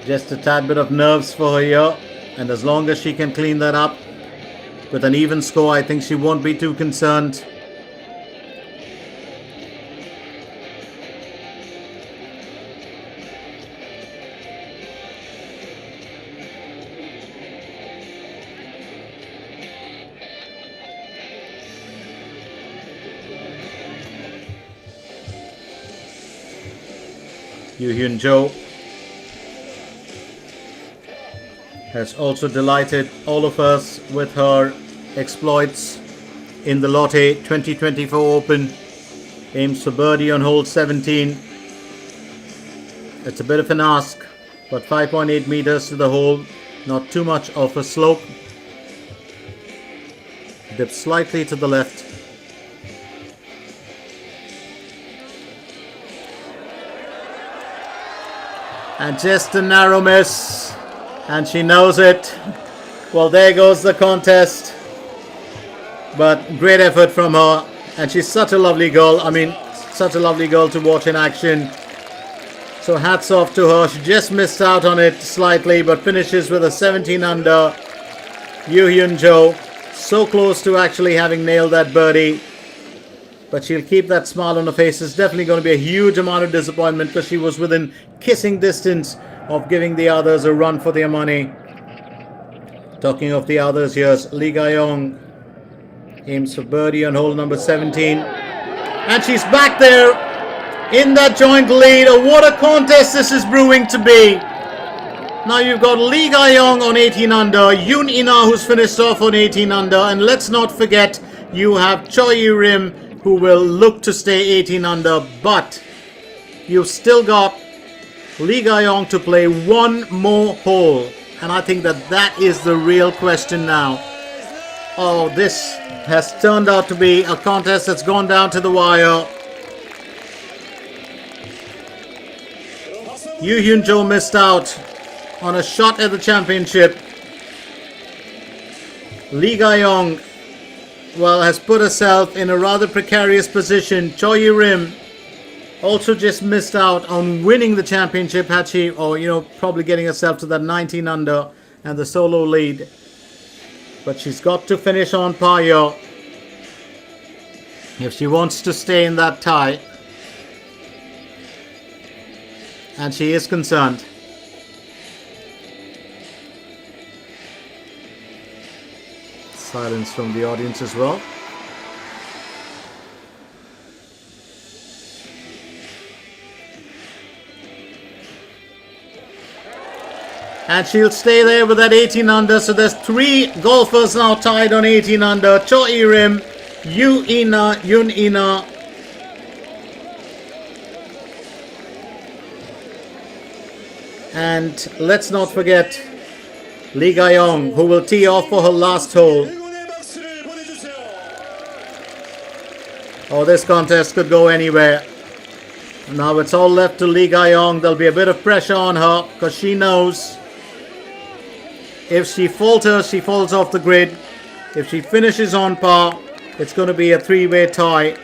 Just a tad bit of nerves for her here, and as long as she can clean that up with an even score, I think she won't be too concerned. Yoo-Hyun Jo has also delighted all of us with her exploits in the Lotte 2024 Open. Aims for birdie on hole 17. It's a bit of an ask, but 5.8 meters to the hole, not too much of a slope. Dips slightly to the left. And just a narrow miss, and she knows it. Well, there goes the contest, but great effort from her, and she's such a lovely girl. I mean, such a lovely girl to watch in action. So hats off to her. She just missed out on it slightly, but finishes with a 17 under. Yoo-Hyun Jo, so close to actually having nailed that birdie, but she'll keep that smile on her face. It's definitely going to be a huge amount of disappointment because she was within kissing distance of giving the others a run for their money. Talking of the others, here's Lee Ga-young. Aims for birdie on hole number 17. And she's back there in that joint lead. Oh, what a contest this is brewing to be. Now you've got Lee Ga-young on 18 under. Yoon In-ah, who's finished off on 18 under. And let's not forget, you have Choi Rim, who will look to stay 18 under. But you've still got Lee Ga-young to play one more hole. And I think that is the real question now. Oh, this has turned out to be a contest that's gone down to the wire. Yoo-Hyun Jo missed out on a shot at the championship. Lee Ga-young, well, has put herself in a rather precarious position. Choi Rim also just missed out on winning the championship had she, or probably getting herself to that 19 under and the solo lead. But she's got to finish on par here if she wants to stay in that tie. And she is concerned. Silence from the audience as well. And she'll stay there with that 18 under. So there's 3 golfers now tied on 18 under. Choi Rim, Yoon In-ah. And let's not forget Lee Ga-young, who will tee off for her last hole. Oh, this contest could go anywhere. Now it's all left to Lee Ga-young. There'll be a bit of pressure on her because she knows if she falters, she falls off the grid. If she finishes on par, it's going to be a 3-way tie.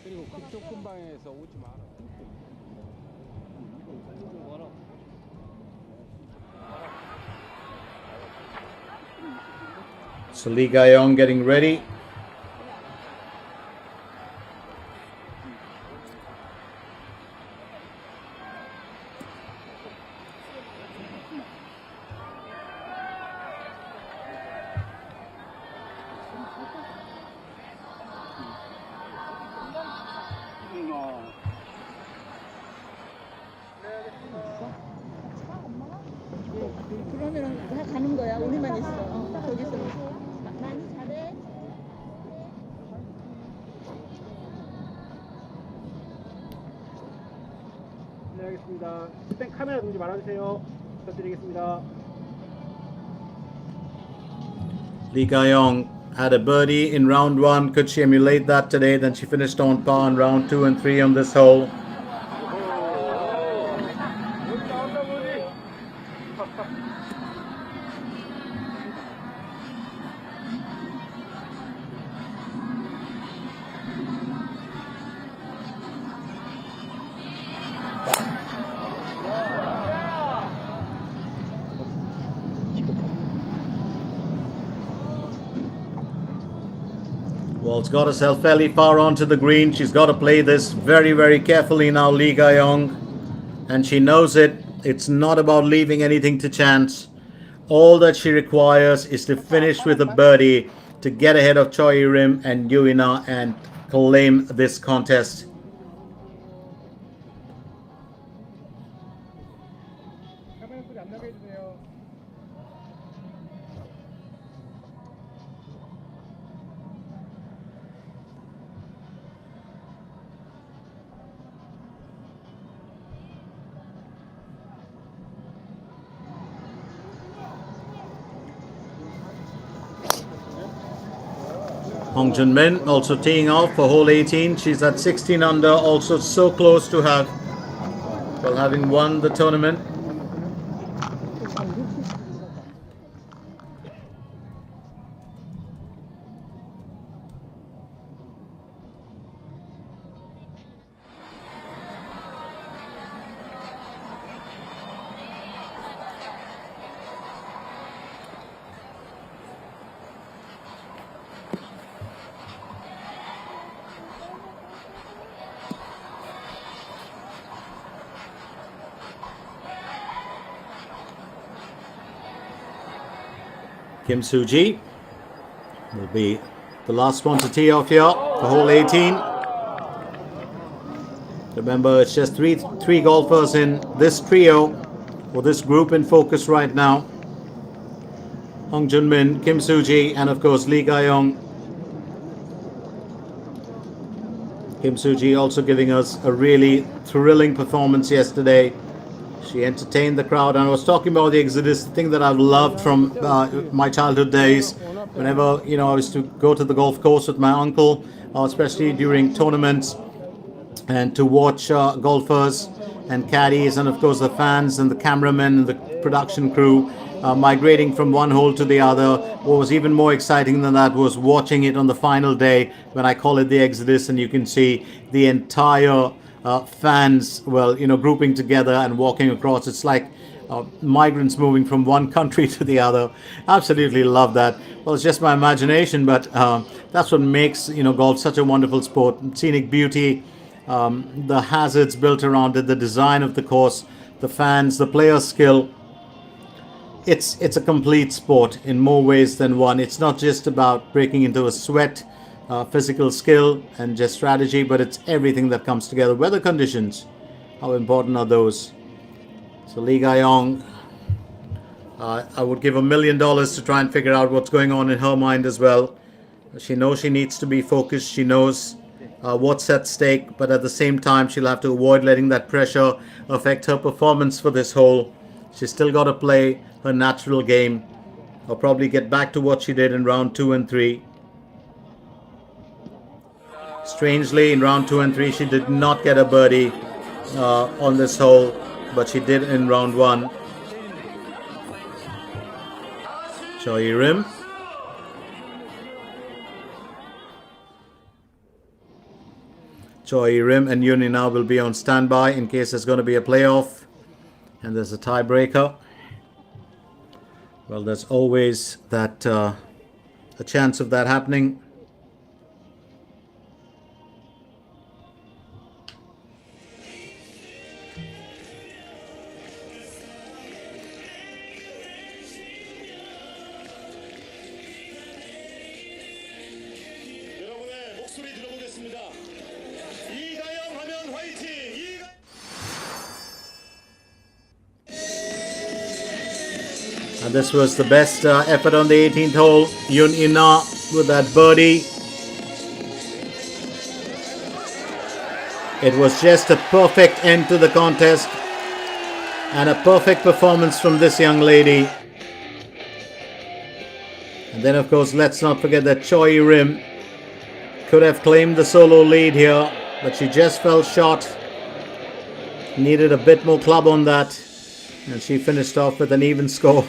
그리고 그쪽 근방에서 오지 마라. So Lee Ga-young getting ready. 그러면 다 가는 거야. 우리만 있어. 거기서. 많이 잘해. 네, 알겠습니다. 스탠 카메라 동지 말아주세요. 부탁드리겠습니다. Lee Ga-young had a birdie in round 1. Could she emulate that today? Then she finished on par in round 2 and 3 on this hole. Ball's got herself fairly far onto the green. She's got to play this very, very carefully now, Lee Ga-young. And she knows it. It's not about leaving anything to chance. All that she requires is to finish with a birdie to get ahead of Choi Rim and Yuina and claim this contest. 카메라 소리 안 나게 해주세요. Hong Jun-min also teeing off for hole 18. She's at 16 under, also so close to having won the tournament. Kim Soo-ji will be the last one to tee off here for hole 18. Remember, it's just three golfers in this trio, or this group in focus right now. Hong Jun-min, Kim Soo-ji, and of course Lee Ga-young. Kim Soo-ji also giving us a really thrilling performance yesterday. She entertained the crowd, and I was talking about the Exodus, the thing that I've loved from my childhood days. Whenever I was to go to the golf course with my uncle, especially during tournaments, and to watch golfers and caddies, and of course the fans and the cameramen and the production crew migrating from one hole to the other. What was even more exciting than that was watching it on the final day, when I call it the Exodus, and you can see the entire fans, grouping together and walking across. It's like migrants moving from one country to the other. Absolutely love that. Well, it's just my imagination, but that's what makes golf such a wonderful sport. Scenic beauty, the hazards built around it, the design of the course, the fans, the player skill. It's a complete sport in more ways than one. It's not just about breaking into a sweat, physical skill and just strategy, but it's everything that comes together. Weather conditions, how important are those? So Lee Ga-young, I would give $1 million to try and figure out what's going on in her mind as well. She knows she needs to be focused. She knows what's at stake, but at the same time she'll have to avoid letting that pressure affect her performance for this hole. She's still got to play her natural game, or probably get back to what she did in round 2 and 3. Strangely, in round 2 and 3, she did not get a birdie on this hole, but she did in round 1. Choi Rim. Choi Rim and Yuni now will be on standby in case there's going to be a playoff and there's a tiebreaker. Well, there's always that a chance of that happening. And this was the best effort on the 18th hole. Yun Ina with that birdie. It was just a perfect end to the contest and a perfect performance from this young lady. And then of course, let's not forget that Choi Rim could have claimed the solo lead here, but she just fell short. Needed a bit more club on that, and she finished off with an even score.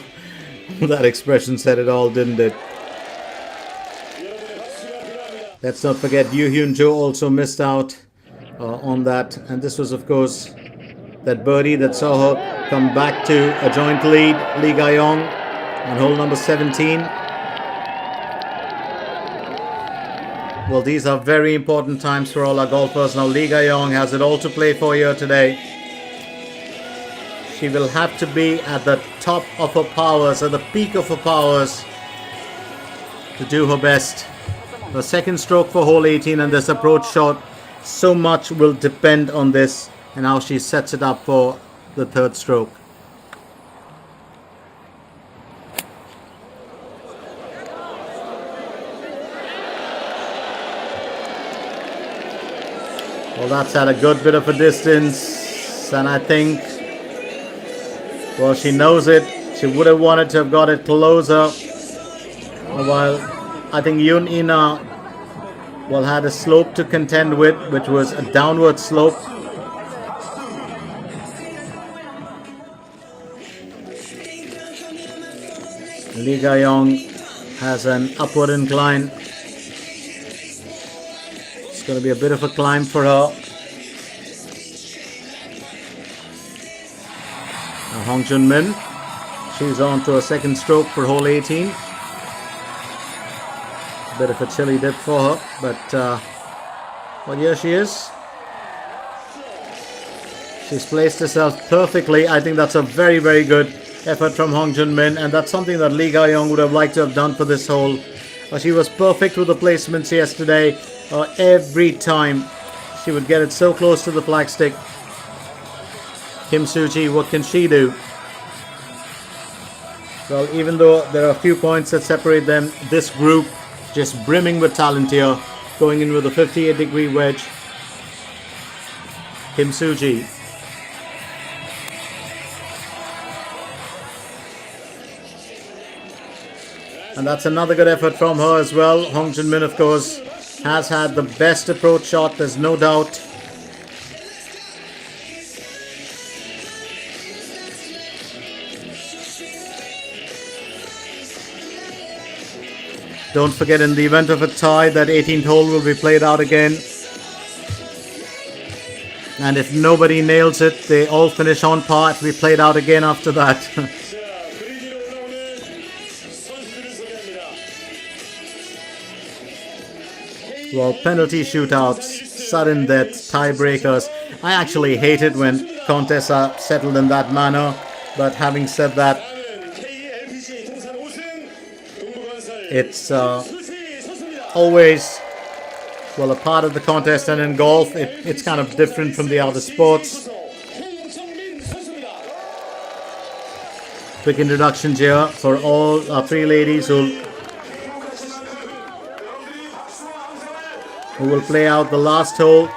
That expression said it all, didn't it? Let's not forget Yoo Hyun Jo also missed out on that, and this was of course that birdie that saw her come back to a joint lead. Lee Ga-young on hole number 17. Well, these are very important times for all our golfers. Now, Lee Ga-yong has it all to play for here today. She will have to be at the top of her powers, at the peak of her powers, to do her best. The second stroke for hole 18 and this approach shot. So much will depend on this and how she sets it up for the third stroke. Well, that's at a good bit of a distance, and I think, well, she knows it. She would have wanted to have got it closer. While I think Yoon Ina, well, had a slope to contend with, which was a downward slope. Lee Ga-yong has an upward incline. It's going to be a bit of a climb for her. Now Hong Jun-min, she's on to a second stroke for hole 18. Bit of a chilly dip for her, but well, here she is. She's placed herself perfectly. I think that's a very, very good effort from Hong Jun-min, and that's something that Lee Ga-yong would have liked to have done for this hole. She was perfect with the placements yesterday. Every time she would get it so close to the flagstick. Kim Soo-ji, what can she do? Well, even though there are a few points that separate them, this group just brimming with talent here, going in with a 58-degree wedge. Kim Soo-ji. And that's another good effort from her as well. Hong Jun-min, of course, has had the best approach shot, there's no doubt. Don't forget, in the event of a tie, that 18th hole will be played out again. And if nobody nails it, they all finish on par. It will be played out again after that. Well, penalty shootouts, sudden deaths, tiebreakers. I actually hate it when contests are settled in that manner. But having said that, it's always, well, a part of the contest, and in golf it's kind of different from the other sports. Quick introductions here for all our three ladies who will play out the last hole,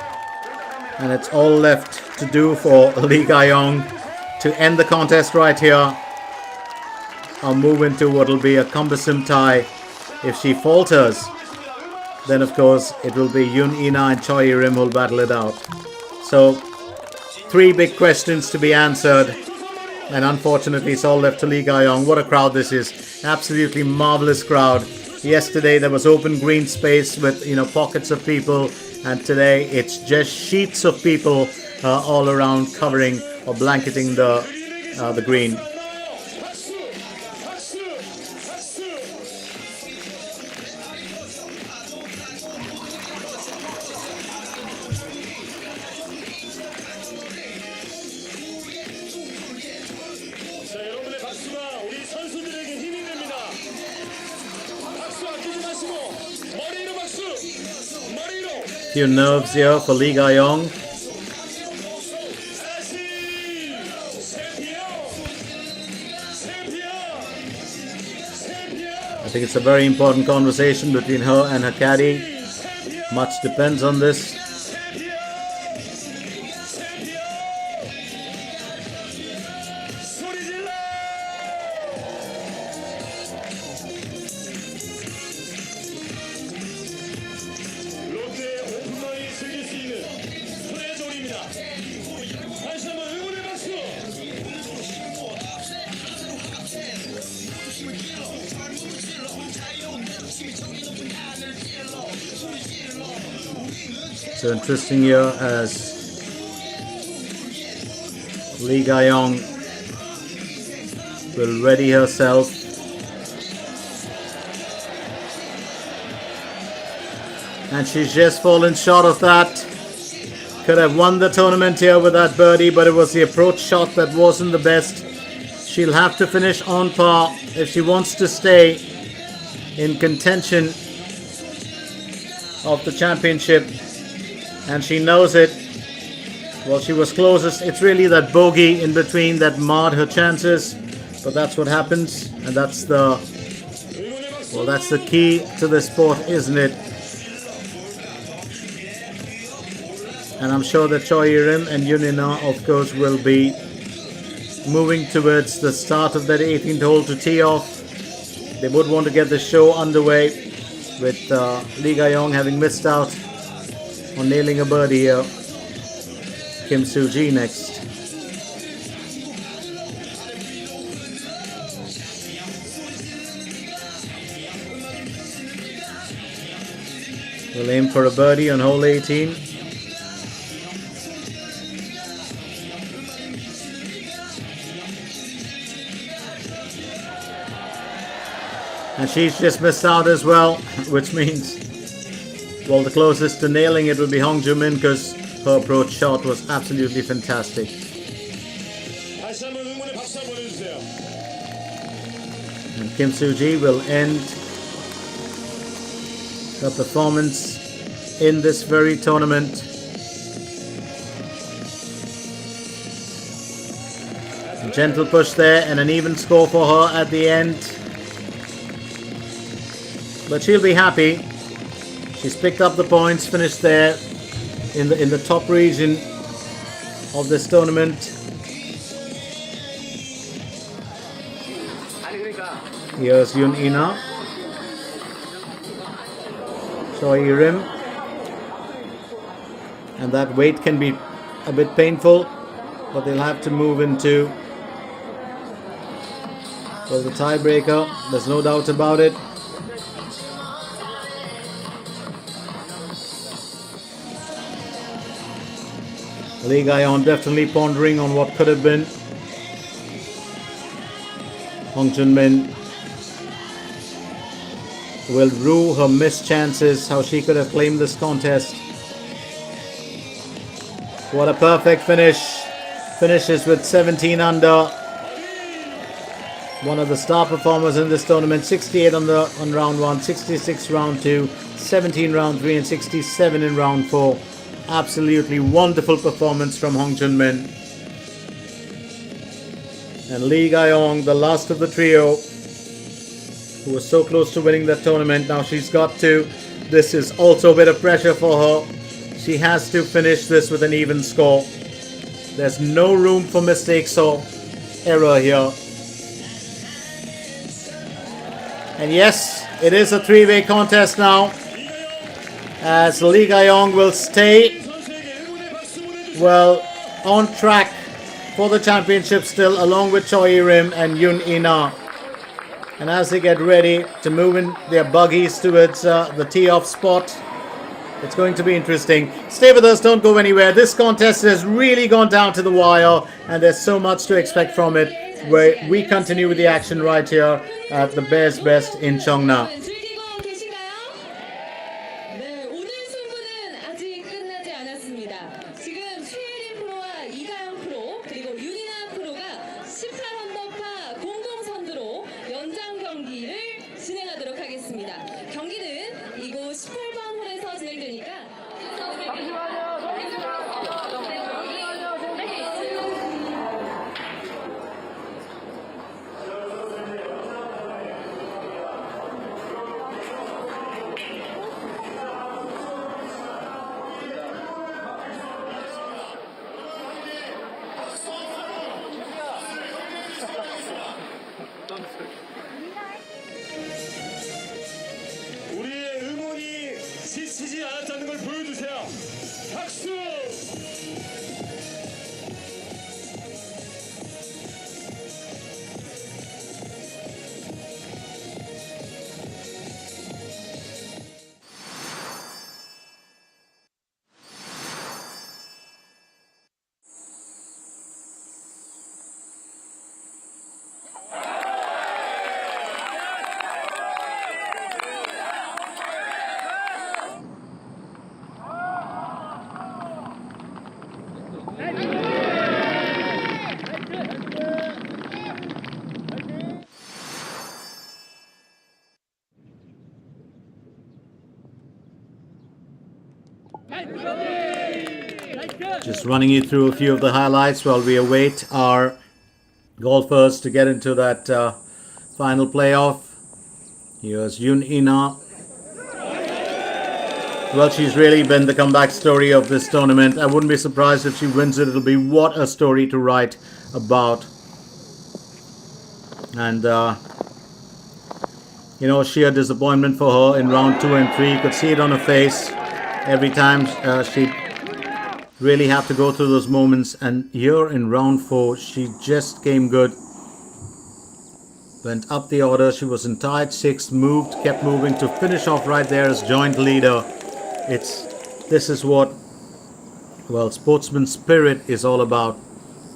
and it's all left to do for Lee Ga-yong to end the contest right here. I'll move into what will be a cumbersome tie. If she falters, then of course it will be Yoon Ina and Choi Rim who will battle it out. So, three big questions to be answered, and unfortunately it's all left to Lee Ga-yong. What a crowd this is. Absolutely marvelous crowd. Yesterday there was open green space with, you know, pockets of people, and today it's just sheets of people all around covering or blanketing the green. Few nerves here for Lee Ga-yong. I think it's a very important conversation between her and her caddy. Much depends on this. It's an interesting year as Lee Ga-yong will ready herself. And she's just fallen short of that. Could have won the tournament here with that birdie, but it was the approach shot that wasn't the best. She'll have to finish on par if she wants to stay in contention of the championship. And she knows it. Well, she was closest. It's really that bogey in between that marred her chances. But that's what happens. And that's the key to the sport, isn't it? And I'm sure that Choi Rim and Yunina, of course, will be moving towards the start of that 18th hole to tee off. They would want to get the show underway with Lee Ga-yong having missed out on nailing a birdie here. Kim Soo-ji next. We'll aim for a birdie on hole 18. And she's just missed out as well, which means, well, the closest to nailing it will be Hong Joo-min because her approach shot was absolutely fantastic. And Kim Soo-ji will end her performance in this very tournament. A gentle push there and an even score for her at the end. But she'll be happy. She's picked up the points, finished there in the top region of this tournament. Here's Yun Ina, Choi Rim, and that weight can be a bit painful, but they'll have to move into the tiebreaker. There's no doubt about it. Lee Ga-yong definitely pondering on what could have been. Hong Joo-min will rue her missed chances, how she could have claimed this contest. What a perfect finish. Finishes with 17 under. One of the star performers in this tournament. 68 on round 1, 66 round 2, 17 round 3 and 67 in round 4. Absolutely wonderful performance from Hong Joo-min. And Lee Ga-yong, the last of the trio, who was so close to winning that tournament. Now she's got to. This is also a bit of pressure for her. She has to finish this with an even score. There's no room for mistakes or error here. And yes, it is a three-way contest now, as Lee Ga-yong will stay, well, on track for the championship still, along with Choi Rim and Yun Ina. And as they get ready to move in their buggies towards the tee-off spot, it's going to be interesting. Stay with us, don't go anywhere. This contest has really gone down to the wire, and there's so much to expect from it. Where we continue with the action right here at the Bears Best in Cheongna. 우리의 응원이 지치지 않았다는 걸 보여주세요. 박수! Just running you through a few of the highlights while we await our golfers to get into that final playoff. Here's Yoon Ina. Well, she's really been the comeback story of this tournament. I wouldn't be surprised if she wins it. It'll be what a story to write about. And, you know, sheer disappointment for her in round 2 and 3. You could see it on her face every time she really have to go through those moments. And here in round 4, she just came good. Went up the order. She was in tied 6th, moved, kept moving to finish off right there as joint leader. This is what, well, sportsman spirit is all about.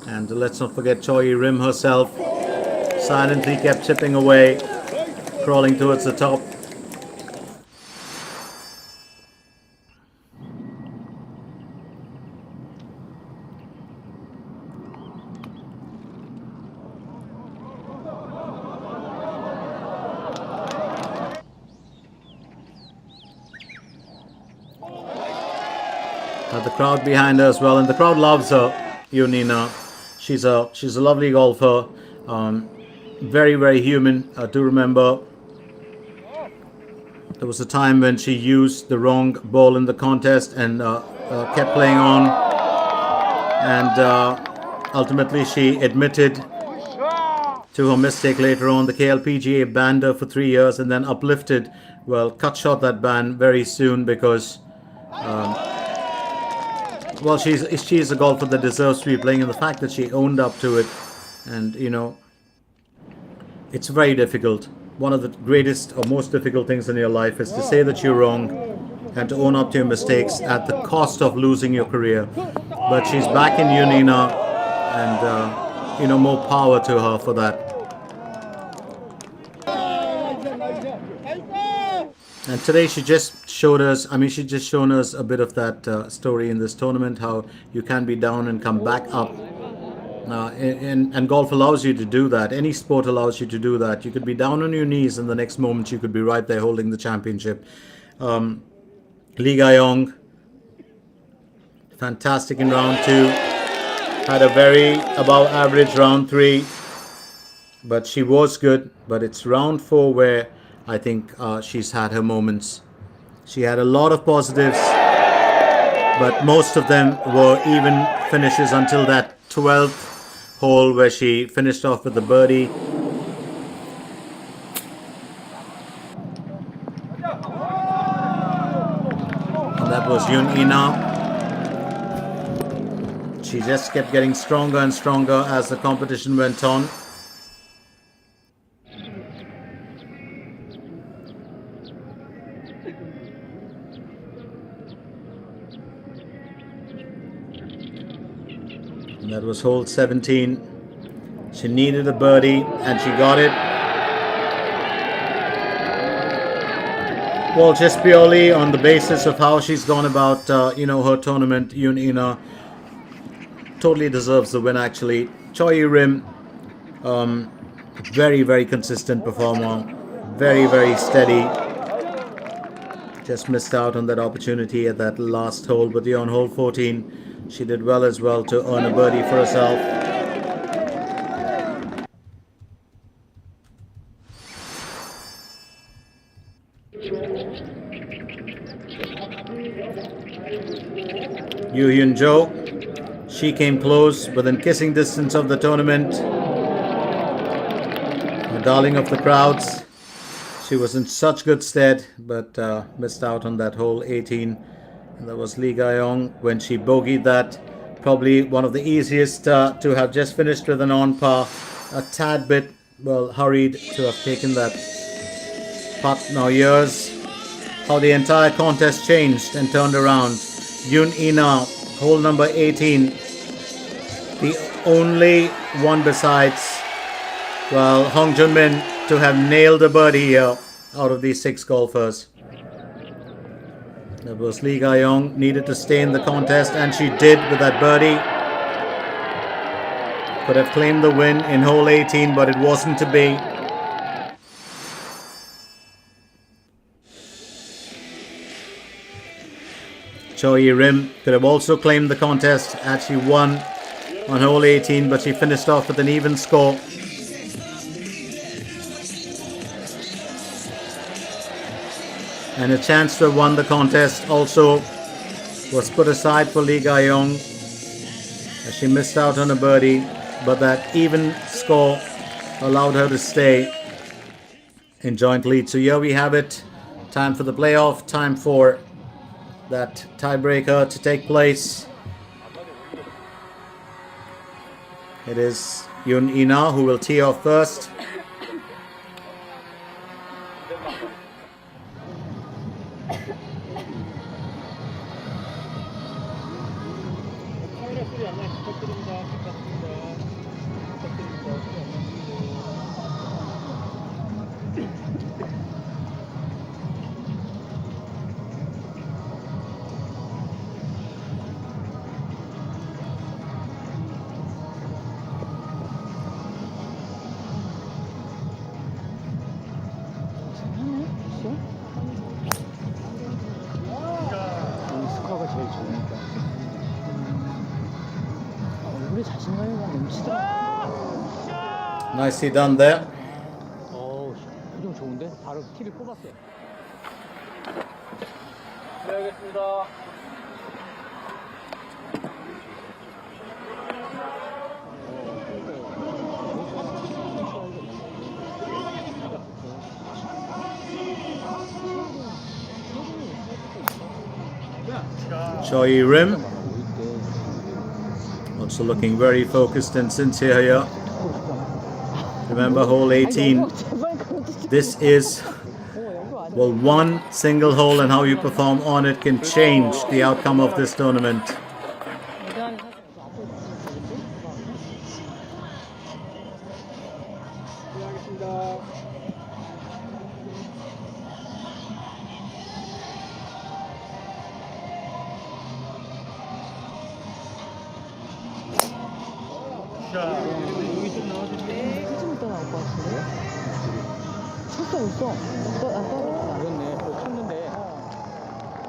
And let's not forget Choi Rim herself silently kept chipping away, crawling towards the top. The crowd behind her as well, and the crowd loves her. Yoon Ina, she's a lovely golfer, very, very human. I do remember there was a time when she used the wrong ball in the contest and kept playing on, and ultimately she admitted to her mistake later on. The KLPGA banned her for 3 years and then uplifted, well, cut short that ban very soon because well, she's a golfer that deserves to be playing, and the fact that she owned up to it, and you know, it's very difficult. One of the greatest or most difficult things in your life is to say that you're wrong and to own up to your mistakes at the cost of losing your career. But she's back in Yoon Ina, and you know, more power to her for that. And today she just showed us, she's just shown us a bit of that story in this tournament, how you can be down and come back up. And golf allows you to do that. Any sport allows you to do that. You could be down on your knees and the next moment you could be right there holding the championship. Lee Ga-young, fantastic in round 2. Had a very above average round 3. But she was good. But it's round 4 where I think she's had her moments. She had a lot of positives, but most of them were even finishes until that 12th hole where she finished off with a birdie. And that was Yoon Ina. She just kept getting stronger and stronger as the competition went on. And that was hole 17. She needed a birdie and she got it. Well, just purely on the basis of how she's gone about, you know, her tournament, Yoon Ina totally deserves the win, actually. Choi Rim, very, very consistent performer. Very, very steady. Just missed out on that opportunity at that last hole, but on hole 14, she did well as well to earn a birdie for herself. Yoo Hyun Jo, she came close within kissing distance of the tournament. The darling of the crowds. She was in such good stead, but missed out on that hole 18. And that was Lee Ga-young when she bogeyed that. Probably one of the easiest to have just finished with an on-par. A tad bit, well, hurried to have taken that putt. Now here's how the entire contest changed and turned around. Yoon Ina, hole number 18. The only one besides, well, Hong Junmin to have nailed a birdie here out of these 6 golfers. That was Lee Ga-young, needed to stay in the contest, and she did with that birdie. Could have claimed the win in hole 18, but it wasn't to be. Choi Rim could have also claimed the contest had she won on hole 18, but she finished off with an even score. And a chance to have won the contest also was put aside for Lee Ga-young as she missed out on a birdie, but that even score allowed her to stay in joint lead. So here we have it. Time for the playoff, time for that tiebreaker to take place. It is Yoon Ina who will tee off first. 카메라 소리 안나 부탁드립니다. 부탁드립니다. 스코어가 제일 좋으니까. 얼굴에 자신감이 막 넘치더라. Nicely done there. 표정 좋은데? 바로 티를 뽑았어요. 네, 알겠습니다. Choi Rim also looking very focused and sincere here. Remember hole 18. This is, well, one single hole and how you perform on it can change the outcome of this tournament. 네, 알겠습니다. 여기 좀 나와주세요. 좀 이따 나올 것 같은데? 쳤어. 그렇네. 쳤는데.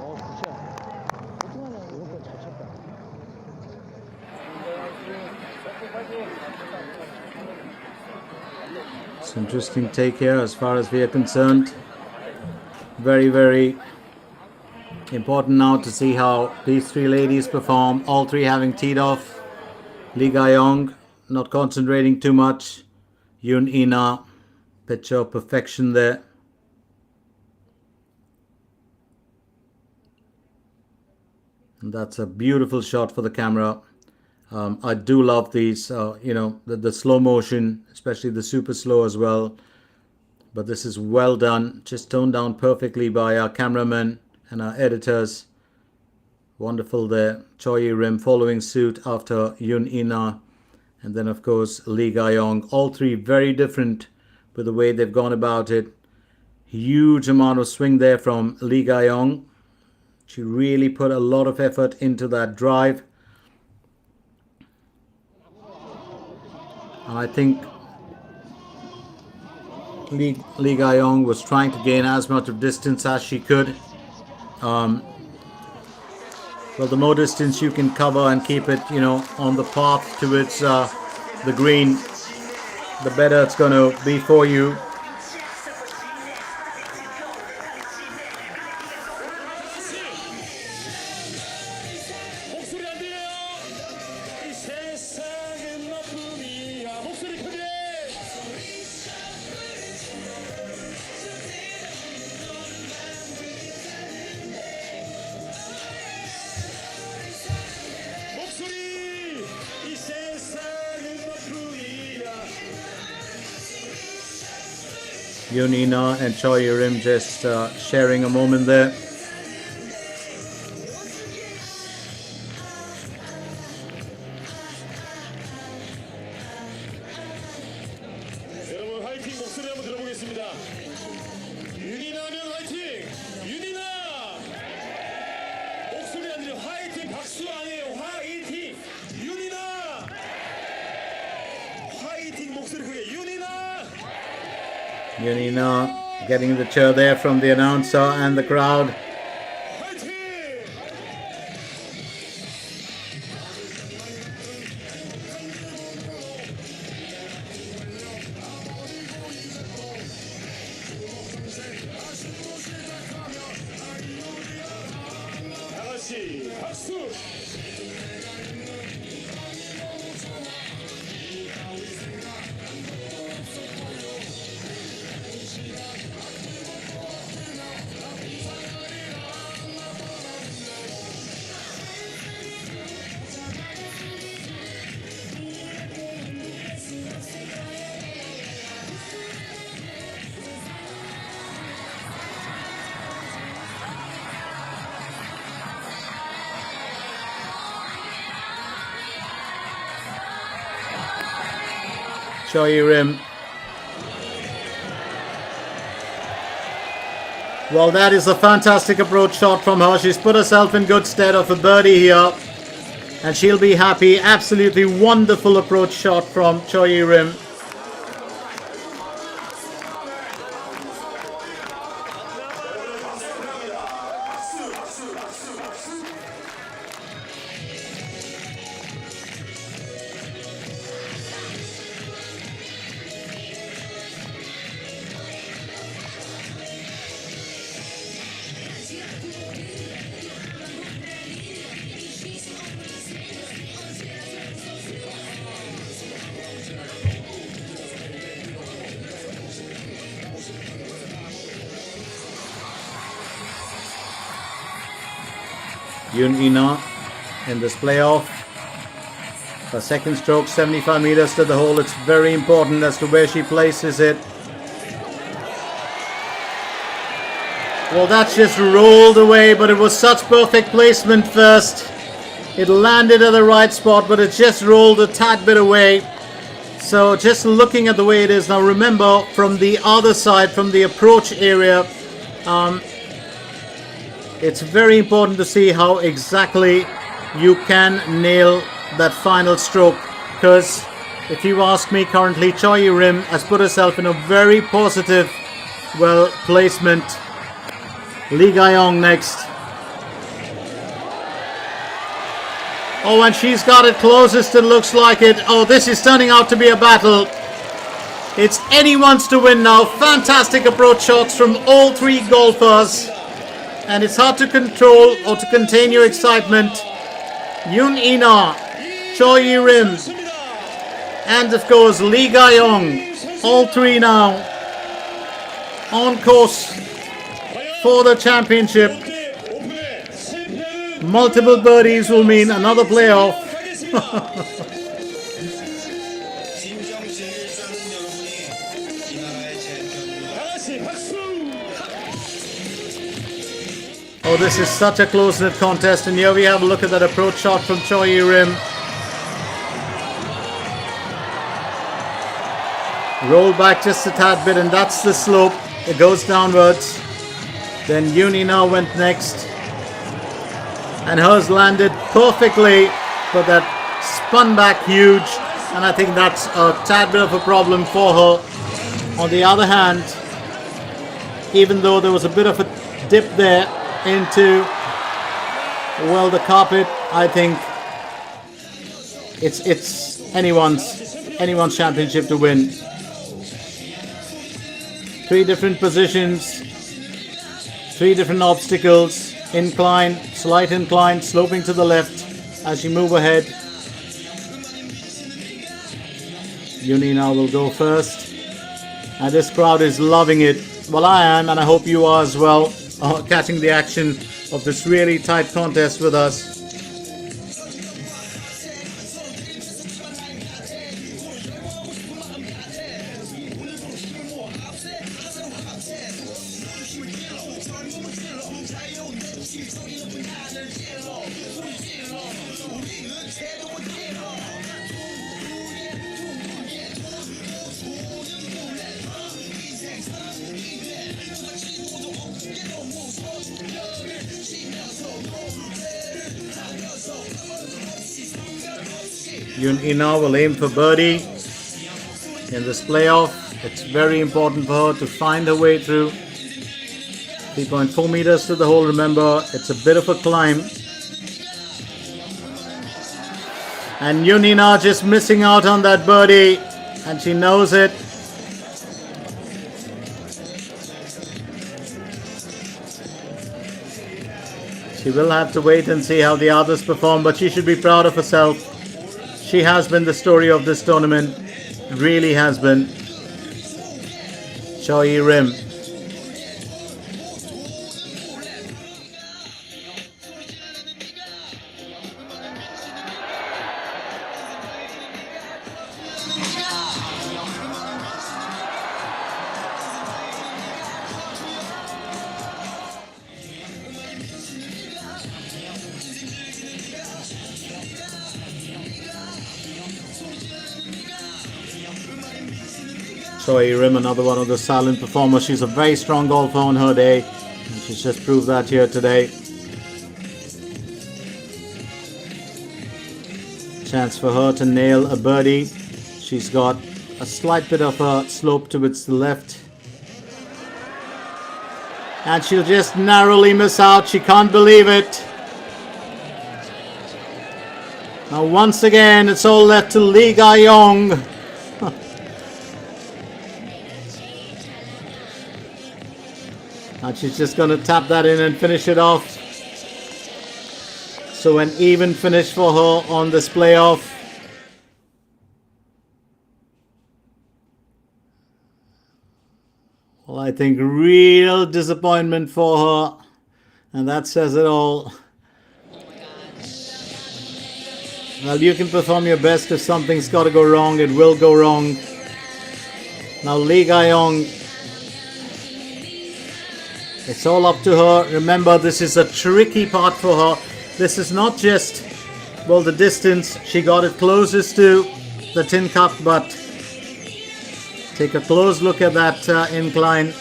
굿샷. 어떡하냐. 이런 건잘 쳤다. It's an interesting take here as far as we are concerned. Very, very important now to see how these three ladies perform. All three having teed off. Lee Ga-young not concentrating too much. Yoon Ina, picture of perfection there. And that's a beautiful shot for the camera. I do love these, the slow motion, especially the super slow as well. But this is well done, just toned down perfectly by our cameramen and our editors. Wonderful there. Choi Rim following suit after Yoon Ina. And then, of course, Lee Ga-young. All three very different with the way they've gone about it. Huge amount of swing there from Lee Ga-young. She really put a lot of effort into that drive. And I think Lee Ga-young was trying to gain as much of distance as she could. Well, the more distance you can cover and keep it, on the path towards the green, the better it's going to be for you. 목소리 안 들려요? 이 세상은 너뿐이야. 목소리 크게. 목소리 이 세상은 너뿐이야. Yoon Ina and Choi Rim just sharing a moment there. 여러분 화이팅 목소리 한번 들어보겠습니다. 윤이나면 화이팅! 윤이나! 목소리 안 들려. 화이팅! 박수 아니에요. 화이팅! 윤이나! 화이팅 목소리 크게. 윤이나! Yoon Ina getting the cheer there from the announcer and the crowd. 화이팅! 다시 박수. Choi Rim. Well, that is a fantastic approach shot from her. She's put herself in good stead of a birdie here, and she'll be happy. Absolutely wonderful approach shot from Choi Rim. Yoon Ina in this playoff. Her second stroke, 75 meters to the hole. It's very important as to where she places it. Well, that's just rolled away, but it was such perfect placement first. It landed at the right spot, but it just rolled a tad bit away. So just looking at the way it is now, remember from the other side, from the approach area, it's very important to see how exactly you can nail that final stroke, because if you ask me, currently Choi Rim has put herself in a very positive, well, placement. Lee Ga-young next. Oh, and she's got it closest, it looks like it. Oh, this is turning out to be a battle. It's anyone's to win now. Fantastic approach shots from all three golfers. And it's hard to control or to contain your excitement. Yoon Ina, Choi Rim, and of course Lee Ga-young. All three now on course for the championship. Multiple birdies will mean another playoff. Oh, this is such a close-knit contest, and here we have a look at that approach shot from Choi Rim. Roll back just a tad bit, and that's the slope. It goes downwards. Then Yoon Ina went next, and hers landed perfectly, but that spun back huge, and I think that's a tad bit of a problem for her. On the other hand, even though there was a bit of a dip there into, well, the carpet, I think it's anyone's championship to win. Three different positions, three different obstacles: incline, slight incline, sloping to the left as you move ahead. Yoon Ina will go first, and this crowd is loving it. Well, I am, and I hope you are as well, catching the action of this really tight contest with us. Yoon Ina will aim for birdie in this playoff. It's very important for her to find her way through. 3.4 meters to the hole, remember, it's a bit of a climb. And Yoon Ina just missing out on that birdie, and she knows it. She will have to wait and see how the others perform, but she should be proud of herself. She has been the story of this tournament. Really has been. Choi Rim. Choi Rim, another one of the silent performers. She's a very strong golfer on her day, and she's just proved that here today. Chance for her to nail a birdie. She's got a slight bit of a slope towards the left, and she'll just narrowly miss out. She can't believe it. Now once again, it's all left to Lee Ga-yong. And she's just going to tap that in and finish it off. So an even finish for her on this playoff. Well, I think real disappointment for her. And that says it all. Well, you can perform your best. If something's got to go wrong, it will go wrong. Now Lee Ga-yong, it's all up to her. Remember, this is a tricky part for her. This is not just, well, the distance. She got it closest to the tin cup, but take a close look at that incline.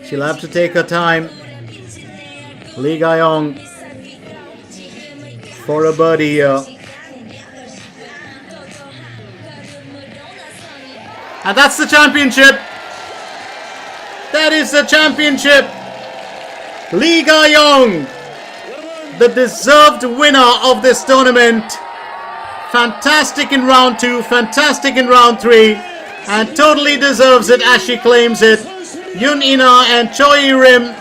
She'll have to take her time. Lee Ga-yong for a birdie here. And that's the championship. That is the championship. Lee Ga-yong, the deserved winner of this tournament. Fantastic in round 2, fantastic in round 3, and totally deserves it as she claims it. Yun Ina and Choi Rim,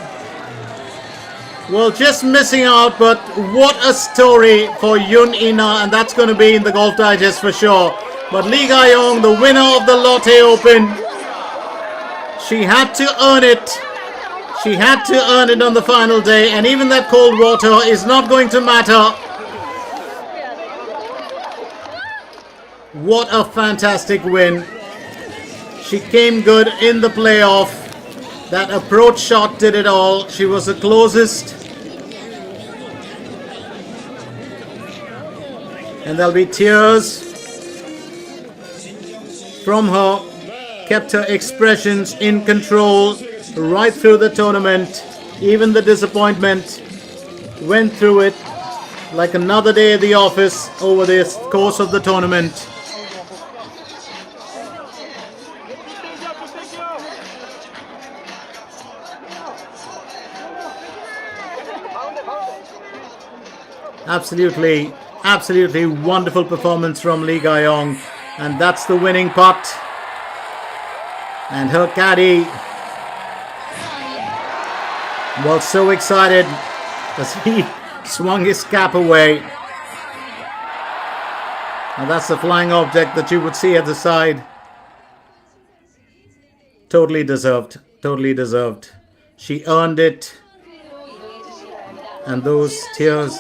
well, just missing out, but what a story for Yun Ina, and that's going to be in the Golf Digest for sure. But Lee Ga-yong, the winner of the Lotte Open, she had to earn it. She had to earn it on the final day, and even that cold water is not going to matter. What a fantastic win. She came good in the playoff. That approach shot did it all. She was the closest. And there'll be tears from her. Kept her expressions in control right through the tournament. Even the disappointment, went through it like another day at the office over this course of the tournament. Absolutely wonderful performance from Lee Ga-yong, and that's the winning putt. And her caddy was so excited as he swung his cap away. And that's the flying object that you would see at the side. Totally deserved. Totally deserved. She earned it. And those tears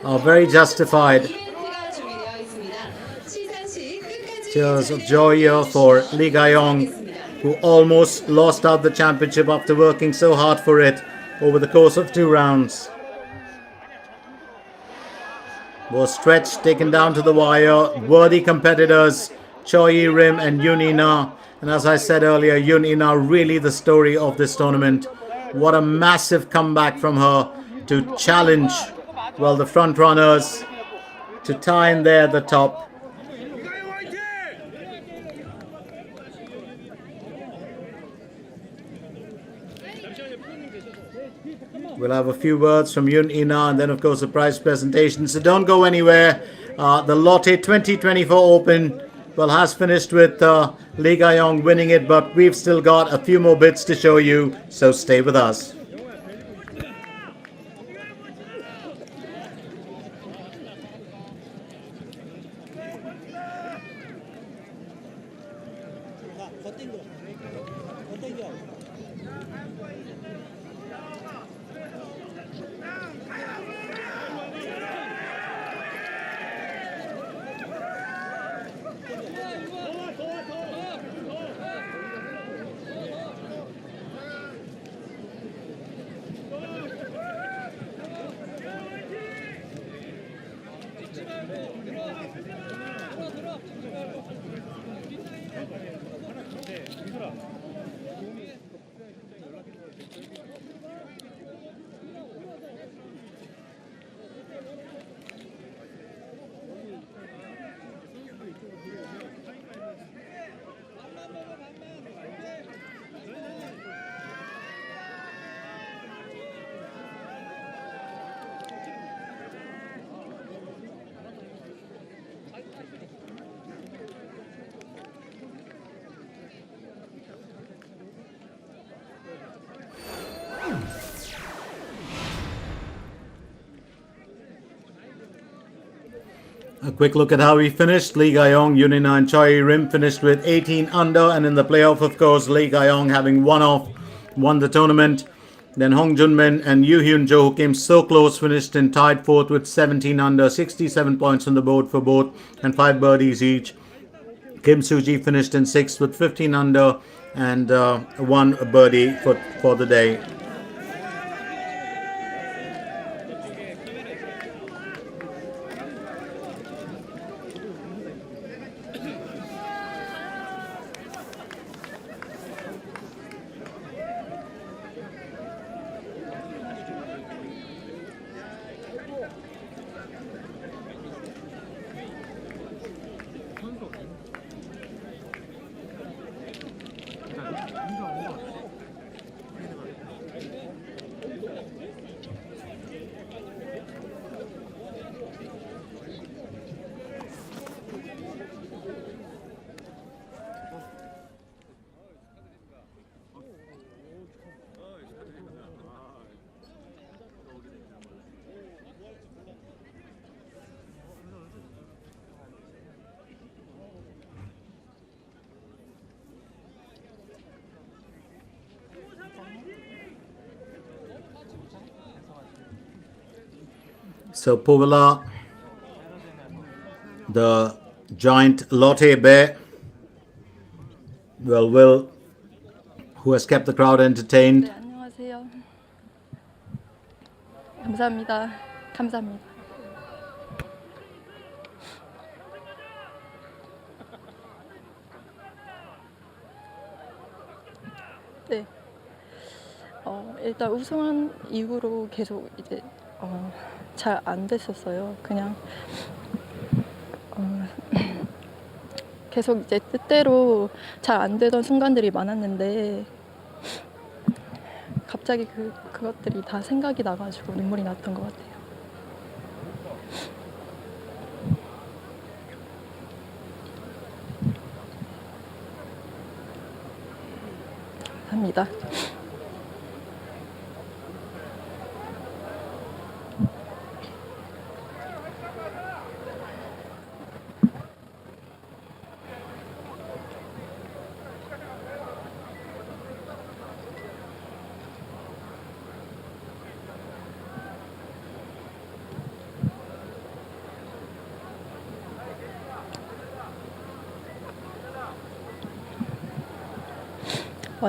are very justified. Tears of joy here for Lee Ga-yong, who almost lost out the championship after working so hard for it over the course of 2 rounds. Was stretched, taken down to the wire. Worthy competitors, Choi Rim and Yun Ina. And as I said earlier, Yun Ina really the story of this tournament. What a massive comeback from her to challenge, well, the front runners to tie in there at the top. We'll have a few words from Yun Ina and then, of course, the prize presentation. So don't go anywhere. The Lotte 2024 Open well, has finished with Lee Ga-yong winning it, but we've still got a few more bits to show you, so stay with us. A quick look at how he finished. Lee Ga-yong, Yunin and Choi Rim finished with 18 under, and in the playoff, of course, Lee Ga-yong having won the tournament. Then Hong Junmin and Yoo Hyun Jo, who came so close, finished in tied fourth with 17 under, 67 points on the board for both, and 5 birdies each. Kim Soo-ji finished in sixth with 15 under and 1 birdie for the day. So Povela, the giant Lotte bear, Will, who has kept the crowd entertained. 네, 안녕하세요. 감사합니다. 감사합니다. 네. 일단 우승한 이후로 계속 이제 잘 안 됐었어요. 그냥 계속 이제 뜻대로 잘 안 되던 순간들이 많았는데 갑자기 그것들이 다 생각이 나가지고 눈물이 났던 것 같아요. 합니다.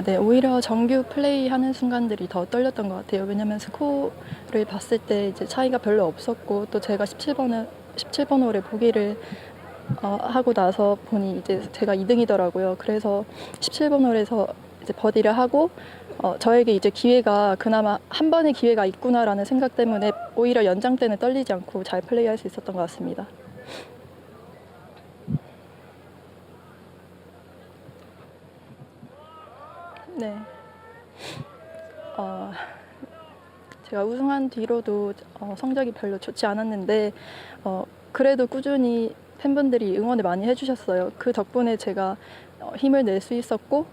네, 오히려 정규 플레이하는 순간들이 더 떨렸던 것 같아요. 왜냐면 스코어를 봤을 때 이제 차이가 별로 없었고, 또 제가 17번 홀에 보기를 하고 나서 보니 이제 제가 2등이더라고요. 그래서 17번 홀에서 이제 버디를 하고 저에게 이제 기회가 그나마 한 번의 기회가 있구나라는 생각 때문에 오히려 연장 때는 떨리지 않고 잘 플레이할 수 있었던 것 같습니다. 네. 제가 우승한 뒤로도 성적이 별로 좋지 않았는데 그래도 꾸준히 팬분들이 응원을 많이 해주셨어요. 그 덕분에 제가 힘을 낼 수 있었고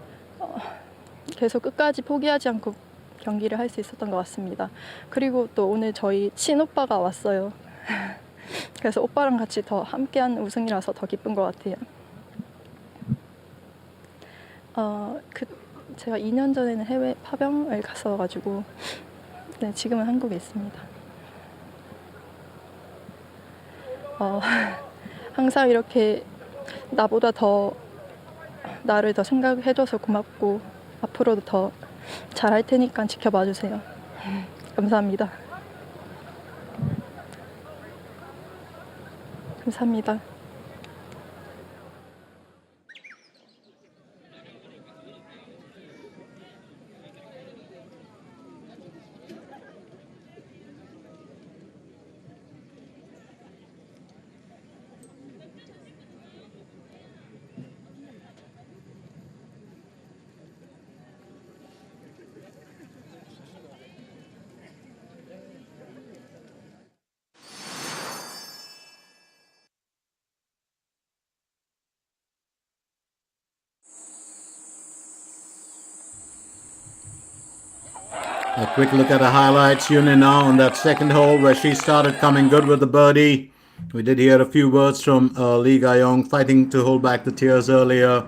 계속 끝까지 포기하지 않고 경기를 할 수 있었던 것 같습니다. 그리고 또 오늘 저희 친오빠가 왔어요. 그래서 오빠랑 같이 더 함께한 우승이라서 더 기쁜 것 같아요. 제가 2년 전에는 해외 파병을 갔어가지고 네, 지금은 한국에 있습니다. 항상 이렇게 나보다 나를 더 생각해줘서 고맙고 앞으로도 더 잘할 테니까 지켜봐 주세요. 감사합니다. 감사합니다. A quick look at the highlights. Yuni now on that second hole where she started coming good with the birdie. We did hear a few words from Lee Ga-yong fighting to hold back the tears earlier.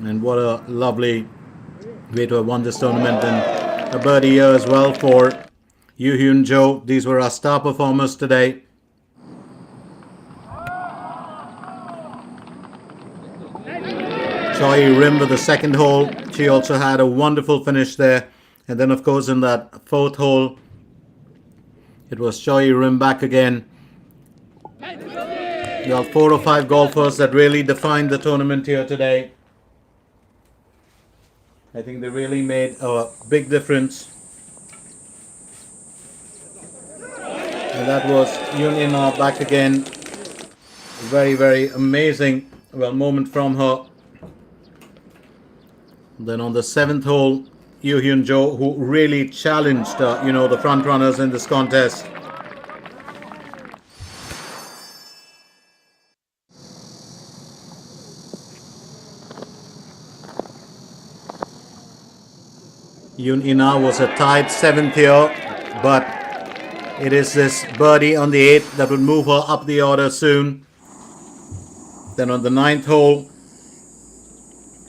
And what a lovely way to have won this tournament. And a birdie here as well for Yoo Hyun Jo. These were our star performers today. Choi Rim with the second hole. She also had a wonderful finish there. And then, of course, in that fourth hole, it was Choi Rim back again. There are 4 or 5 golfers that really defined the tournament here today. I think they really made a big difference. And that was Yunina back again. Very, very amazing moment from her. Then on the 7th hole, Yoo Hyun Jo, who really challenged, the front runners in this contest. Yoon Ina was a tied 7th here, but it is this birdie on the 8th that would move her up the order soon. Then on the 9th hole,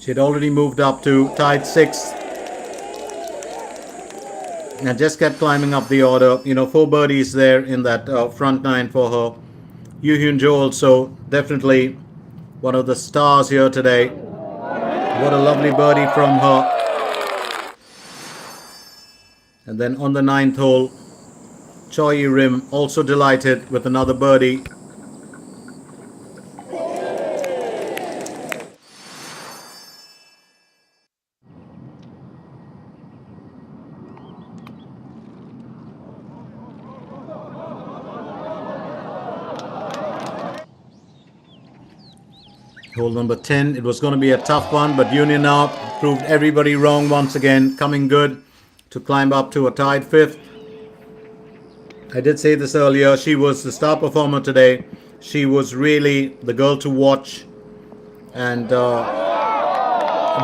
she had already moved up to tied 6th. And just kept climbing up the order. 4 birdies there in that front 9 for her. Yoo Hyun Jo also definitely one of the stars here today. What a lovely birdie from her. And then on the 9th hole, Choi Rim also delighted with another birdie. Hole number 10, it was going to be a tough one, but Union now proved everybody wrong once again, coming good to climb up to a tied 5th. I did say this earlier, she was the star performer today. She was really the girl to watch and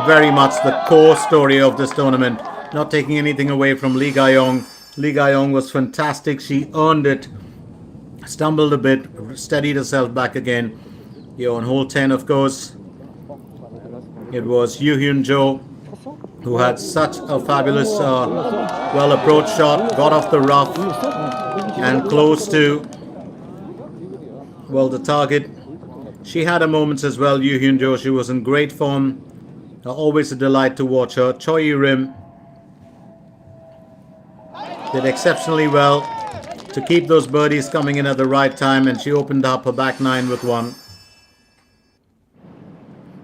very much the core story of this tournament. Not taking anything away from Lee Ga-yong. Lee Ga-yong was fantastic. She earned it, stumbled a bit, steadied herself back again. On hole 10, of course, it was Yoo Hyun Jo who had such a fabulous, well-approached shot, got off the rough and close to, the target. She had her moments as well, Yoo Hyun Jo. She was in great form. Always a delight to watch her. Choi Rim did exceptionally well to keep those birdies coming in at the right time, and she opened up her back 9 with one.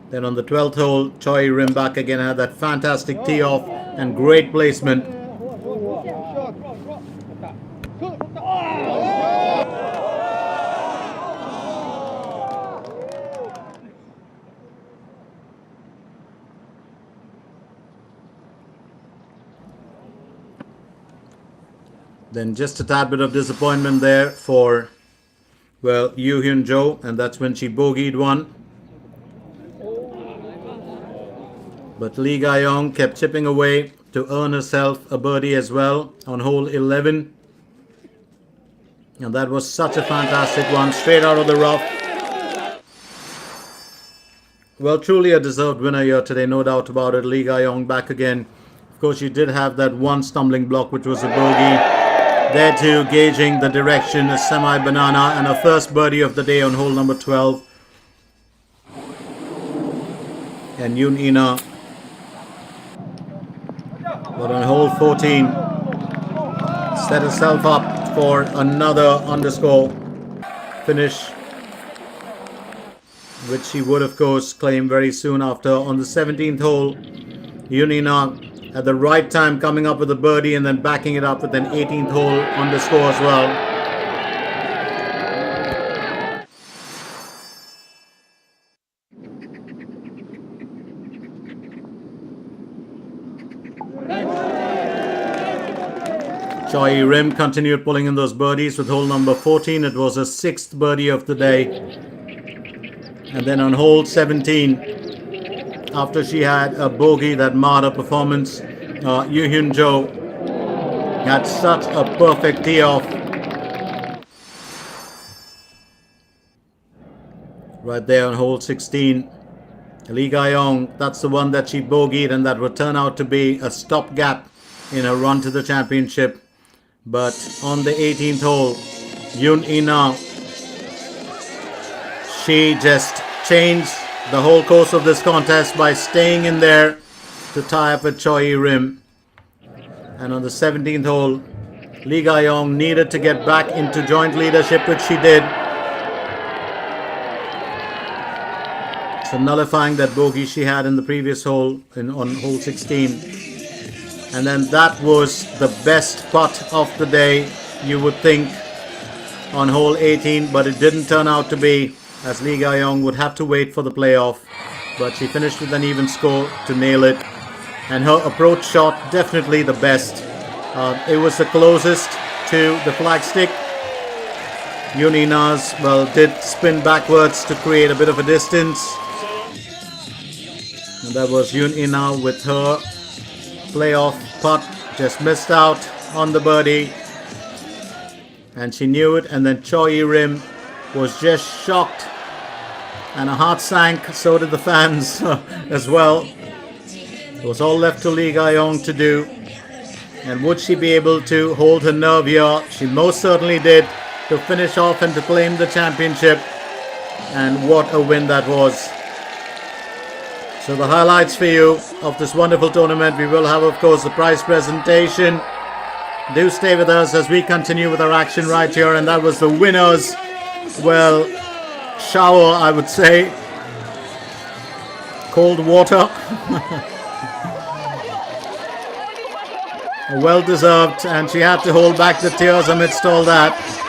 Then on the 12th hole, Choi Rim back again had that fantastic tee off and great placement. Then just a tad bit of disappointment there for well, Yoo Hyun Jo, and that's when she bogeyed one. But Lee Ga-young kept chipping away to earn herself a birdie as well on hole 11. And that was such a fantastic one, straight out of the rough. Well, truly a deserved winner here today, no doubt about it. Lee Ga-young back again. Of course, she did have that one stumbling block, which was a bogey. There too, gauging the direction, a semi-banana, and a first birdie of the day on hole number 12. And Yoon Ina, but on hole 14, set herself up for another underscore finish, which she would of course claim very soon after. On the 17th hole, Yoon Ina at the right time coming up with a birdie and then backing it up with an 18th hole underscore as well. Choi Rim continued pulling in those birdies with hole number 14. It was her 6th birdie of the day. And then on hole 17, after she had a bogey that marred her performance, Yoo Hyun Jo had such a perfect tee off. Right there on hole 16. Lee Ga-young, that's the one that she bogeyed, and that would turn out to be a stopgap in her run to the championship. But on the 18th hole, Yoon Ina, she just changed the whole course of this contest by staying in there to tie up with Choi Rim. And on the 17th hole, Lee Ga-young needed to get back into joint leadership, which she did. So nullifying that bogey she had in the previous hole on hole 16. And then that was the best putt of the day, you would think, on hole 18. But it didn't turn out to be, as Lee Ga-young would have to wait for the playoff. But she finished with an even score to nail it. And her approach shot, definitely the best. It was the closest to the flagstick. Yoon Ina's, well, did spin backwards to create a bit of a distance. And that was Yoon Ina with her playoff putt, just missed out on the birdie, and she knew it. And then Choi Rim was just shocked, and her heart sank. So did the fans as well. It was all left to Lee Ga-young to do. And would she be able to hold her nerve here? She most certainly did, to finish off and to claim the championship. And what a win that was. So the highlights for you of this wonderful tournament. We will have, of course, the prize presentation. Do stay with us as we continue with our action right here. And that was the winners, well, shower, I would say. Cold water. Well deserved. And she had to hold back the tears amidst all that.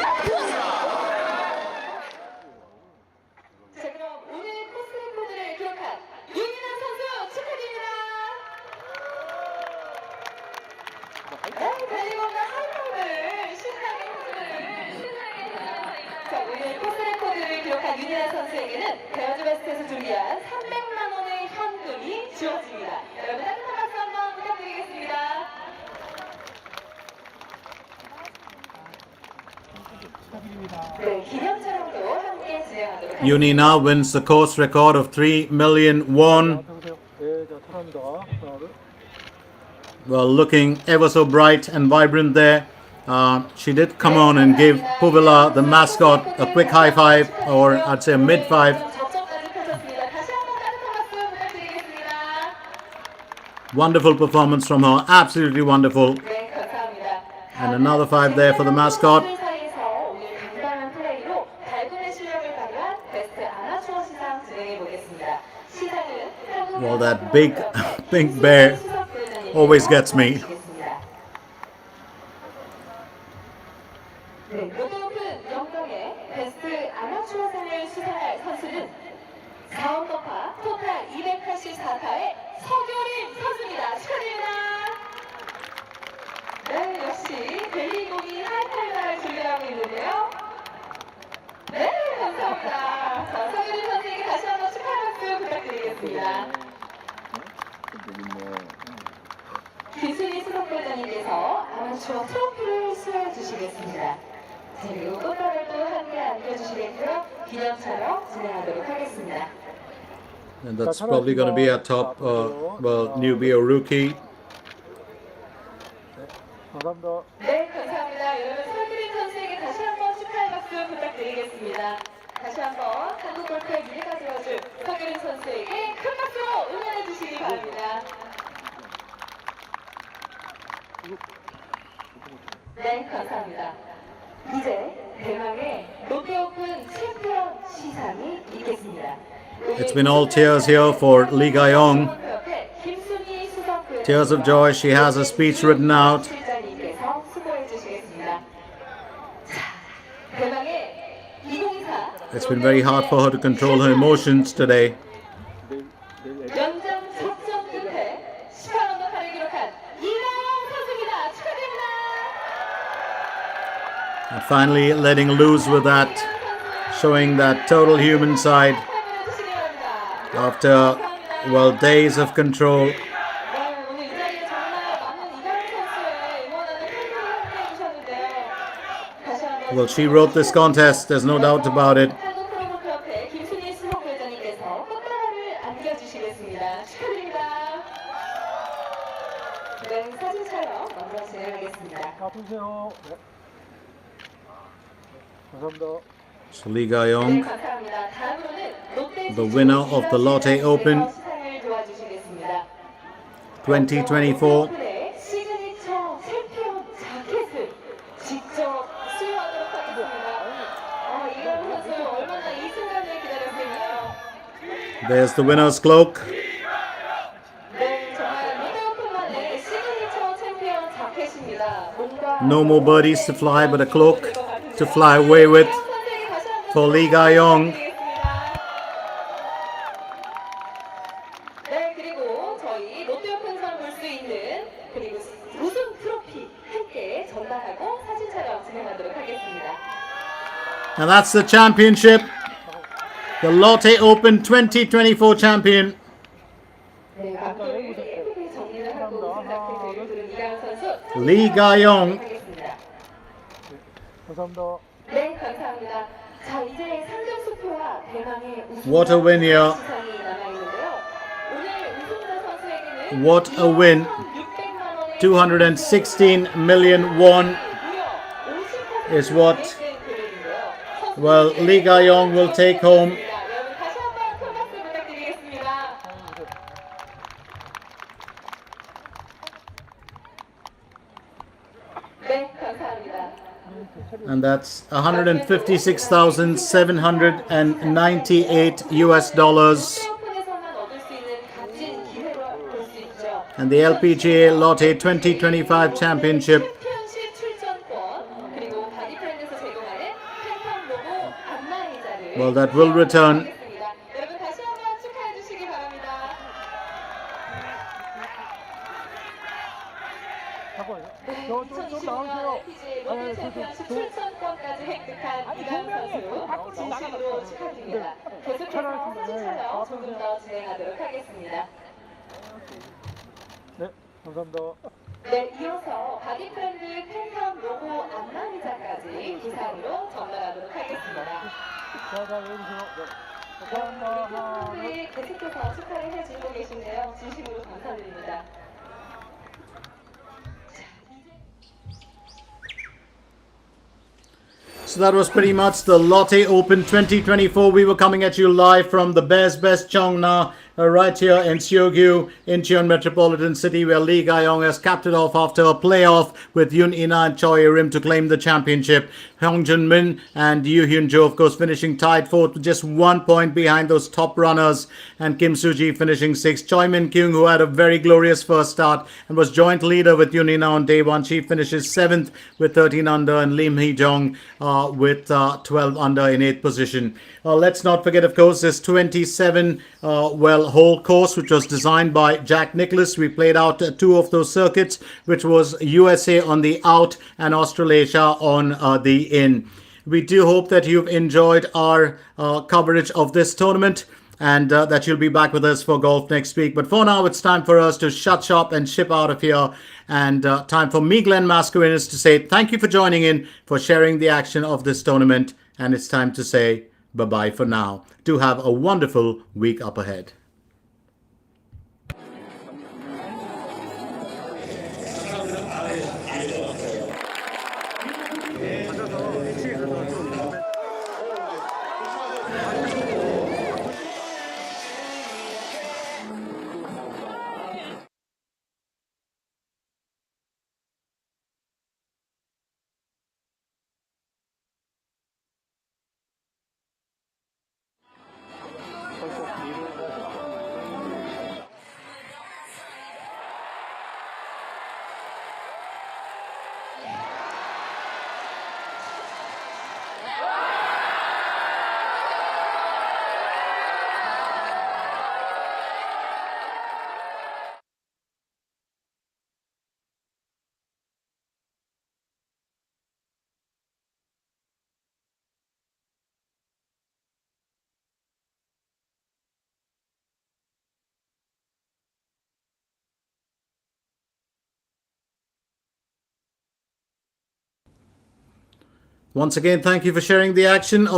Yoon Ina wins the course record of 3 million won. Well, looking ever so bright and vibrant there. She did come on and give Puvila, the mascot, a quick high five, or I'd say a mid five. Wonderful performance from her, absolutely wonderful. And another five there for the mascot. Well, that big pink bear always gets me. 네, 역시 벨리공이 하이파이브를 준비하고 있는데요. 네? 회장님께서 아마추어 트로피를 수여해 주시겠습니다. 그리고 꽃다발도 함께 안겨주시겠고요. 기념 촬영 진행하도록 하겠습니다. And that's probably going to be a top, newbie or rookie. 감사합니다. 네, 감사합니다. 여러분 설그린 선수에게 다시 한번 축하의 박수 부탁드리겠습니다. 다시 한번 한국 골프의 미래가 되어줄 설그린 선수에게 큰 박수로 응원해 주시기 바랍니다. 네, 감사합니다. 이제 대망의 롯데오픈 챔피언 시상이 있겠습니다. It's been all tears here for Lee Ga-young. Tears of joy. She has a speech written out. It's been very hard for her to control her emotions today. And finally letting loose with that, showing that total human side after, well, days of control. Well, she wrote this contest, there's no doubt about it. 아프세요. 네. 감사합니다. So Lee Ga-young, the winner of the Lotte Open 2024. There's the winner's cloak. No more birdies to fly, but a cloak to fly away with for Lee Ga-young. 네, 그리고 저희 롯데오픈에서 볼 수 있는 그리고 우승 트로피 함께 전달하고 사진 촬영 진행하도록 하겠습니다. And that's the championship. The Lotte Open 2024 champion. 네, 각도를 예쁘게 정리를 하고 시작해드릴 그런 이가연 선수 Lee Ga-young. 하겠습니다. 감사합니다. 네, 감사합니다. 자, 이제 상금 수표와 대망의 우승 What a win here. 시상이 남아있는데요. 오늘 우승자 선수에게는 What a win. 216 million won is what, well, Lee Ga-young will take home. 여러분 다시 한번 큰 박수 부탁드리겠습니다. 네, 감사합니다. And that's 156,798 US dollars. 오픈에서만 얻을 수 있는 값진 기회로 볼 수 있죠. And the LPGA Lotte 2025 championship. 챔피언십 출전권 그리고 바디프렌드에서 제공하는 팬텀 로고 안마의자를 Well, that will return. 하겠습니다. 여러분 다시 한번 축하해 주시기 바랍니다. 잠깐만요. 네, 좀 2025년 나오세요. LPGA 롯데 챔피언십 출전권까지 획득한 이강 선수 진심으로 축하드립니다. 계속해서 사진 촬영 조금 더 진행하도록 하겠습니다. 네, 감사합니다. 네, 이어서 바디프렌드 팬텀 로고 안마의자까지 기상으로 전달하도록 하겠습니다. 자, 여기 보세요. 네. 우리 감사합니다. 팬분들이 계속해서 축하를 해주고 계신데요. 진심으로 감사드립니다. So that was pretty much the Lotte Open 2024. We were coming at you live from the Bears Best Cheongna, right here in Seogyu, Incheon Metropolitan City, where Lee Ga-young has capped it off after a playoff with Yoon In-na and Choi Rim to claim the championship. Hyung Jun Min and Yoo Hyun Jo, of course, finishing tied fourth with just 1 point behind those top runners, and Kim Soo-ji finishing sixth. Choi Min Kyung, who had a very glorious first start and was joint leader with Yoon In-na on day one, she finishes seventh with 13 under, and Lim Hee-jong with 12 under in 8th position. Let's not forget, of course, this 27 hole course, which was designed by Jack Nicklaus. We played out two of those circuits, which was USA on the out and Australasia on the in. We do hope that you've enjoyed our coverage of this tournament. and that you'll be back with us for golf next week. But for now, it's time for us to shut shop and ship out of here. And time for me, Glenn Mascarenas, to say thank you for joining in, for sharing the action of this tournament. And it's time to say bye-bye for now. Do have a wonderful week up ahead. Once again, thank you for sharing the action of